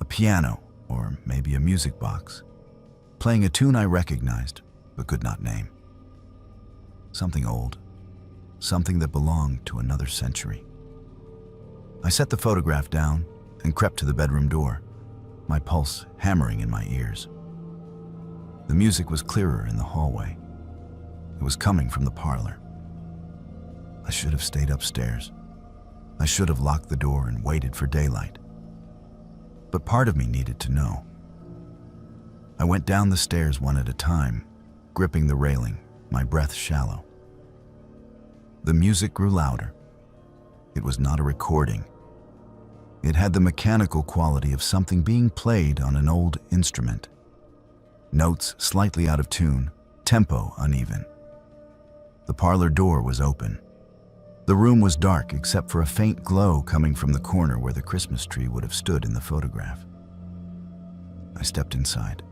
A piano, or maybe a music box, playing a tune I recognized but could not name. Something old, something that belonged to another century. I set the photograph down and crept to the bedroom door, my pulse hammering in my ears. The music was clearer in the hallway. It was coming from the parlor. I should have stayed upstairs. I should have locked the door and waited for daylight. But part of me needed to know. I went down the stairs one at a time, gripping the railing, my breath shallow. The music grew louder. It was not a recording. It had the mechanical quality of something being played on an old instrument. Notes slightly out of tune, tempo uneven. The parlor door was open. The room was dark except for a faint glow coming from the corner where the Christmas tree would have stood in the photograph. I stepped inside.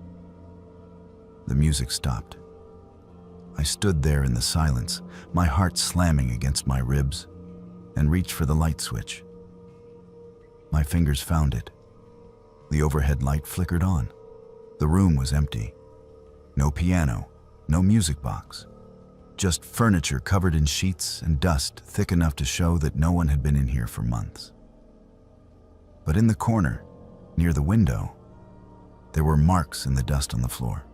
The music stopped. I stood there in the silence, my heart slamming against my ribs, and reached for the light switch. My fingers found it. The overhead light flickered on. The room was empty. No piano, no music box. Just furniture covered in sheets and dust thick enough to show that no one had been in here for months. But in the corner, near the window, there were marks in the dust on the floor.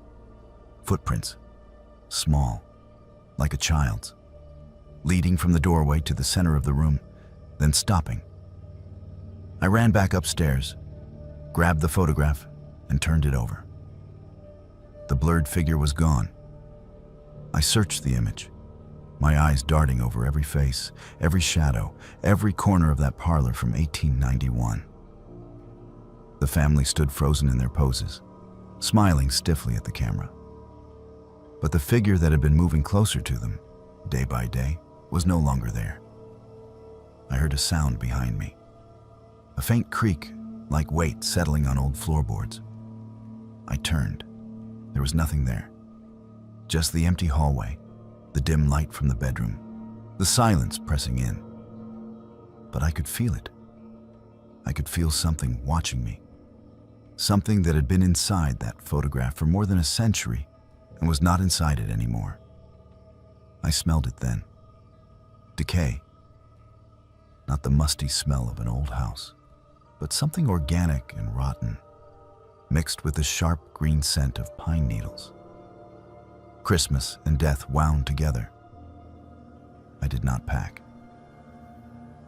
Footprints, small, like a child's, leading from the doorway to the center of the room, then stopping. I ran back upstairs, grabbed the photograph, and turned it over. The blurred figure was gone. I searched the image, my eyes darting over every face, every shadow, every corner of that parlor from 1891. The family stood frozen in their poses, smiling stiffly at the camera. But the figure that had been moving closer to them, day by day, was no longer there. I heard a sound behind me, a faint creak like weight settling on old floorboards. I turned. There was nothing there. Just the empty hallway, the dim light from the bedroom, the silence pressing in. But I could feel it. I could feel something watching me. Something that had been inside that photograph for more than a century and was not inside it anymore. I smelled it then. Decay. Not the musty smell of an old house, but something organic and rotten, mixed with the sharp green scent of pine needles. Christmas and death wound together. I did not pack.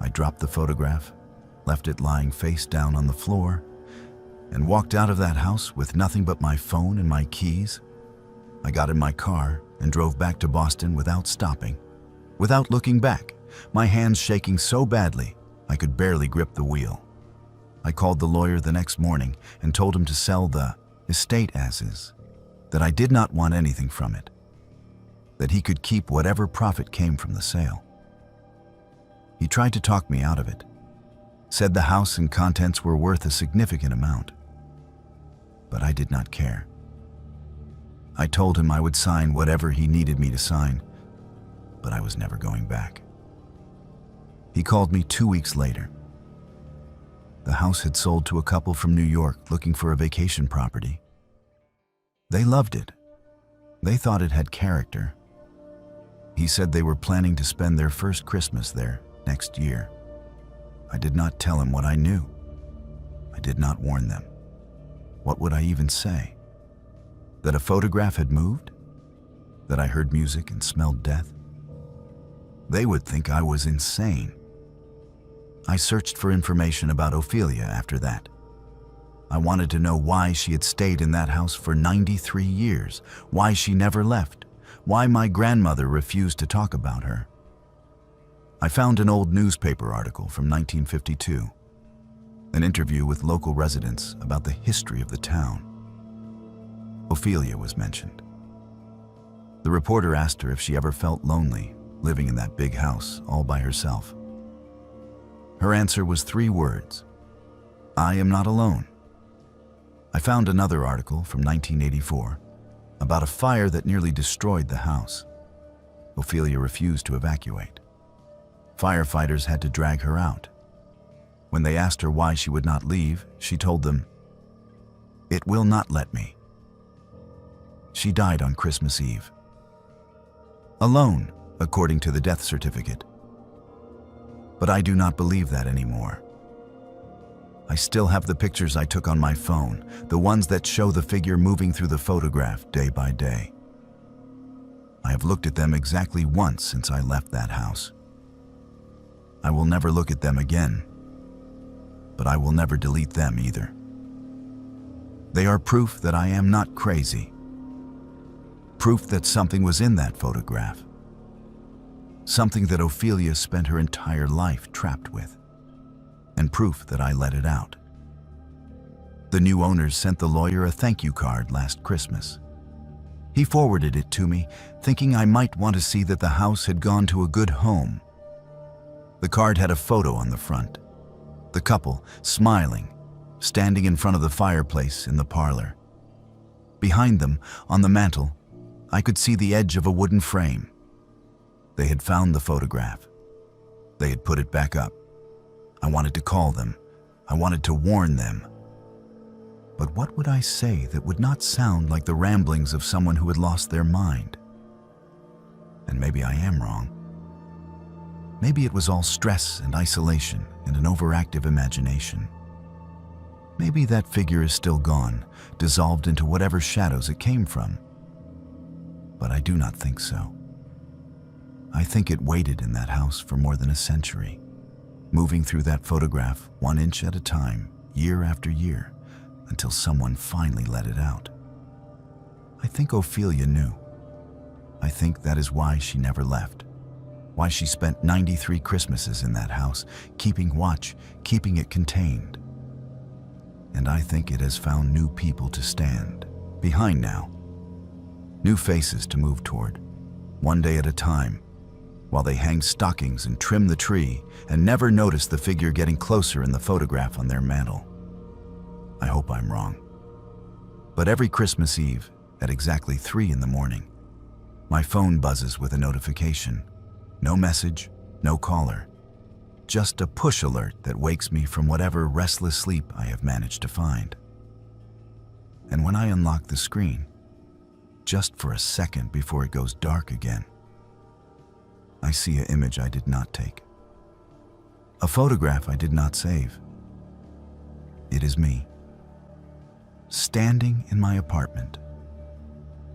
I dropped the photograph, left it lying face down on the floor, and walked out of that house with nothing but my phone and my keys. I got in my car and drove back to Boston without stopping, without looking back, my hands shaking so badly I could barely grip the wheel. I called the lawyer the next morning and told him to sell the estate as is, that I did not want anything from it, that he could keep whatever profit came from the sale. He tried to talk me out of it, said the house and contents were worth a significant amount. But I did not care. I told him I would sign whatever he needed me to sign, but I was never going back. He called me 2 weeks later. The house had sold to a couple from New York looking for a vacation property. They loved it. They thought it had character. He said they were planning to spend their first Christmas there next year. I did not tell him what I knew. I did not warn them. What would I even say? That a photograph had moved? That I heard music and smelled death? They would think I was insane. I searched for information about Ophelia after that. I wanted to know why she had stayed in that house for 93 years, why she never left, why my grandmother refused to talk about her. I found an old newspaper article from 1952, an interview with local residents about the history of the town. Ophelia was mentioned. The reporter asked her if she ever felt lonely, living in that big house all by herself. Her answer was 3 words: "I am not alone." I found another article from 1984 about a fire that nearly destroyed the house. Ophelia refused to evacuate. Firefighters had to drag her out. When they asked her why she would not leave, she told them, "It will not let me." She died on Christmas Eve. Alone, according to the death certificate. But I do not believe that anymore. I still have the pictures I took on my phone, the ones that show the figure moving through the photograph day by day. I have looked at them exactly once since I left that house. I will never look at them again, but I will never delete them either. They are proof that I am not crazy. Proof that something was in that photograph. Something that Ophelia spent her entire life trapped with. And proof that I let it out. The new owners sent the lawyer a thank you card last Christmas. He forwarded it to me, thinking I might want to see that the house had gone to a good home. The card had a photo on the front. The couple, smiling, standing in front of the fireplace in the parlor. Behind them, on the mantel, I could see the edge of a wooden frame. They had found the photograph. They had put it back up. I wanted to call them. I wanted to warn them. But what would I say that would not sound like the ramblings of someone who had lost their mind? And maybe I am wrong. Maybe it was all stress and isolation and an overactive imagination. Maybe that figure is still gone, dissolved into whatever shadows it came from. But I do not think so. I think it waited in that house for more than a century, moving through that photograph 1 inch at a time, year after year, until someone finally let it out. I think Ophelia knew. I think that is why she never left, why she spent 93 Christmases in that house, keeping watch, keeping it contained. And I think it has found new people to stand behind now, new faces to move toward, one day at a time, while they hang stockings and trim the tree and never notice the figure getting closer in the photograph on their mantel. I hope I'm wrong. But every Christmas Eve, at exactly 3 in the morning, my phone buzzes with a notification. No message, no caller. Just a push alert that wakes me from whatever restless sleep I have managed to find. And when I unlock the screen, just for a second before it goes dark again, I see an image I did not take. A photograph I did not save. It is me, standing in my apartment.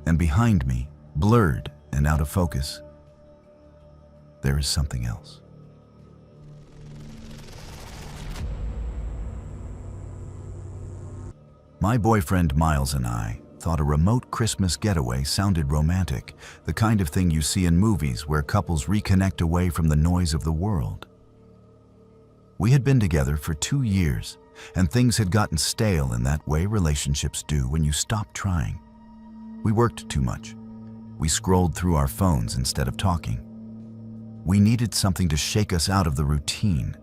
And behind me, blurred and out of focus, there is something else. My boyfriend Miles and I thought a remote Christmas getaway sounded romantic, the kind of thing you see in movies where couples reconnect away from the noise of the world. We had been together for 2 years, and things had gotten stale in that way relationships do when you stop trying. We worked too much. We scrolled through our phones instead of talking. We needed something to shake us out of the routine,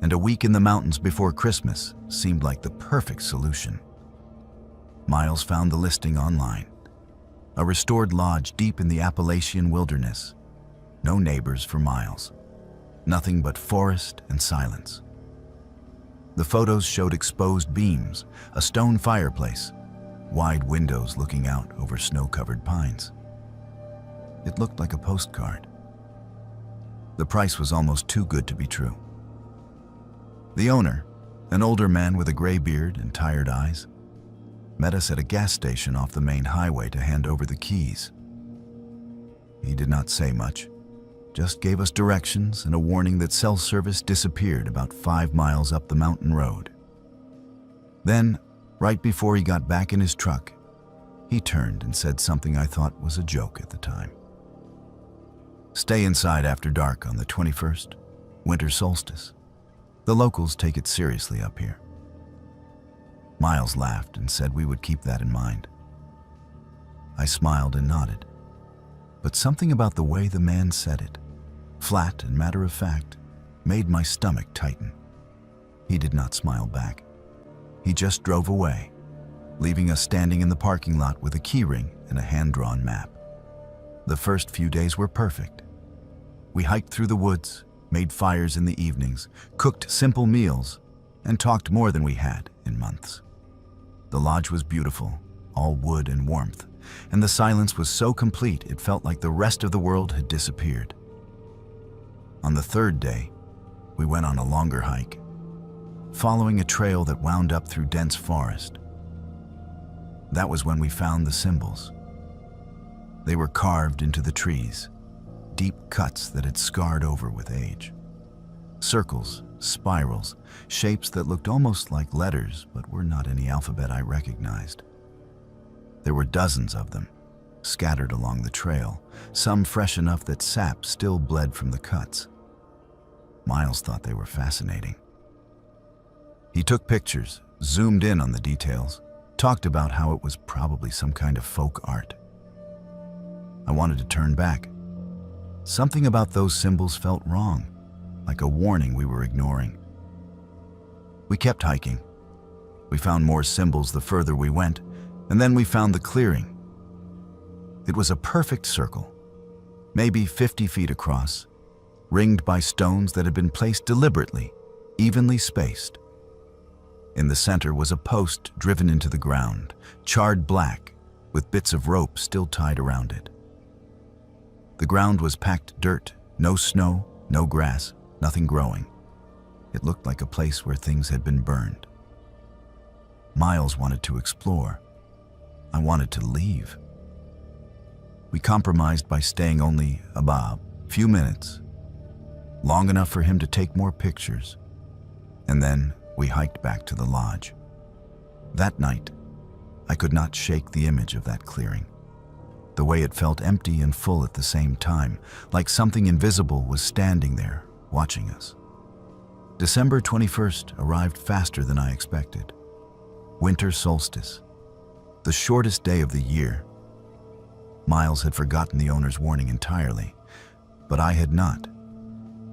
and a week in the mountains before Christmas seemed like the perfect solution. Miles found the listing online. A restored lodge deep in the Appalachian wilderness. No neighbors for miles. Nothing but forest and silence. The photos showed exposed beams, a stone fireplace, wide windows looking out over snow-covered pines. It looked like a postcard. The price was almost too good to be true. The owner, an older man with a gray beard and tired eyes, met us at a gas station off the main highway to hand over the keys. He did not say much, just gave us directions and a warning that cell service disappeared about 5 miles up the mountain road. Then, right before he got back in his truck, he turned and said something I thought was a joke at the time. Stay inside after dark on the 21st, winter solstice. The locals take it seriously up here. Miles laughed and said we would keep that in mind. I smiled and nodded, but something about the way the man said it, flat and matter-of-fact, made my stomach tighten. He did not smile back. He just drove away, leaving us standing in the parking lot with a keyring and a hand-drawn map. The first few days were perfect. We hiked through the woods, made fires in the evenings, cooked simple meals, and talked more than we had in months. The lodge was beautiful, all wood and warmth, and the silence was so complete it felt like the rest of the world had disappeared. On the third day, we went on a longer hike, following a trail that wound up through dense forest. That was when we found the symbols. They were carved into the trees, deep cuts that had scarred over with age. Circles, spirals, shapes that looked almost like letters but were not any alphabet I recognized. There were dozens of them, scattered along the trail, some fresh enough that sap still bled from the cuts. Miles thought they were fascinating. He took pictures, zoomed in on the details, talked about how it was probably some kind of folk art. I wanted to turn back. Something about those symbols felt wrong, like a warning we were ignoring. We kept hiking. We found more symbols the further we went, and then we found the clearing. It was a perfect circle, maybe 50 feet across, ringed by stones that had been placed deliberately, evenly spaced. In the center was a post driven into the ground, charred black, with bits of rope still tied around it. The ground was packed dirt, no snow, no grass, nothing growing. It looked like a place where things had been burned. Miles wanted to explore. I wanted to leave. We compromised by staying only a few minutes, long enough for him to take more pictures, and then we hiked back to the lodge. That night, I could not shake the image of that clearing. The way it felt empty and full at the same time, like something invisible was standing there, watching us. December 21st arrived faster than I expected. Winter solstice, the shortest day of the year. Miles had forgotten the owner's warning entirely, but I had not.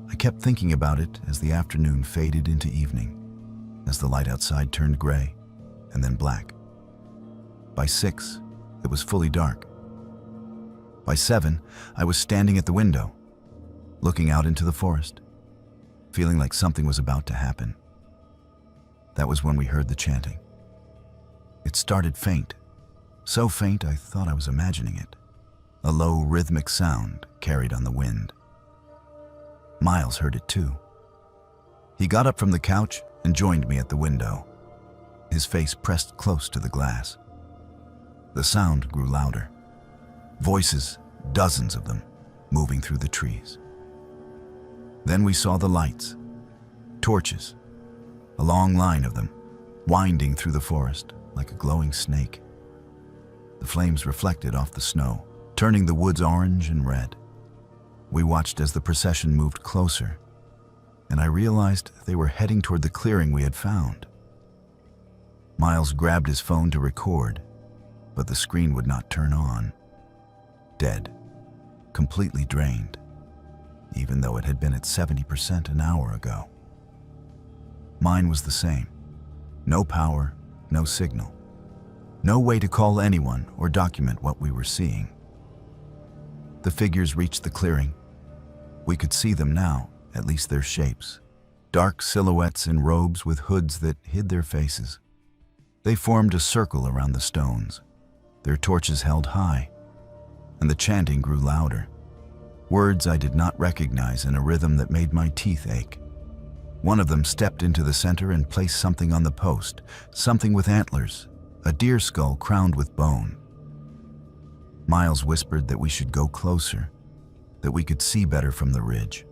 I kept thinking about it as the afternoon faded into evening, as the light outside turned gray and then black. By 6, it was fully dark. By 7, I was standing at the window, looking out into the forest, feeling like something was about to happen. That was when we heard the chanting. It started faint, so faint I thought I was imagining it, a low rhythmic sound carried on the wind. Miles heard it too. He got up from the couch and joined me at the window, his face pressed close to the glass. The sound grew louder. Voices, dozens of them, moving through the trees. Then we saw the lights, torches, a long line of them, winding through the forest like a glowing snake. The flames reflected off the snow, turning the woods orange and red. We watched as the procession moved closer, and I realized they were heading toward the clearing we had found. Miles grabbed his phone to record, but the screen would not turn on. Dead, completely drained. even though it had been at 70% an hour ago. Mine was the same. No power, no signal. No way to call anyone or document what we were seeing. The figures reached the clearing. We could see them now, at least their shapes. Dark silhouettes in robes with hoods that hid their faces. They formed a circle around the stones, their torches held high, and the chanting grew louder. Words I did not recognize in a rhythm that made my teeth ache. One of them stepped into the center and placed something on the post, something with antlers, a deer skull crowned with bone. Miles whispered that we should go closer, that we could see better from the ridge.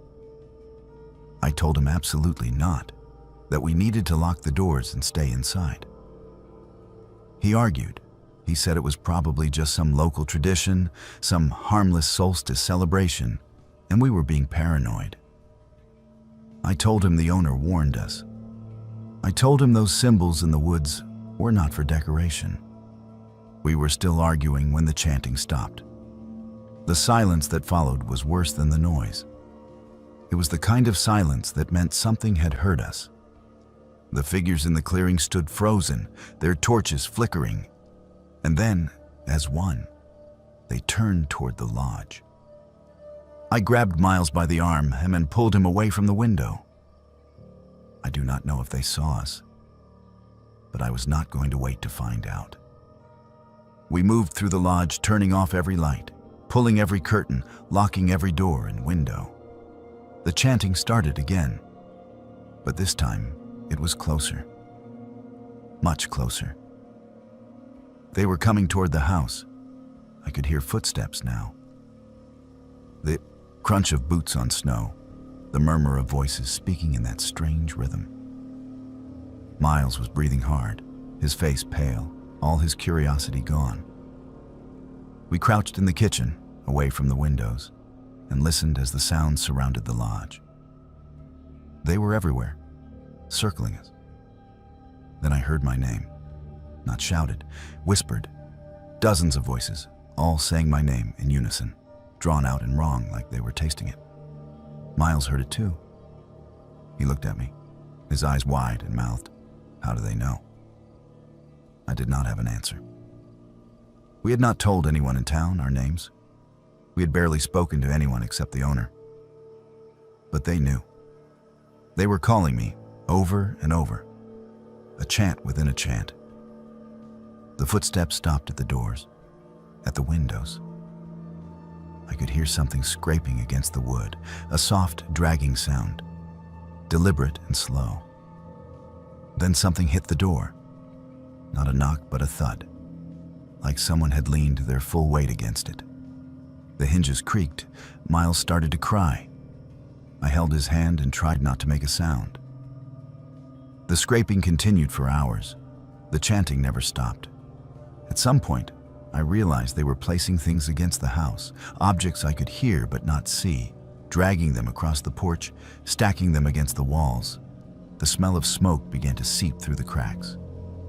I told him absolutely not, that we needed to lock the doors and stay inside. He argued. He said it was probably just some local tradition, some harmless solstice celebration, and we were being paranoid. I told him the owner warned us. I told him those symbols in the woods were not for decoration. We were still arguing when the chanting stopped. The silence that followed was worse than the noise. It was the kind of silence that meant something had hurt us. The figures in the clearing stood frozen, their torches flickering. And then, as one, they turned toward the lodge. I grabbed Miles by the arm and pulled him away from the window. I do not know if they saw us, but I was not going to wait to find out. We moved through the lodge, turning off every light, pulling every curtain, locking every door and window. The chanting started again, but this time it was closer. Much closer. They were coming toward the house. I could hear footsteps now. The crunch of boots on snow, the murmur of voices speaking in that strange rhythm. Miles was breathing hard, his face pale, all his curiosity gone. We crouched in the kitchen, away from the windows, and listened as the sounds surrounded the lodge. They were everywhere, circling us. Then I heard my name. Not shouted, whispered. Dozens of voices, all saying my name in unison, drawn out and wrong like they were tasting it. Miles heard it too. He looked at me, his eyes wide and mouthed, "How do they know?" I did not have an answer. We had not told anyone in town our names. We had barely spoken to anyone except the owner. But they knew. They were calling me over and over, a chant within a chant. The footsteps stopped at the doors, at the windows. I could hear something scraping against the wood, a soft, dragging sound, deliberate and slow. Then something hit the door. Not a knock, but a thud, like someone had leaned their full weight against it. The hinges creaked. Miles started to cry. I held his hand and tried not to make a sound. The scraping continued for hours. The chanting never stopped. At some point, I realized they were placing things against the house, objects I could hear but not see, dragging them across the porch, stacking them against the walls. The smell of smoke began to seep through the cracks.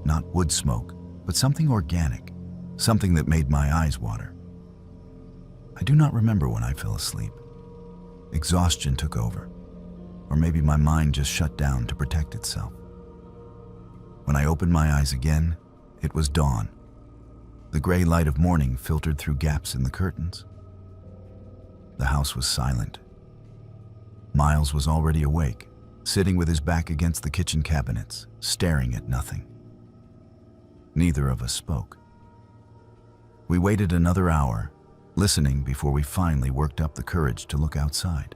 Not wood smoke, but something organic, something that made my eyes water. I do not remember when I fell asleep. Exhaustion took over, or maybe my mind just shut down to protect itself. When I opened my eyes again, it was dawn. The gray light of morning filtered through gaps in the curtains. The house was silent. Miles was already awake, sitting with his back against the kitchen cabinets, staring at nothing. Neither of us spoke. We waited another hour, listening before we finally worked up the courage to look outside.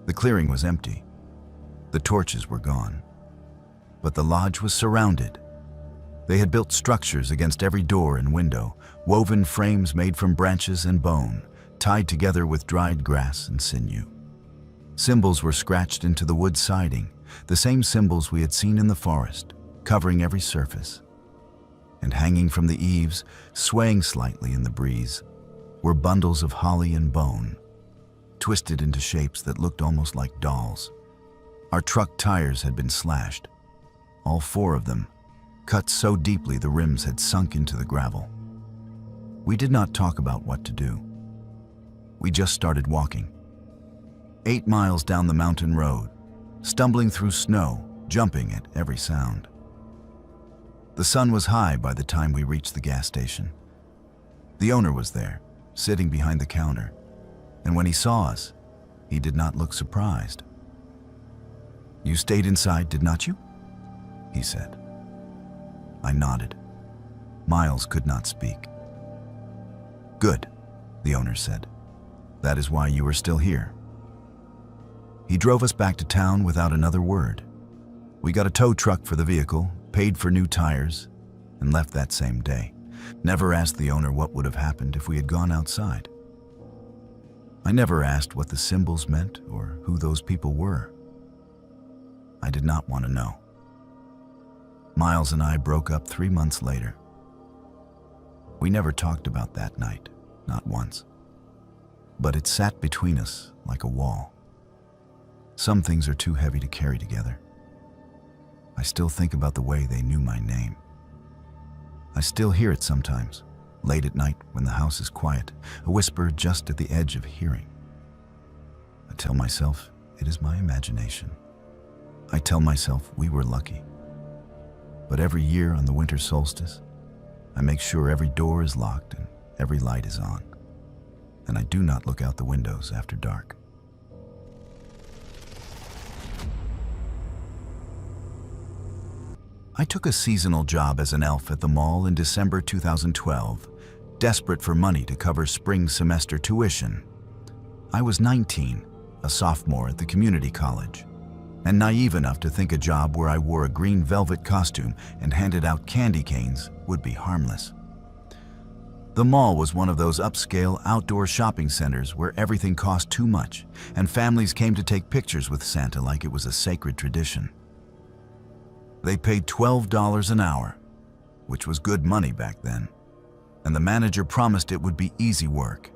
The clearing was empty. The torches were gone. But the lodge was surrounded. They had built structures against every door and window, woven frames made from branches and bone, tied together with dried grass and sinew. Symbols were scratched into the wood siding, the same symbols we had seen in the forest, covering every surface. And hanging from the eaves, swaying slightly in the breeze, were bundles of holly and bone, twisted into shapes that looked almost like dolls. Our truck tires had been slashed, all four of them, cut so deeply the rims had sunk into the gravel. We did not talk about what to do. We just started walking. 8 miles down the mountain road, stumbling through snow, jumping at every sound. The sun was high by the time we reached the gas station. The owner was there, sitting behind the counter, and when he saw us, he did not look surprised. "You stayed inside, did not you?" he said. I nodded. Miles could not speak. "Good," the owner said. "That is why you are still here." He drove us back to town without another word. We got a tow truck for the vehicle, paid for new tires, and left that same day. Never asked the owner what would have happened if we had gone outside. I never asked what the symbols meant or who those people were. I did not want to know. Miles and I broke up 3 months later. We never talked about that night, not once. But it sat between us like a wall. Some things are too heavy to carry together. I still think about the way they knew my name. I still hear it sometimes, late at night when the house is quiet, a whisper just at the edge of hearing. I tell myself it is my imagination. I tell myself we were lucky. But every year on the winter solstice, I make sure every door is locked and every light is on. And I do not look out the windows after dark. I took a seasonal job as an elf at the mall in December 2012, desperate for money to cover spring semester tuition. I was 19, a sophomore at the community college, and naive enough to think a job where I wore a green velvet costume and handed out candy canes would be harmless. The mall was one of those upscale outdoor shopping centers where everything cost too much, and families came to take pictures with Santa like it was a sacred tradition. They paid $12 an hour, which was good money back then, and the manager promised it would be easy work.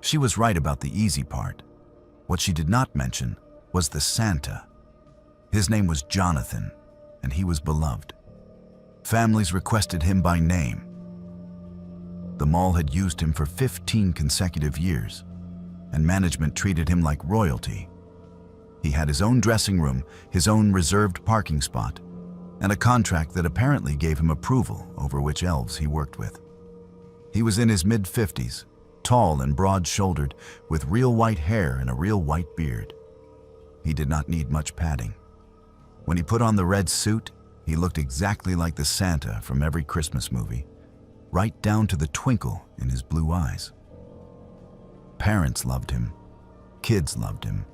She was right about the easy part. What she did not mention was the Santa. His name was Jonathan, and he was beloved. Families requested him by name. The mall had used him for 15 consecutive years, and management treated him like royalty. He had his own dressing room, his own reserved parking spot, and a contract that apparently gave him approval over which elves he worked with. He was in his mid-50s, tall and broad-shouldered, with real white hair and a real white beard. He did not need much padding. When he put on the red suit, he looked exactly like the Santa from every Christmas movie, right down to the twinkle in his blue eyes. Parents loved him. Kids loved him.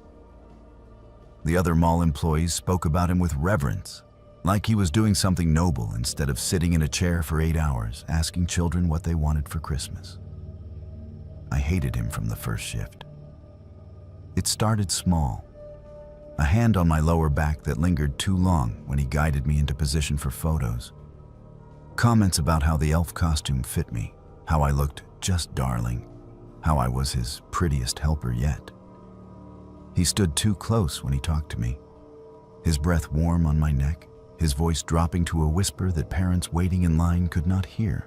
The other mall employees spoke about him with reverence, like he was doing something noble instead of sitting in a chair for 8 hours asking children what they wanted for Christmas. I hated him from the first shift. It started small. A hand on my lower back that lingered too long when he guided me into position for photos. Comments about how the elf costume fit me, how I looked just darling, how I was his prettiest helper yet. He stood too close when he talked to me, his breath warm on my neck, his voice dropping to a whisper that parents waiting in line could not hear.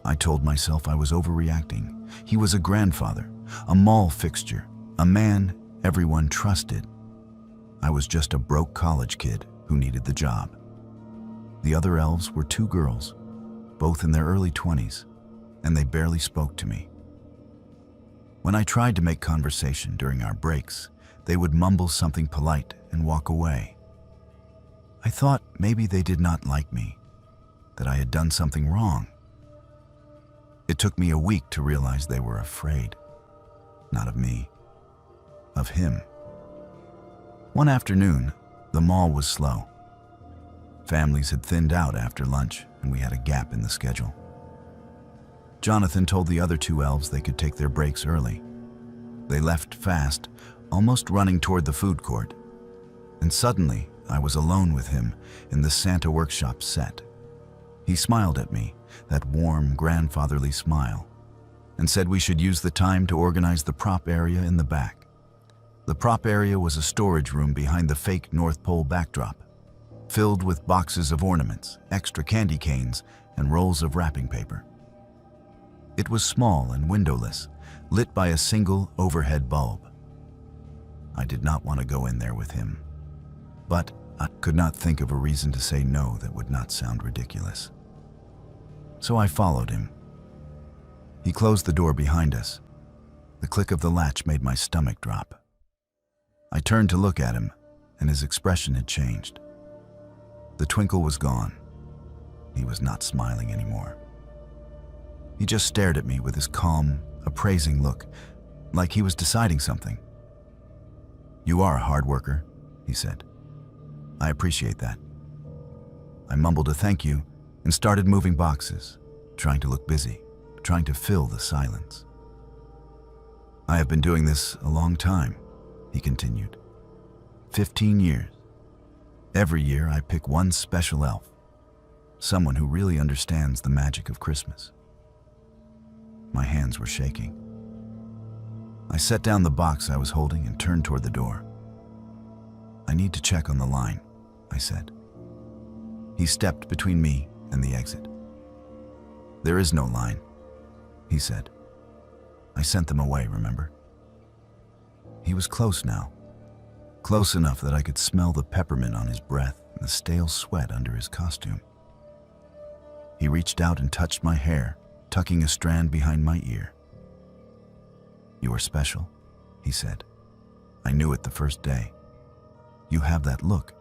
I told myself I was overreacting. He was a grandfather, a mall fixture, a man everyone trusted. I was just a broke college kid who needed the job. The other elves were 2 girls, both in their early 20s, and they barely spoke to me. When I tried to make conversation during our breaks, they would mumble something polite and walk away. I thought maybe they did not like me, that I had done something wrong. It took me a week to realize they were afraid, not of me, of him. One afternoon, the mall was slow. Families had thinned out after lunch, and we had a gap in the schedule. Jonathan told the other 2 elves they could take their breaks early. They left fast, almost running toward the food court. And suddenly, I was alone with him in the Santa workshop set. He smiled at me, that warm, grandfatherly smile, and said we should use the time to organize the prop area in the back. The prop area was a storage room behind the fake North Pole backdrop, filled with boxes of ornaments, extra candy canes, and rolls of wrapping paper. It was small and windowless, lit by a single overhead bulb. I did not want to go in there with him, but I could not think of a reason to say no that would not sound ridiculous. So I followed him. He closed the door behind us. The click of the latch made my stomach drop. I turned to look at him, and his expression had changed. The twinkle was gone. He was not smiling anymore. He just stared at me with his calm, appraising look, like he was deciding something. "You are a hard worker," he said. "I appreciate that." I mumbled a thank you and started moving boxes, trying to look busy, trying to fill the silence. "I have been doing this a long time," he continued. 15 years. Every year I pick one special elf, someone who really understands the magic of Christmas. My hands were shaking. I set down the box I was holding and turned toward the door. "I need to check on the line," I said. He stepped between me and the exit. "There is no line," he said. "I sent them away, remember?" He was close now, close enough that I could smell the peppermint on his breath and the stale sweat under his costume. He reached out and touched my hair, tucking a strand behind my ear. "You are special," he said. "I knew it the first day. You have that look,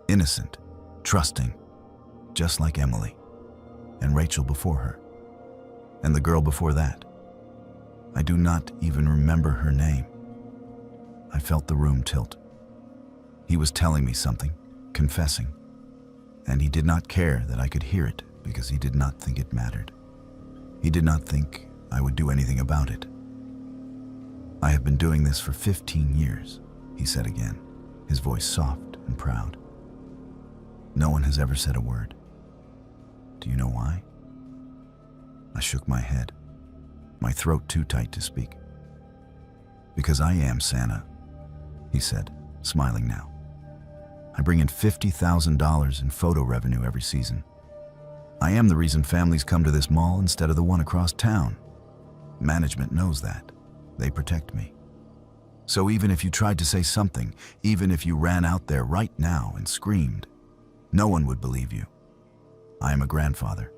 innocent, trusting, just like Emily, and Rachel before her, and the girl before that. I do not even remember her name." I felt the room tilt. He was telling me something, confessing, and he did not care that I could hear it because he did not think it mattered. He did not think I would do anything about it. "I have been doing this for 15 years, he said again, his voice soft and proud. "No one has ever said a word. Do you know why?" I shook my head, my throat too tight to speak. "Because I am Santa," he said, smiling now. "I bring in $50,000 in photo revenue every season. I am the reason families come to this mall instead of the one across town. Management knows that. They protect me. So even if you tried to say something, even if you ran out there right now and screamed, no one would believe you. I am a grandfather.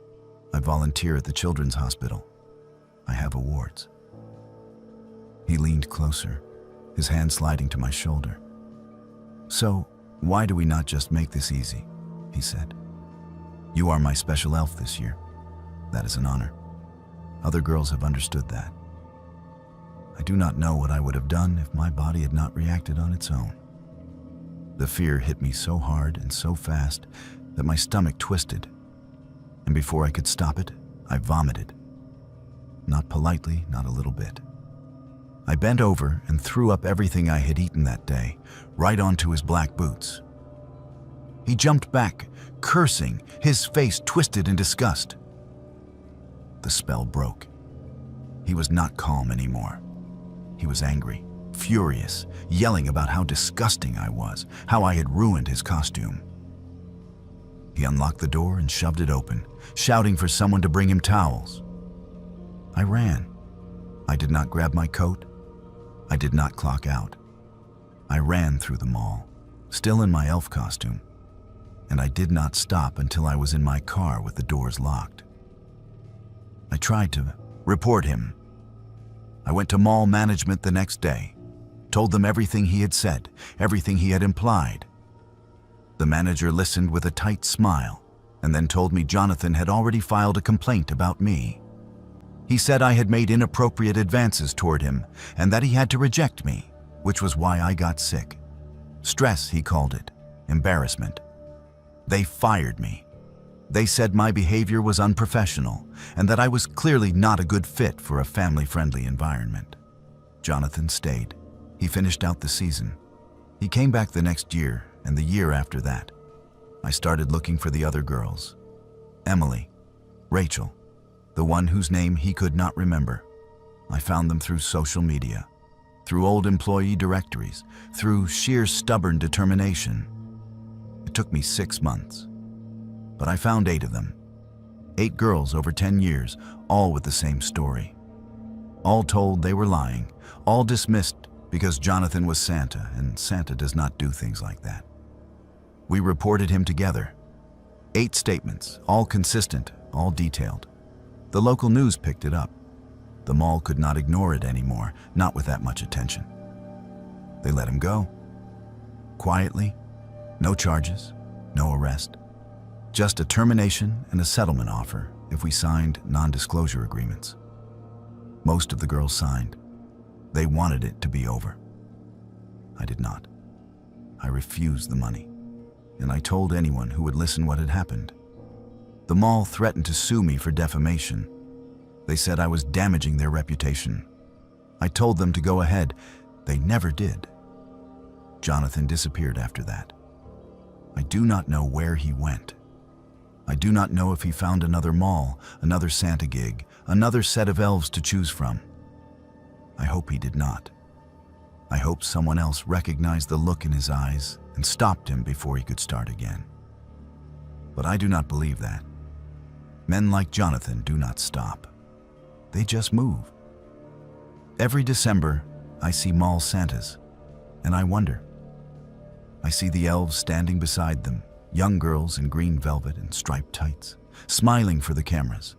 I volunteer at the children's hospital. I have awards." He leaned closer, his hand sliding to my shoulder. "So, why do we not just make this easy?" he said. "You are my special elf this year. That is an honor. Other girls have understood that. I do not know what I would have done if my body had not reacted on its own." The fear hit me so hard and so fast that my stomach twisted, and before I could stop it, I vomited. Not politely, not a little bit. I bent over and threw up everything I had eaten that day, right onto his black boots. He jumped back, cursing, his face twisted in disgust. The spell broke. He was not calm anymore. He was angry, furious, yelling about how disgusting I was, how I had ruined his costume. He unlocked the door and shoved it open, shouting for someone to bring him towels. I ran. I did not grab my coat. I did not clock out. I ran through the mall, still in my elf costume, and I did not stop until I was in my car with the doors locked. I tried to report him. I went to mall management the next day, told them everything he had said, everything he had implied. The manager listened with a tight smile and then told me Jonathan had already filed a complaint about me. He said I had made inappropriate advances toward him and that he had to reject me, which was why I got sick. Stress, he called it, embarrassment. They fired me. They said my behavior was unprofessional and that I was clearly not a good fit for a family-friendly environment. Jonathan stayed. He finished out the season. He came back the next year and the year after that. I started looking for the other girls. Emily, Rachel, the one whose name he could not remember. I found them through social media, through old employee directories, through sheer stubborn determination. It took me 6 months. But I found 8 of them. 8 girls over 10 years, all with the same story. All told they were lying, all dismissed because Jonathan was Santa, and Santa does not do things like that. We reported him together. 8 statements, all consistent, all detailed. The local news picked it up. The mall could not ignore it anymore, not with that much attention. They let him go. Quietly, no charges, no arrest. Just a termination and a settlement offer if we signed non-disclosure agreements. Most of the girls signed. They wanted it to be over. I did not. I refused the money, and I told anyone who would listen what had happened. The mall threatened to sue me for defamation. They said I was damaging their reputation. I told them to go ahead. They never did. Jonathan disappeared after that. I do not know where he went. I do not know if he found another mall, another Santa gig, another set of elves to choose from. I hope he did not. I hope someone else recognized the look in his eyes and stopped him before he could start again. But I do not believe that. Men like Jonathan do not stop. They just move. Every December, I see mall Santas, and I wonder. I see the elves standing beside them, young girls in green velvet and striped tights, smiling for the cameras.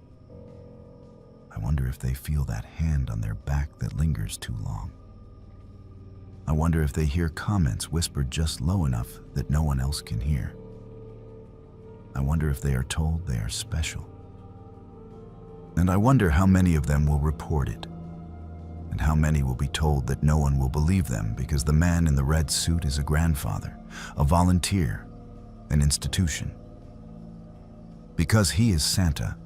I wonder if they feel that hand on their back that lingers too long. I wonder if they hear comments whispered just low enough that no one else can hear. I wonder if they are told they are special. And I wonder how many of them will report it, and how many will be told that no one will believe them because the man in the red suit is a grandfather, a volunteer, an institution. Because he is Santa,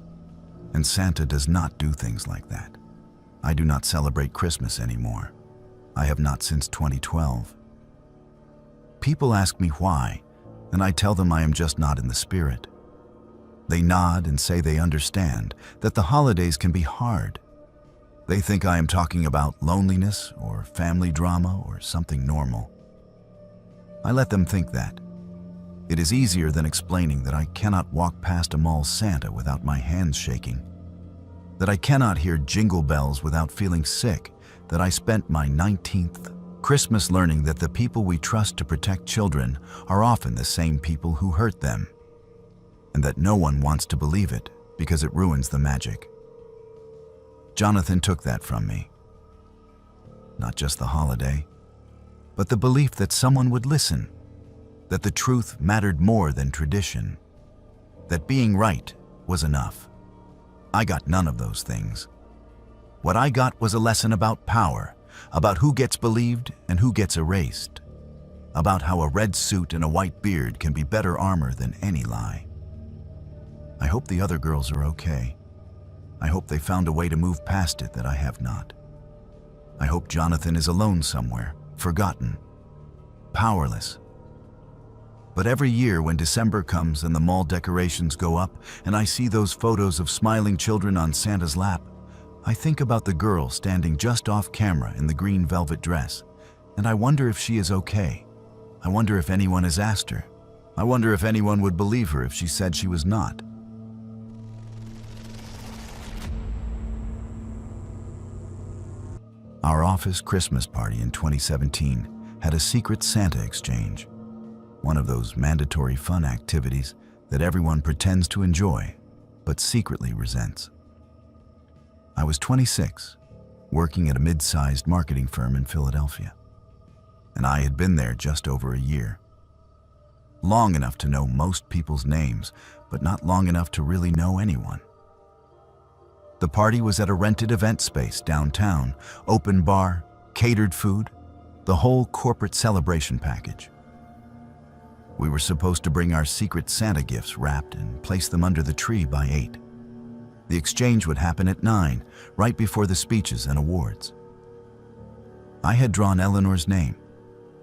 and Santa does not do things like that. I do not celebrate Christmas anymore. I have not since 2012. People ask me why, and I tell them I am just not in the spirit. They nod and say they understand that the holidays can be hard. They think I am talking about loneliness or family drama or something normal. I let them think that. It is easier than explaining that I cannot walk past a mall Santa without my hands shaking, that I cannot hear jingle bells without feeling sick, that I spent my 19th Christmas learning that the people we trust to protect children are often the same people who hurt them, and that no one wants to believe it because it ruins the magic. Jonathan took that from me. Not just the holiday, but the belief that someone would listen, that the truth mattered more than tradition, that being right was enough. I got none of those things. What I got was a lesson about power, about who gets believed and who gets erased, about how a red suit and a white beard can be better armor than any lie. I hope the other girls are okay. I hope they found a way to move past it that I have not. I hope Jonathan is alone somewhere, forgotten, powerless. But every year when December comes and the mall decorations go up and I see those photos of smiling children on Santa's lap, I think about the girl standing just off camera in the green velvet dress, and I wonder if she is okay. I wonder if anyone has asked her. I wonder if anyone would believe her if she said she was not. Our office Christmas party in 2017 had a secret Santa exchange, one of those mandatory fun activities that everyone pretends to enjoy, but secretly resents. I was 26, working at a mid-sized marketing firm in Philadelphia, and I had been there just over a year. Long enough to know most people's names, but not long enough to really know anyone. The party was at a rented event space downtown, open bar, catered food, the whole corporate celebration package. We were supposed to bring our secret Santa gifts wrapped and place them under the tree by 8. The exchange would happen at 9, right before the speeches and awards. I had drawn Eleanor's name.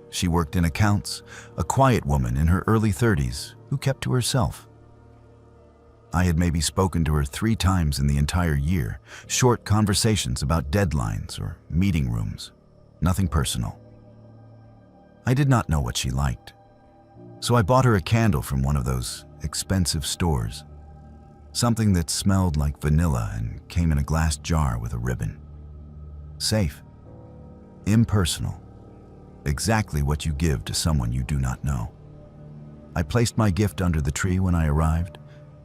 She worked in accounts, a quiet woman in her early 30s who kept to herself. I had maybe spoken to her 3 times in the entire year, short conversations about deadlines or meeting rooms, nothing personal. I did not know what she liked, so I bought her a candle from one of those expensive stores, something that smelled like vanilla and came in a glass jar with a ribbon. Safe, impersonal, exactly what you give to someone you do not know. I placed my gift under the tree when I arrived,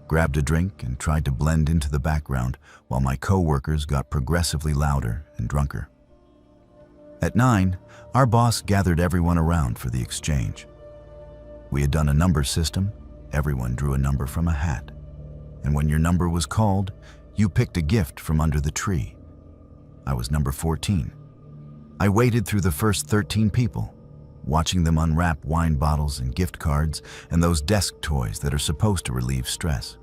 grabbed a drink, and tried to blend into the background while my co-workers got progressively louder and drunker. At 9, our boss gathered everyone around for the exchange. We had done a number system. Everyone drew a number from a hat. And when your number was called, you picked a gift from under the tree. I was number 14. I waited through the first 13 people, watching them unwrap wine bottles and gift cards and those desk toys that are supposed to relieve stress.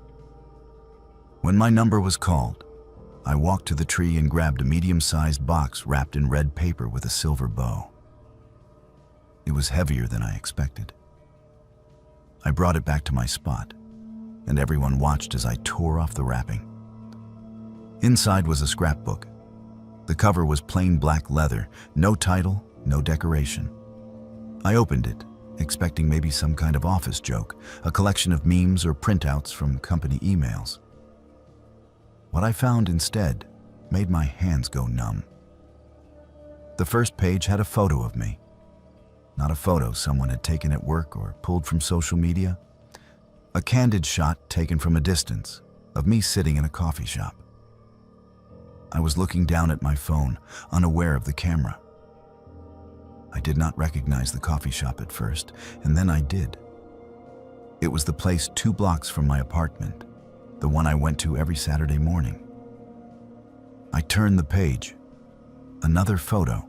When my number was called, I walked to the tree and grabbed a medium-sized box wrapped in red paper with a silver bow. It was heavier than I expected. I brought it back to my spot, and everyone watched as I tore off the wrapping. Inside was a scrapbook. The cover was plain black leather, no title, no decoration. I opened it, expecting maybe some kind of office joke, a collection of memes or printouts from company emails. What I found instead made my hands go numb. The first page had a photo of me. Not a photo someone had taken at work or pulled from social media. A candid shot taken from a distance of me sitting in a coffee shop. I was looking down at my phone, unaware of the camera. I did not recognize the coffee shop at first, and then I did. It was the place 2 blocks from my apartment, the one I went to every Saturday morning. I turned the page. Another photo.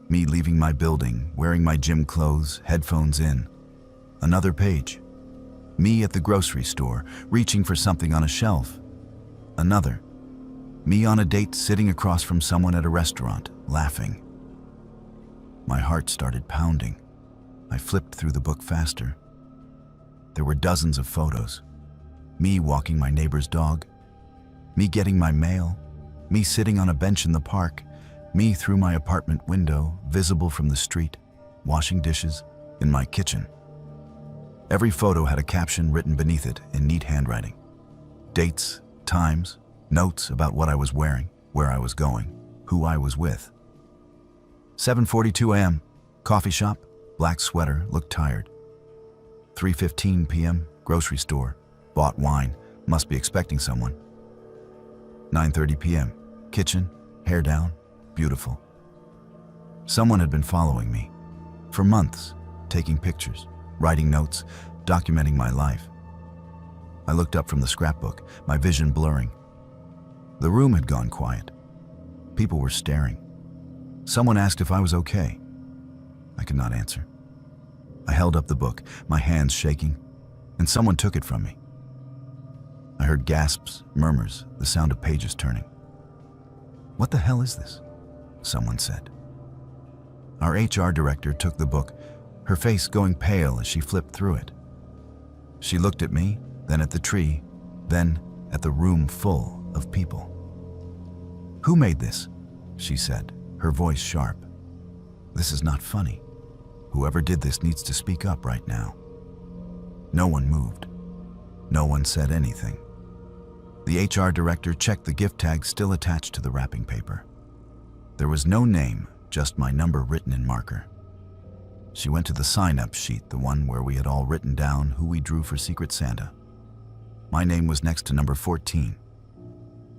Me leaving my building, wearing my gym clothes, headphones in. Another page. Me at the grocery store, reaching for something on a shelf. Another. Me on a date sitting across from someone at a restaurant, laughing. My heart started pounding. I flipped through the book faster. There were dozens of photos. Me walking my neighbor's dog. Me getting my mail. Me sitting on a bench in the park. Me through my apartment window, visible from the street, washing dishes, in my kitchen. Every photo had a caption written beneath it in neat handwriting. Dates, times, notes about what I was wearing, where I was going, who I was with. 7:42 a.m., coffee shop, black sweater, looked tired. 3:15 p.m., grocery store, bought wine, must be expecting someone. 9:30 p.m., kitchen, hair down, beautiful. Someone had been following me for months, taking pictures, writing notes, documenting my life. I looked up from the scrapbook, my vision blurring. The room had gone quiet. People were staring. Someone asked if I was okay. I could not answer. I held up the book, my hands shaking, and someone took it from me. I heard gasps, murmurs, the sound of pages turning. "What the hell is this?" someone said. Our HR director took the book, her face going pale as she flipped through it. She looked at me, then at the tree, then at the room full of people. "Who made this?" she said, her voice sharp. "This is not funny. Whoever did this needs to speak up right now." No one moved. No one said anything. The HR director checked the gift tag still attached to the wrapping paper. There was no name, just my number written in marker. She went to the sign-up sheet, the one where we had all written down who we drew for Secret Santa. My name was next to number 14.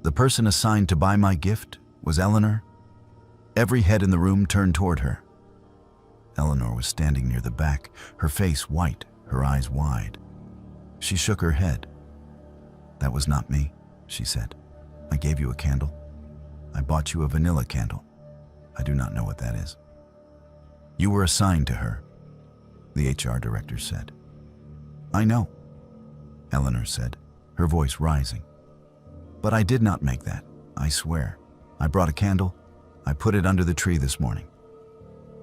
The person assigned to buy my gift was Eleanor. Every head in the room turned toward her. Eleanor was standing near the back, her face white, her eyes wide. She shook her head. "That was not me," she said. "I gave you a candle. I bought you a vanilla candle. I do not know what that is." "You were assigned to her," the HR director said. "I know," Eleanor said, her voice rising. "But I did not make that, I swear. I brought a candle. I put it under the tree this morning."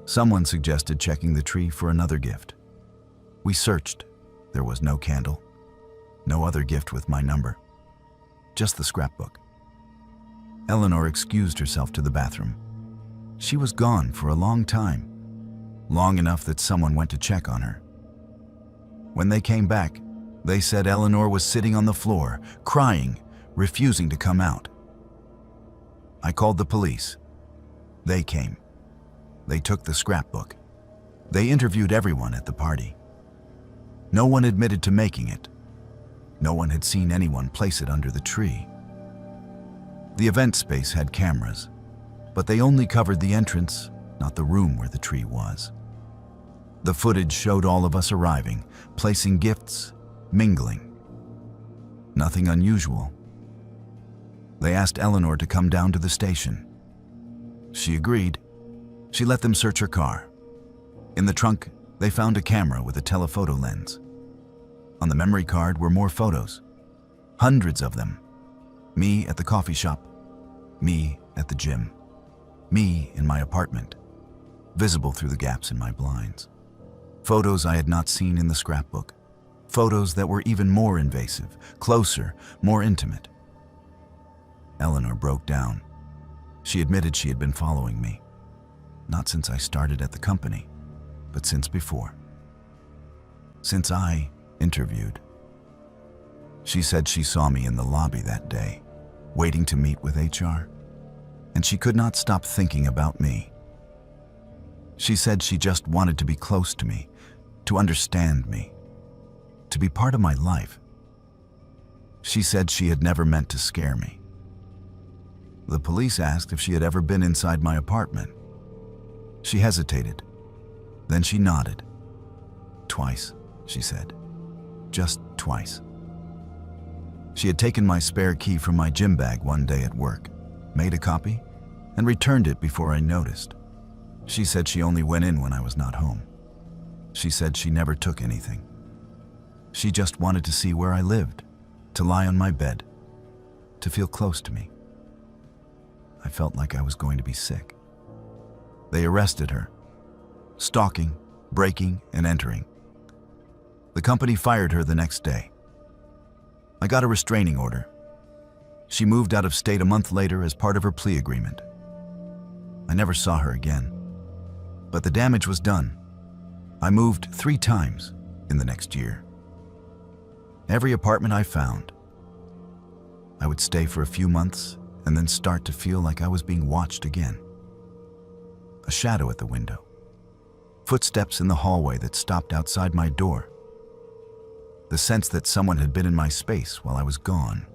Someone suggested checking the tree for another gift. We searched. There was no candle. No other gift with my number. Just the scrapbook. Eleanor excused herself to the bathroom. She was gone for a long time. Long enough that someone went to check on her. When they came back, they said Eleanor was sitting on the floor, crying, refusing to come out. I called the police. They came. They took the scrapbook. They interviewed everyone at the party. No one admitted to making it. No one had seen anyone place it under the tree. The event space had cameras, but they only covered the entrance, not the room where the tree was. The footage showed all of us arriving, placing gifts, mingling. Nothing unusual. They asked Eleanor to come down to the station. She agreed. She let them search her car. In the trunk, they found a camera with a telephoto lens. On the memory card were more photos, hundreds of them. Me at the coffee shop, me at the gym, me in my apartment, visible through the gaps in my blinds. Photos I had not seen in the scrapbook, photos that were even more invasive, closer, more intimate. Eleanor broke down. She admitted she had been following me, not since I started at the company, but since before. Since I interviewed. She said she saw me in the lobby that day, waiting to meet with HR, and she could not stop thinking about me. She said she just wanted to be close to me, to understand me, to be part of my life. She said she had never meant to scare me. The police asked if she had ever been inside my apartment. She hesitated. Then she nodded. Twice, she said. Just twice. She had taken my spare key from my gym bag one day at work, made a copy, and returned it before I noticed. She said she only went in when I was not home. She said she never took anything. She just wanted to see where I lived, to lie on my bed, to feel close to me. I felt like I was going to be sick. They arrested her, stalking, breaking, and entering. The company fired her the next day. I got a restraining order. She moved out of state a month later as part of her plea agreement. I never saw her again, but the damage was done. I moved 3 times in the next year. Every apartment I found, I would stay for a few months and then start to feel like I was being watched again. A shadow at the window. Footsteps in the hallway that stopped outside my door. The sense that someone had been in my space while I was gone,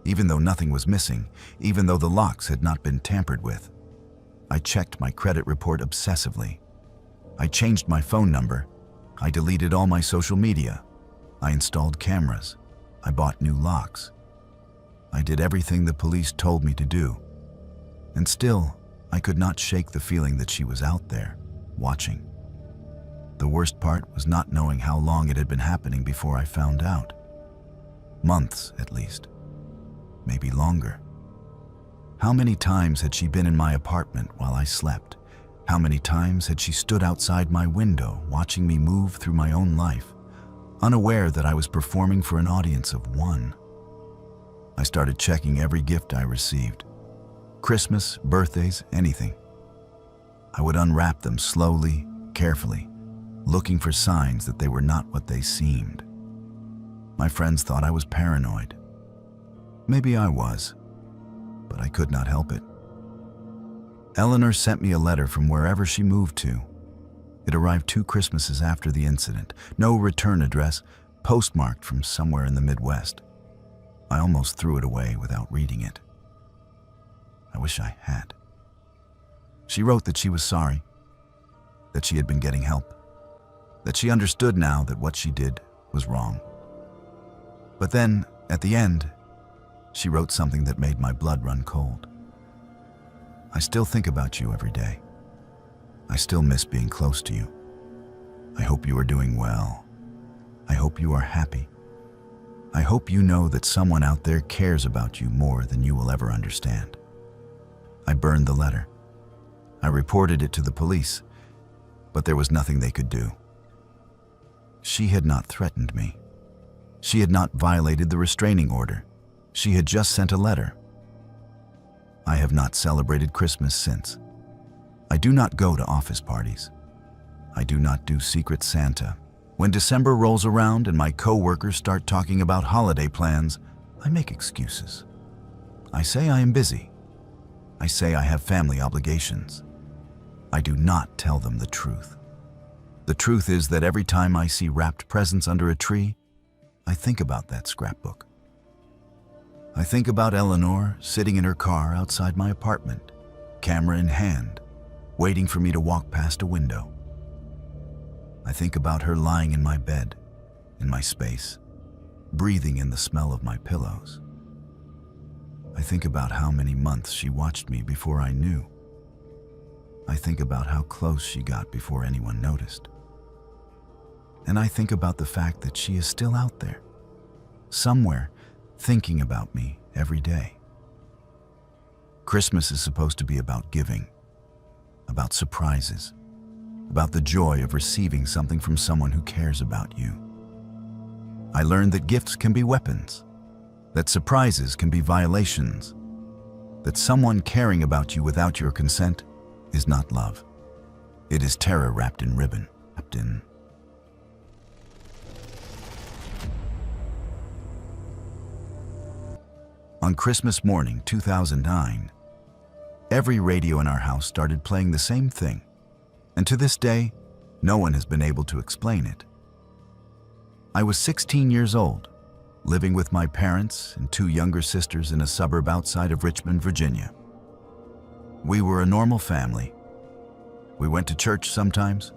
even though nothing was missing, even though the locks had not been tampered with. I checked my credit report obsessively. I changed my phone number. I deleted all my social media. I installed cameras. I bought new locks. I did everything the police told me to do. And still, I could not shake the feeling that she was out there, watching. The worst part was not knowing how long it had been happening before I found out. Months, at least. Maybe longer. How many times had she been in my apartment while I slept? How many times had she stood outside my window, watching me move through my own life, unaware that I was performing for an audience of 1? I started checking every gift I received. Christmas, birthdays, anything. I would unwrap them slowly, carefully, looking for signs that they were not what they seemed. My friends thought I was paranoid. Maybe I was, but I could not help it. Eleanor sent me a letter from wherever she moved to. It arrived 2 Christmases after the incident. No return address, postmarked from somewhere in the Midwest. I almost threw it away without reading it. I wish I had. She wrote that she was sorry, that she had been getting help, that she understood now that what she did was wrong. But then, at the end, she wrote something that made my blood run cold. I still think about you every day. I still miss being close to you. I hope you are doing well. I hope you are happy. I hope you know that someone out there cares about you more than you will ever understand. I burned the letter. I reported it to the police, but there was nothing they could do. She had not threatened me. She had not violated the restraining order. She had just sent a letter. I have not celebrated Christmas since. I do not go to office parties. I do not do Secret Santa. When December rolls around and my coworkers start talking about holiday plans, I make excuses. I say I am busy. I say I have family obligations. I do not tell them the truth. The truth is that every time I see wrapped presents under a tree, I think about that scrapbook. I think about Eleanor sitting in her car outside my apartment, camera in hand, waiting for me to walk past a window. I think about her lying in my bed, in my space, breathing in the smell of my pillows. I think about how many months she watched me before I knew. I think about how close she got before anyone noticed. And I think about the fact that she is still out there, somewhere, thinking about me every day. Christmas is supposed to be about giving, about surprises, about the joy of receiving something from someone who cares about you. I learned that gifts can be weapons, that surprises can be violations, that someone caring about you without your consent is not love. It is terror wrapped in ribbon, wrapped in. On Christmas morning 2009, every radio in our house started playing the same thing, and to this day, no one has been able to explain it. I was 16 years old, living with my parents and two younger sisters in a suburb outside of Richmond, Virginia. We were a normal family. We went to church sometimes.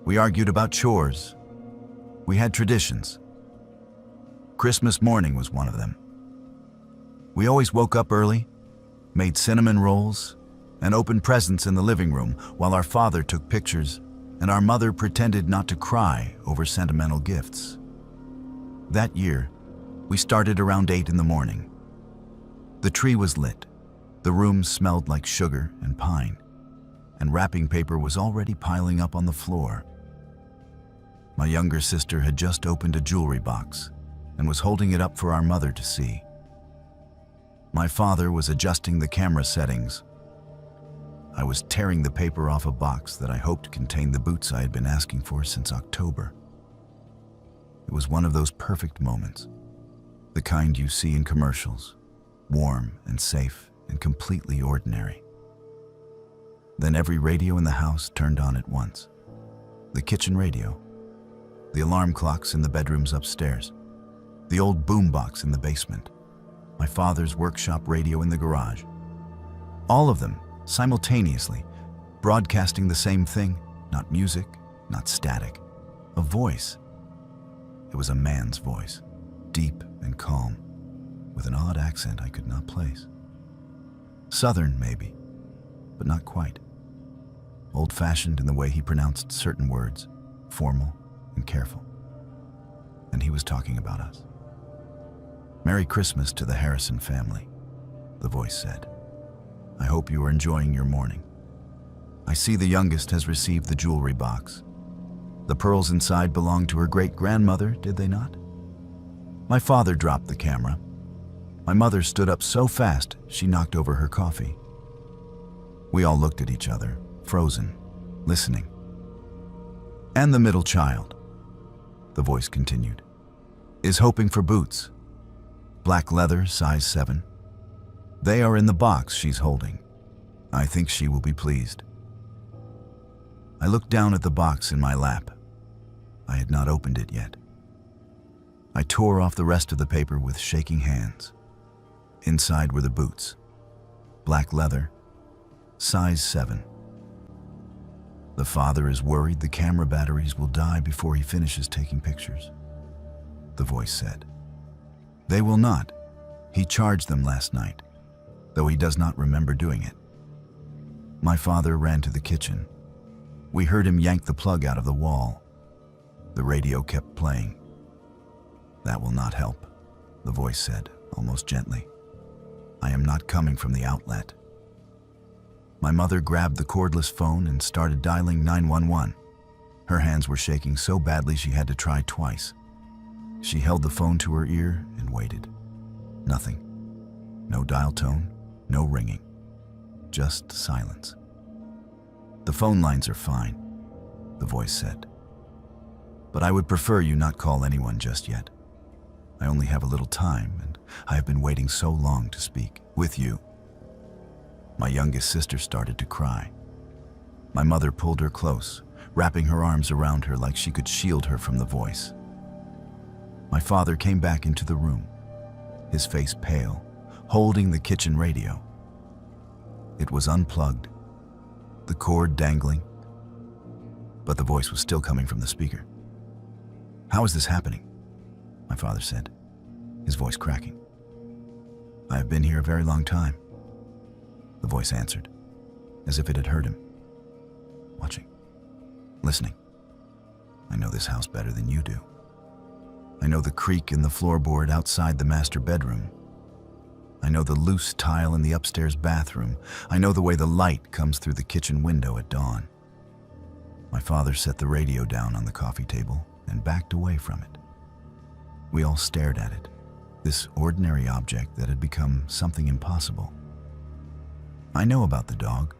We argued about chores. We had traditions. Christmas morning was one of them. We always woke up early, made cinnamon rolls, and opened presents in the living room while our father took pictures and our mother pretended not to cry over sentimental gifts. That year, we started around 8 in the morning. The tree was lit, the room smelled like sugar and pine, and wrapping paper was already piling up on the floor. My younger sister had just opened a jewelry box and was holding it up for our mother to see. My father was adjusting the camera settings. I was tearing the paper off a box that I hoped contained the boots I had been asking for since October. It was one of those perfect moments, the kind you see in commercials, warm and safe and completely ordinary. Then every radio in the house turned on at once. The kitchen radio, the alarm clocks in the bedrooms upstairs, the old boombox in the basement, my father's workshop radio in the garage. All of them simultaneously, broadcasting the same thing, not music, not static, a voice. It was a man's voice, deep and calm, with an odd accent I could not place. Southern, maybe, but not quite. Old-fashioned in the way he pronounced certain words, formal and careful. And he was talking about us. "Merry Christmas to the Harrison family," the voice said. "I hope you are enjoying your morning. I see the youngest has received the jewelry box. The pearls inside belonged to her great-grandmother, did they not?" My father dropped the camera. My mother stood up so fast she knocked over her coffee. We all looked at each other, frozen, listening. "And the middle child," the voice continued, "is hoping for boots. Black leather, size 7. They are in the box she's holding. I think she will be pleased." I looked down at the box in my lap. I had not opened it yet. I tore off the rest of the paper with shaking hands. Inside were the boots. Black leather, size 7. "The father is worried the camera batteries will die before he finishes taking pictures," the voice said. "They will not. He charged them last night, though he does not remember doing it." My father ran to the kitchen. We heard him yank the plug out of the wall. The radio kept playing. "That will not help," the voice said, almost gently. "I am not coming from the outlet." My mother grabbed the cordless phone and started dialing 911. Her hands were shaking so badly she had to try twice. She held the phone to her ear and waited. Nothing. No dial tone, no ringing. Just silence. "The phone lines are fine," the voice said. "But I would prefer you not call anyone just yet. I only have a little time, and I have been waiting so long to speak with you." My youngest sister started to cry. My mother pulled her close, wrapping her arms around her like she could shield her from the voice. My father came back into the room, his face pale, holding the kitchen radio. It was unplugged, the cord dangling, but the voice was still coming from the speaker. "How is this happening?" my father said, his voice cracking. "I have been here a very long time," the voice answered, as if it had heard him. "Watching, listening. I know this house better than you do. I know the creak in the floorboard outside the master bedroom. I know the loose tile in the upstairs bathroom. I know the way the light comes through the kitchen window at dawn." My father set the radio down on the coffee table and backed away from it. We all stared at it, this ordinary object that had become something impossible. "I know about the dog,"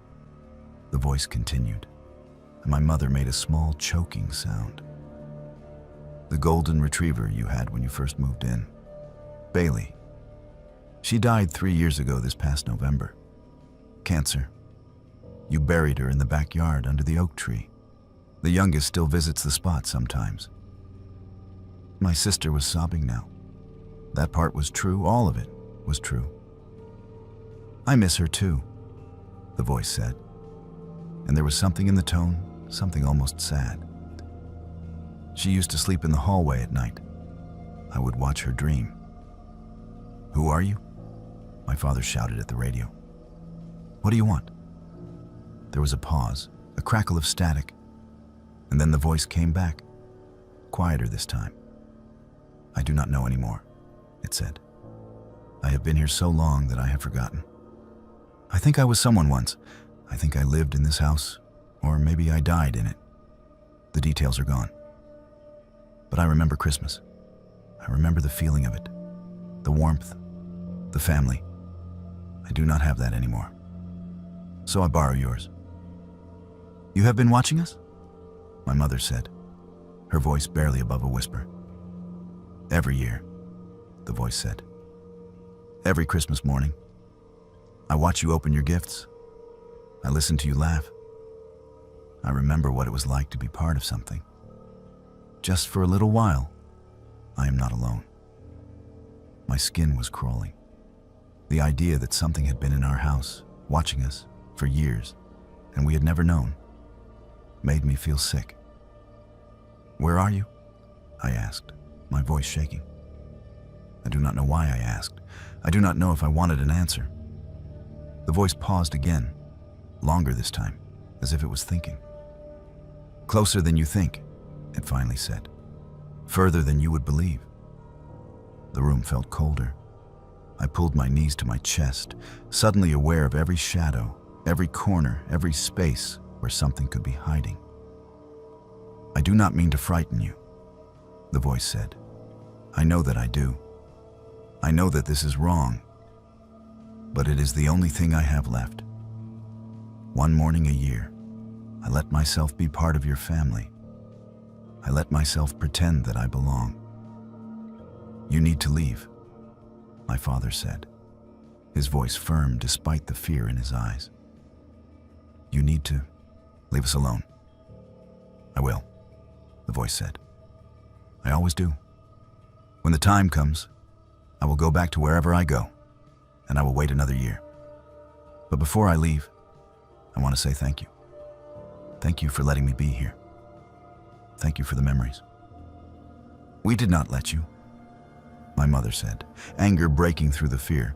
the voice continued, and my mother made a small choking sound. "The golden retriever you had when you first moved in. Bailey. She died 3 years ago this past November. Cancer. You buried her in the backyard under the oak tree. The youngest still visits the spot sometimes." My sister was sobbing now. That part was true, all of it was true. "I miss her too," the voice said, and there was something in the tone, something almost sad. "She used to sleep in the hallway at night. I would watch her dream." "Who are you?" my father shouted at the radio. "What do you want?" There was a pause, a crackle of static, and then the voice came back, quieter this time. "I do not know anymore," it said. "I have been here so long that I have forgotten. I think I was someone once. I think I lived in this house, or maybe I died in it. The details are gone. But I remember Christmas. I remember the feeling of it, the warmth, the family. I do not have that anymore. So I borrow yours." "You have been watching us?" my mother said, her voice barely above a whisper. "Every year," the voice said. "Every Christmas morning. I watch you open your gifts. I listen to you laugh. I remember what it was like to be part of something. Just for a little while, I am not alone." My skin was crawling. The idea that something had been in our house, watching us, for years, and we had never known, made me feel sick. "Where are you?" I asked, my voice shaking. I do not know why I asked. I do not know if I wanted an answer. The voice paused again, longer this time, as if it was thinking. "Closer than you think," it finally said. "Further than you would believe." The room felt colder. I pulled my knees to my chest, suddenly aware of every shadow, every corner, every space where something could be hiding. "I do not mean to frighten you," the voice said. "I know that I do. I know that this is wrong, but it is the only thing I have left. One morning a year, I let myself be part of your family. I let myself pretend that I belong. You need to leave," my father said, his voice firm despite the fear in his eyes. "You need to leave us alone." "I will," the voice said. "I always do. When the time comes, I will go back to wherever I go, and I will wait another year. But before I leave, I want to say thank you. Thank you for letting me be here. Thank you for the memories." "We did not let you," my mother said, anger breaking through the fear.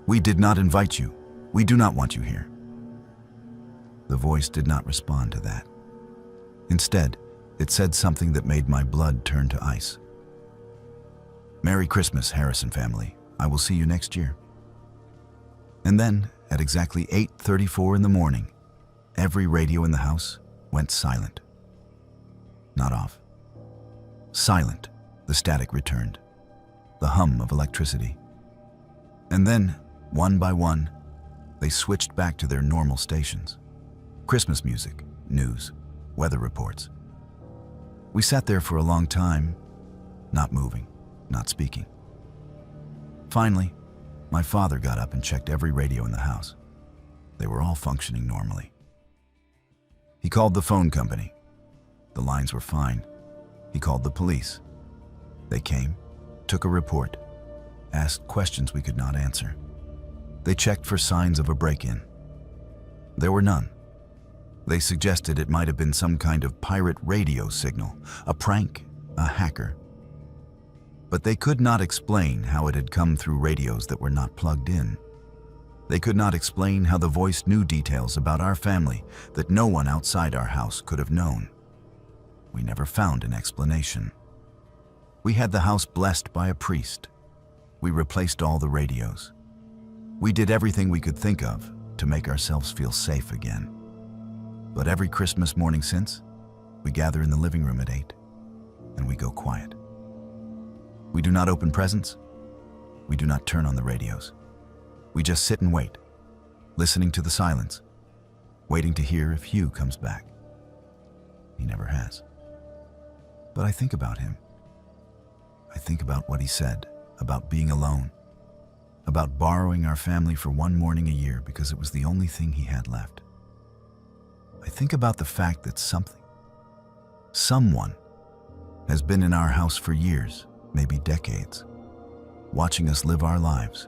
"We did not invite you. We do not want you here." The voice did not respond to that. Instead, it said something that made my blood turn to ice. "Merry Christmas, Harrison family. I will see you next year." And then, at exactly 8:34 in the morning, every radio in the house went silent. Not off. Silent, the static returned, the hum of electricity. And then, one by one, they switched back to their normal stations. Christmas music, news, weather reports. We sat there for a long time, not moving, not speaking. Finally, my father got up and checked every radio in the house. They were all functioning normally. He called the phone company, The lines were fine. He called the police. They came, took a report, asked questions we could not answer. They checked for signs of a break-in. There were none. They suggested it might have been some kind of pirate radio signal, a prank, a hacker. But they could not explain how it had come through radios that were not plugged in. They could not explain how the voice knew details about our family that no one outside our house could have known. We never found an explanation. We had the house blessed by a priest. We replaced all the radios. We did everything we could think of to make ourselves feel safe again. But every Christmas morning since, we gather in the living room at 8, and we go quiet. We do not open presents. We do not turn on the radios. We just sit and wait, listening to the silence, waiting to hear if Hugh comes back. He never has. But I think about him. I think about what he said, about being alone, about borrowing our family for one morning a year because it was the only thing he had left. I think about the fact that someone has been in our house for years, maybe decades, watching us live our lives,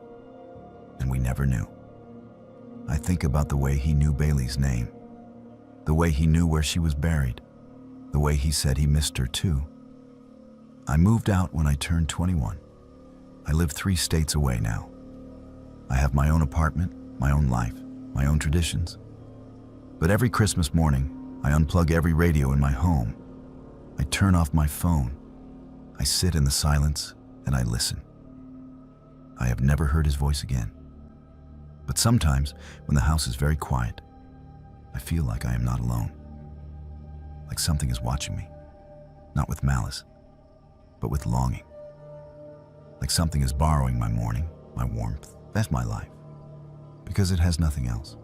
and we never knew. I think about the way he knew Bailey's name, the way he knew where she was buried, the way he said he missed her too. I moved out when I turned 21. I live 3 states away now. I have my own apartment, my own life, my own traditions. But every Christmas morning, I unplug every radio in my home. I turn off my phone. I sit in the silence and I listen. I have never heard his voice again. But sometimes, when the house is very quiet, I feel like I am not alone. Like something is watching me, not with malice, but with longing. Like something is borrowing my morning, my warmth, that's my life, because it has nothing else.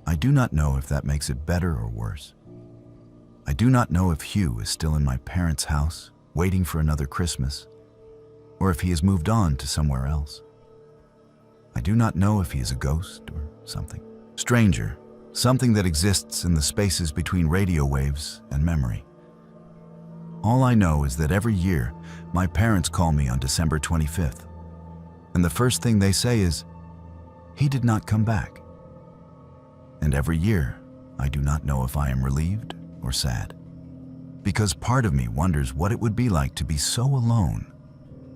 I do not know if that makes it better or worse. I do not know if Hugh is still in my parents' house, waiting for another Christmas, or if he has moved on to somewhere else. I do not know if he is a ghost or something. Stranger, something that exists in the spaces between radio waves and memory. All I know is that every year, my parents call me on December 25th, and the first thing they say is, "He did not come back." And every year, I do not know if I am relieved or sad, because part of me wonders what it would be like to be so alone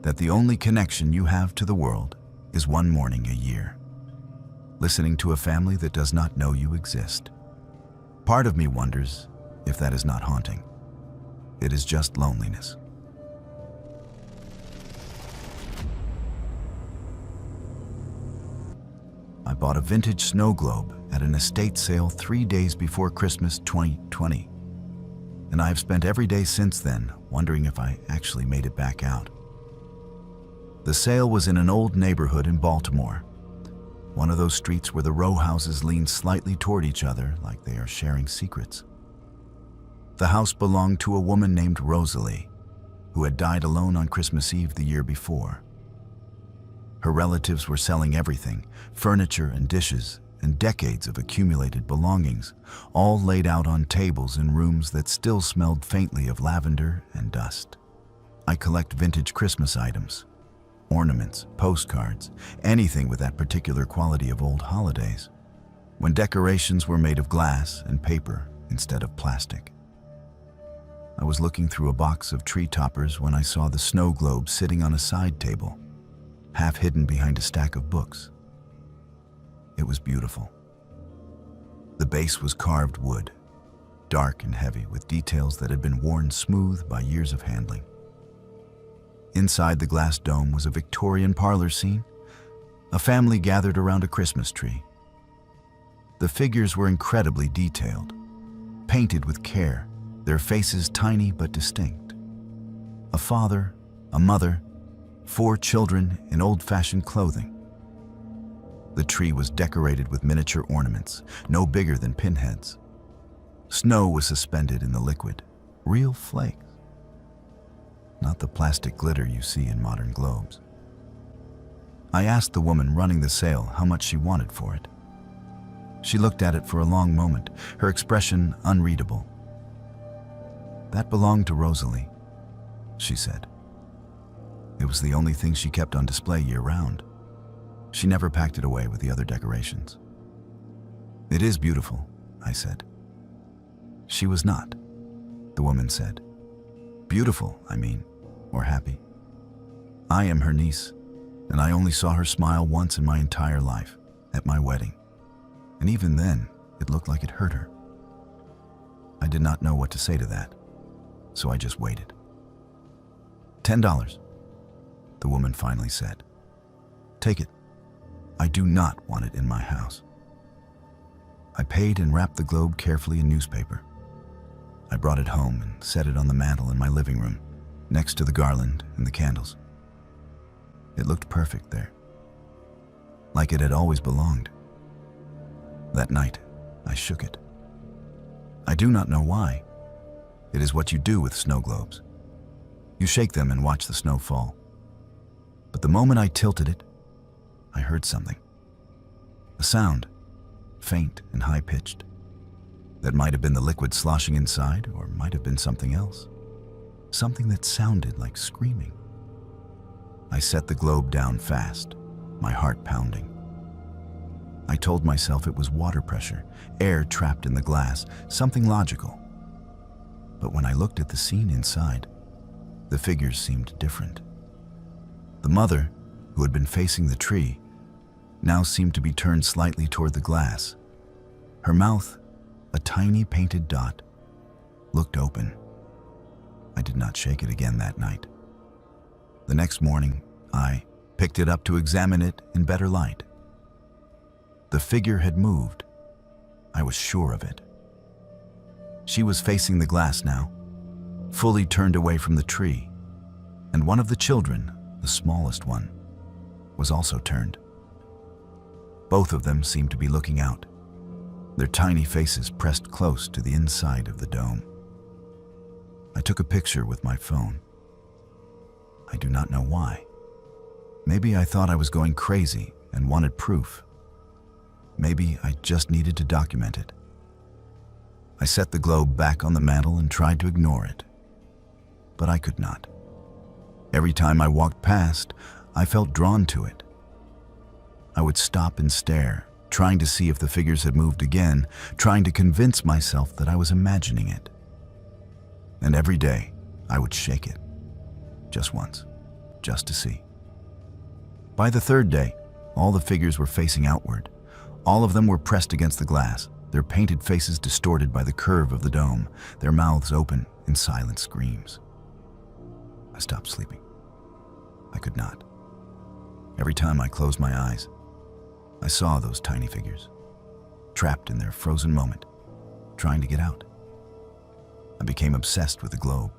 that the only connection you have to the world is one morning a year, listening to a family that does not know you exist. Part of me wonders if that is not haunting. It is just loneliness. I bought a vintage snow globe at an estate sale 3 days before Christmas 2020, and I have spent every day since then wondering if I actually made it back out. The sale was in an old neighborhood in Baltimore, one of those streets where the row houses lean slightly toward each other like they are sharing secrets. The house belonged to a woman named Rosalie, who had died alone on Christmas Eve the year before. Her relatives were selling everything, furniture and dishes, and decades of accumulated belongings, all laid out on tables in rooms that still smelled faintly of lavender and dust. I collect vintage Christmas items, ornaments, postcards, anything with that particular quality of old holidays, when decorations were made of glass and paper instead of plastic. I was looking through a box of tree toppers when I saw the snow globe sitting on a side table, half hidden behind a stack of books. It was beautiful. The base was carved wood, dark and heavy with details that had been worn smooth by years of handling. Inside the glass dome was a Victorian parlor scene, a family gathered around a Christmas tree. The figures were incredibly detailed, painted with care, their faces tiny but distinct. A father, a mother, 4 children in old-fashioned clothing. The tree was decorated with miniature ornaments, no bigger than pinheads. Snow was suspended in the liquid, real flakes, not the plastic glitter you see in modern globes. I asked the woman running the sale how much she wanted for it. She looked at it for a long moment, her expression unreadable. "That belonged to Rosalie," she said. It was the only thing she kept on display year-round. She never packed it away with the other decorations. "It is beautiful," I said. "She was not," the woman said. "Beautiful, I mean, or happy. I am her niece, and I only saw her smile once in my entire life, at my wedding. And even then, it looked like it hurt her." I did not know what to say to that, so I just waited. $10, the woman finally said. "Take it. I do not want it in my house." I paid and wrapped the globe carefully in newspaper. I brought it home and set it on the mantel in my living room, next to the garland and the candles. It looked perfect there, like it had always belonged. That night, I shook it. I do not know why. It is what you do with snow globes. You shake them and watch the snow fall. But the moment I tilted it, I heard something. A sound, faint and high-pitched. That might have been the liquid sloshing inside, or might have been something else. Something that sounded like screaming. I set the globe down fast, my heart pounding. I told myself it was water pressure, air trapped in the glass, something logical. But when I looked at the scene inside, the figures seemed different. The mother, who had been facing the tree, now seemed to be turned slightly toward the glass. Her mouth, a tiny painted dot, looked open. I did not shake it again that night. The next morning, I picked it up to examine it in better light. The figure had moved. I was sure of it. She was facing the glass now, fully turned away from the tree, and one of the children, the smallest one, was also turned. Both of them seemed to be looking out, their tiny faces pressed close to the inside of the dome. I took a picture with my phone. I do not know why. Maybe I thought I was going crazy and wanted proof. Maybe I just needed to document it. I set the globe back on the mantel and tried to ignore it. But I could not. Every time I walked past, I felt drawn to it. I would stop and stare, trying to see if the figures had moved again, trying to convince myself that I was imagining it. And every day, I would shake it. Just once, just to see. By the third day, all the figures were facing outward. All of them were pressed against the glass, their painted faces distorted by the curve of the dome, their mouths open in silent screams. I stopped sleeping. I could not. Every time I closed my eyes, I saw those tiny figures, trapped in their frozen moment, trying to get out. I became obsessed with the globe.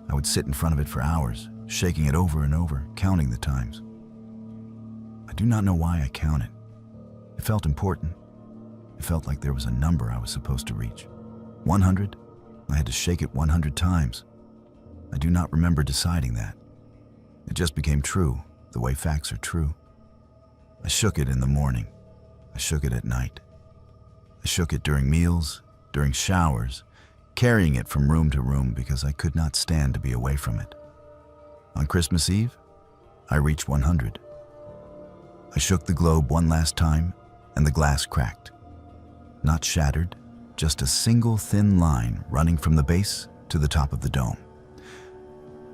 I would sit in front of it for hours, shaking it over and over, counting the times. I do not know why I counted. It felt important. It felt like there was a number I was supposed to reach. 100? I had to shake it 100 times. I do not remember deciding that. It just became true, the way facts are true. I shook it in the morning. I shook it at night. I shook it during meals, during showers, carrying it from room to room because I could not stand to be away from it. On Christmas Eve, I reached 100. I shook the globe one last time, and the glass cracked. Not shattered, just a single thin line running from the base to the top of the dome.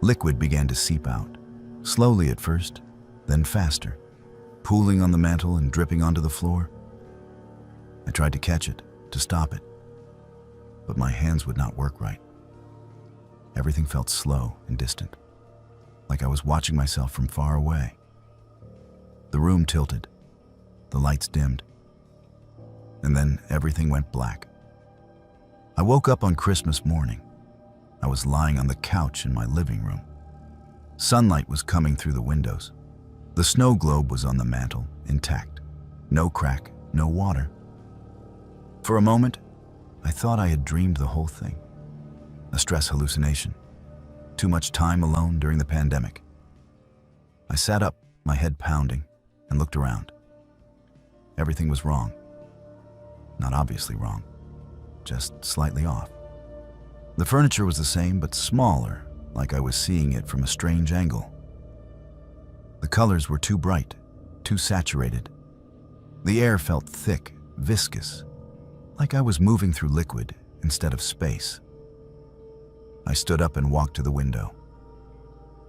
Liquid began to seep out, slowly at first, then faster, pooling on the mantel and dripping onto the floor. I tried to catch it, to stop it, but my hands would not work right. Everything felt slow and distant, like I was watching myself from far away. The room tilted, the lights dimmed, and then everything went black. I woke up on Christmas morning. I was lying on the couch in my living room. Sunlight was coming through the windows. The snow globe was on the mantel, intact. No crack, no water. For a moment, I thought I had dreamed the whole thing. A stress hallucination. Too much time alone during the pandemic. I sat up, my head pounding, and looked around. Everything was wrong. Not obviously wrong, just slightly off. The furniture was the same, but smaller, like I was seeing it from a strange angle. The colors were too bright, too saturated. The air felt thick, viscous, like I was moving through liquid instead of space. I stood up and walked to the window.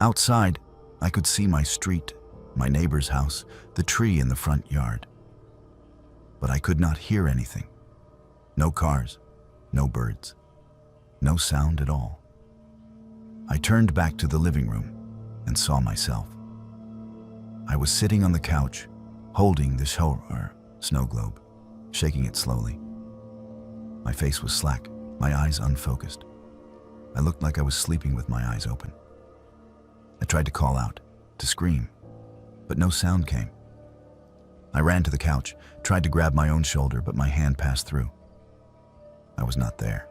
Outside, I could see my street, my neighbor's house, the tree in the front yard. But I could not hear anything. No cars, no birds, no sound at all. I turned back to the living room and saw myself. I was sitting on the couch, holding the snow globe, shaking it slowly. My face was slack, my eyes unfocused. I looked like I was sleeping with my eyes open. I tried to call out, to scream, but no sound came. I ran to the couch, tried to grab my own shoulder, but my hand passed through. I was not there.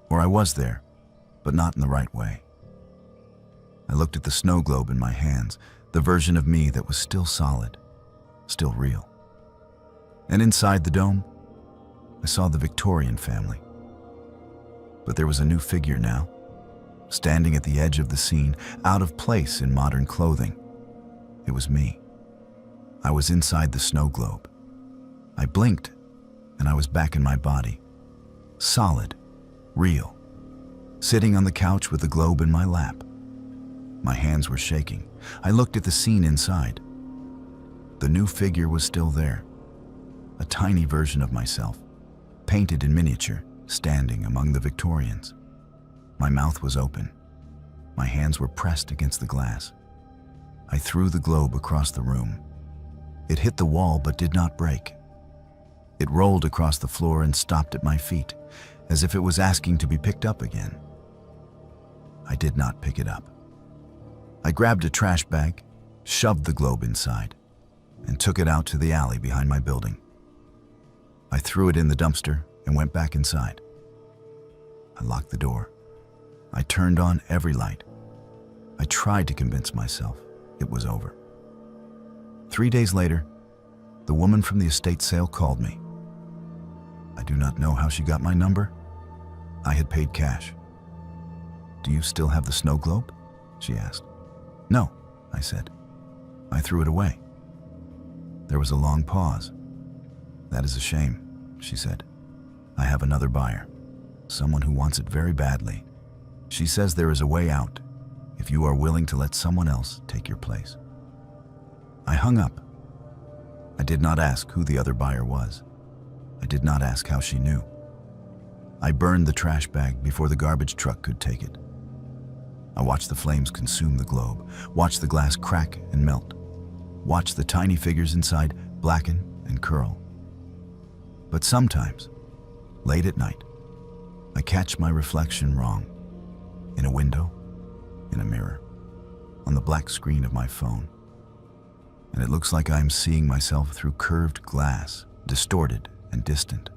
Or I was there, but not in the right way. I looked at the snow globe in my hands, the version of me that was still solid, still real. And inside the dome, I saw the Victorian family. But there was a new figure now, standing at the edge of the scene, out of place in modern clothing. It was me. I was inside the snow globe. I blinked, and I was back in my body. Solid, real, sitting on the couch with the globe in my lap. My hands were shaking. I looked at the scene inside. The new figure was still there, a tiny version of myself, painted in miniature, standing among the Victorians. My mouth was open. My hands were pressed against the glass. I threw the globe across the room. It hit the wall but did not break. It rolled across the floor and stopped at my feet, as if it was asking to be picked up again. I did not pick it up. I grabbed a trash bag, shoved the globe inside, and took it out to the alley behind my building. I threw it in the dumpster and went back inside. I locked the door. I turned on every light. I tried to convince myself it was over. 3 days later, the woman from the estate sale called me. I do not know how she got my number. I had paid cash. "Do you still have the snow globe?" she asked. "No," I said. "I threw it away." There was a long pause. "That is a shame," she said. "I have another buyer, someone who wants it very badly. She says there is a way out if you are willing to let someone else take your place." I hung up. I did not ask who the other buyer was. I did not ask how she knew. I burned the trash bag before the garbage truck could take it. I watched the flames consume the globe, watched the glass crack and melt, watched the tiny figures inside blacken and curl. But sometimes, late at night, I catch my reflection wrong. In a window, in a mirror, on the black screen of my phone. And it looks like I am seeing myself through curved glass, distorted and distant.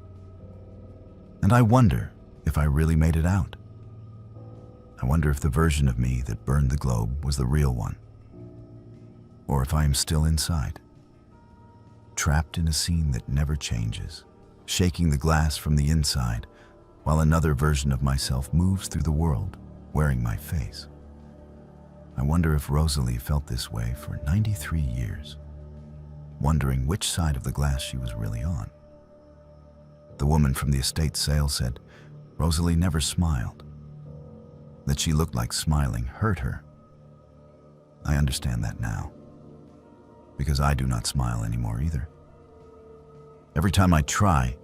And I wonder if I really made it out. I wonder if the version of me that burned the globe was the real one. Or if I am still inside, trapped in a scene that never changes, shaking the glass from the inside, while another version of myself moves through the world, wearing my face. I wonder if Rosalie felt this way for 93 years, wondering which side of the glass she was really on. The woman from the estate sale said Rosalie never smiled. That she looked like smiling hurt her. I understand that now, because I do not smile anymore either. Every time I try,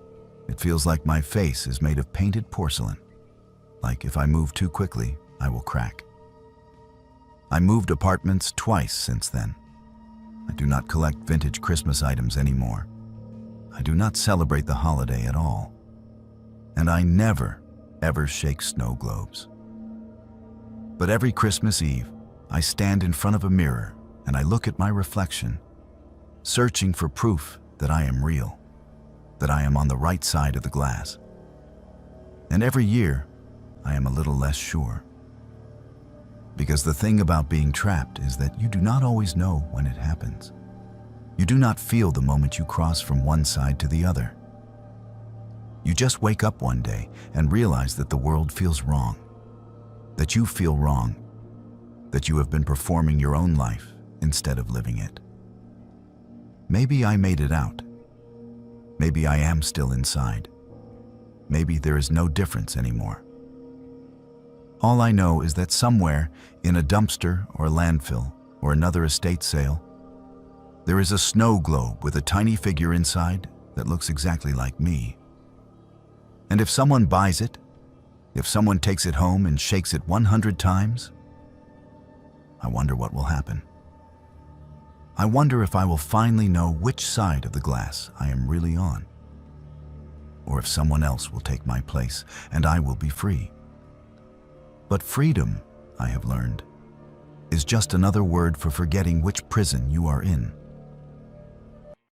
it feels like my face is made of painted porcelain, like if I move too quickly, I will crack. I moved apartments twice since then. I do not collect vintage Christmas items anymore. I do not celebrate the holiday at all. And I never, ever shake snow globes. But every Christmas Eve, I stand in front of a mirror and I look at my reflection, searching for proof that I am real, that I am on the right side of the glass. And every year, I am a little less sure. Because the thing about being trapped is that you do not always know when it happens. You do not feel the moment you cross from one side to the other. You just wake up one day and realize that the world feels wrong, that you feel wrong, that you have been performing your own life instead of living it. Maybe I made it out. Maybe I am still inside. Maybe there is no difference anymore. All I know is that somewhere, in a dumpster or landfill or another estate sale, there is a snow globe with a tiny figure inside that looks exactly like me. And if someone buys it, if someone takes it home and shakes it 100 times, I wonder what will happen. I wonder if I will finally know which side of the glass I am really on, or if someone else will take my place and I will be free. But freedom, I have learned, is just another word for forgetting which prison you are in.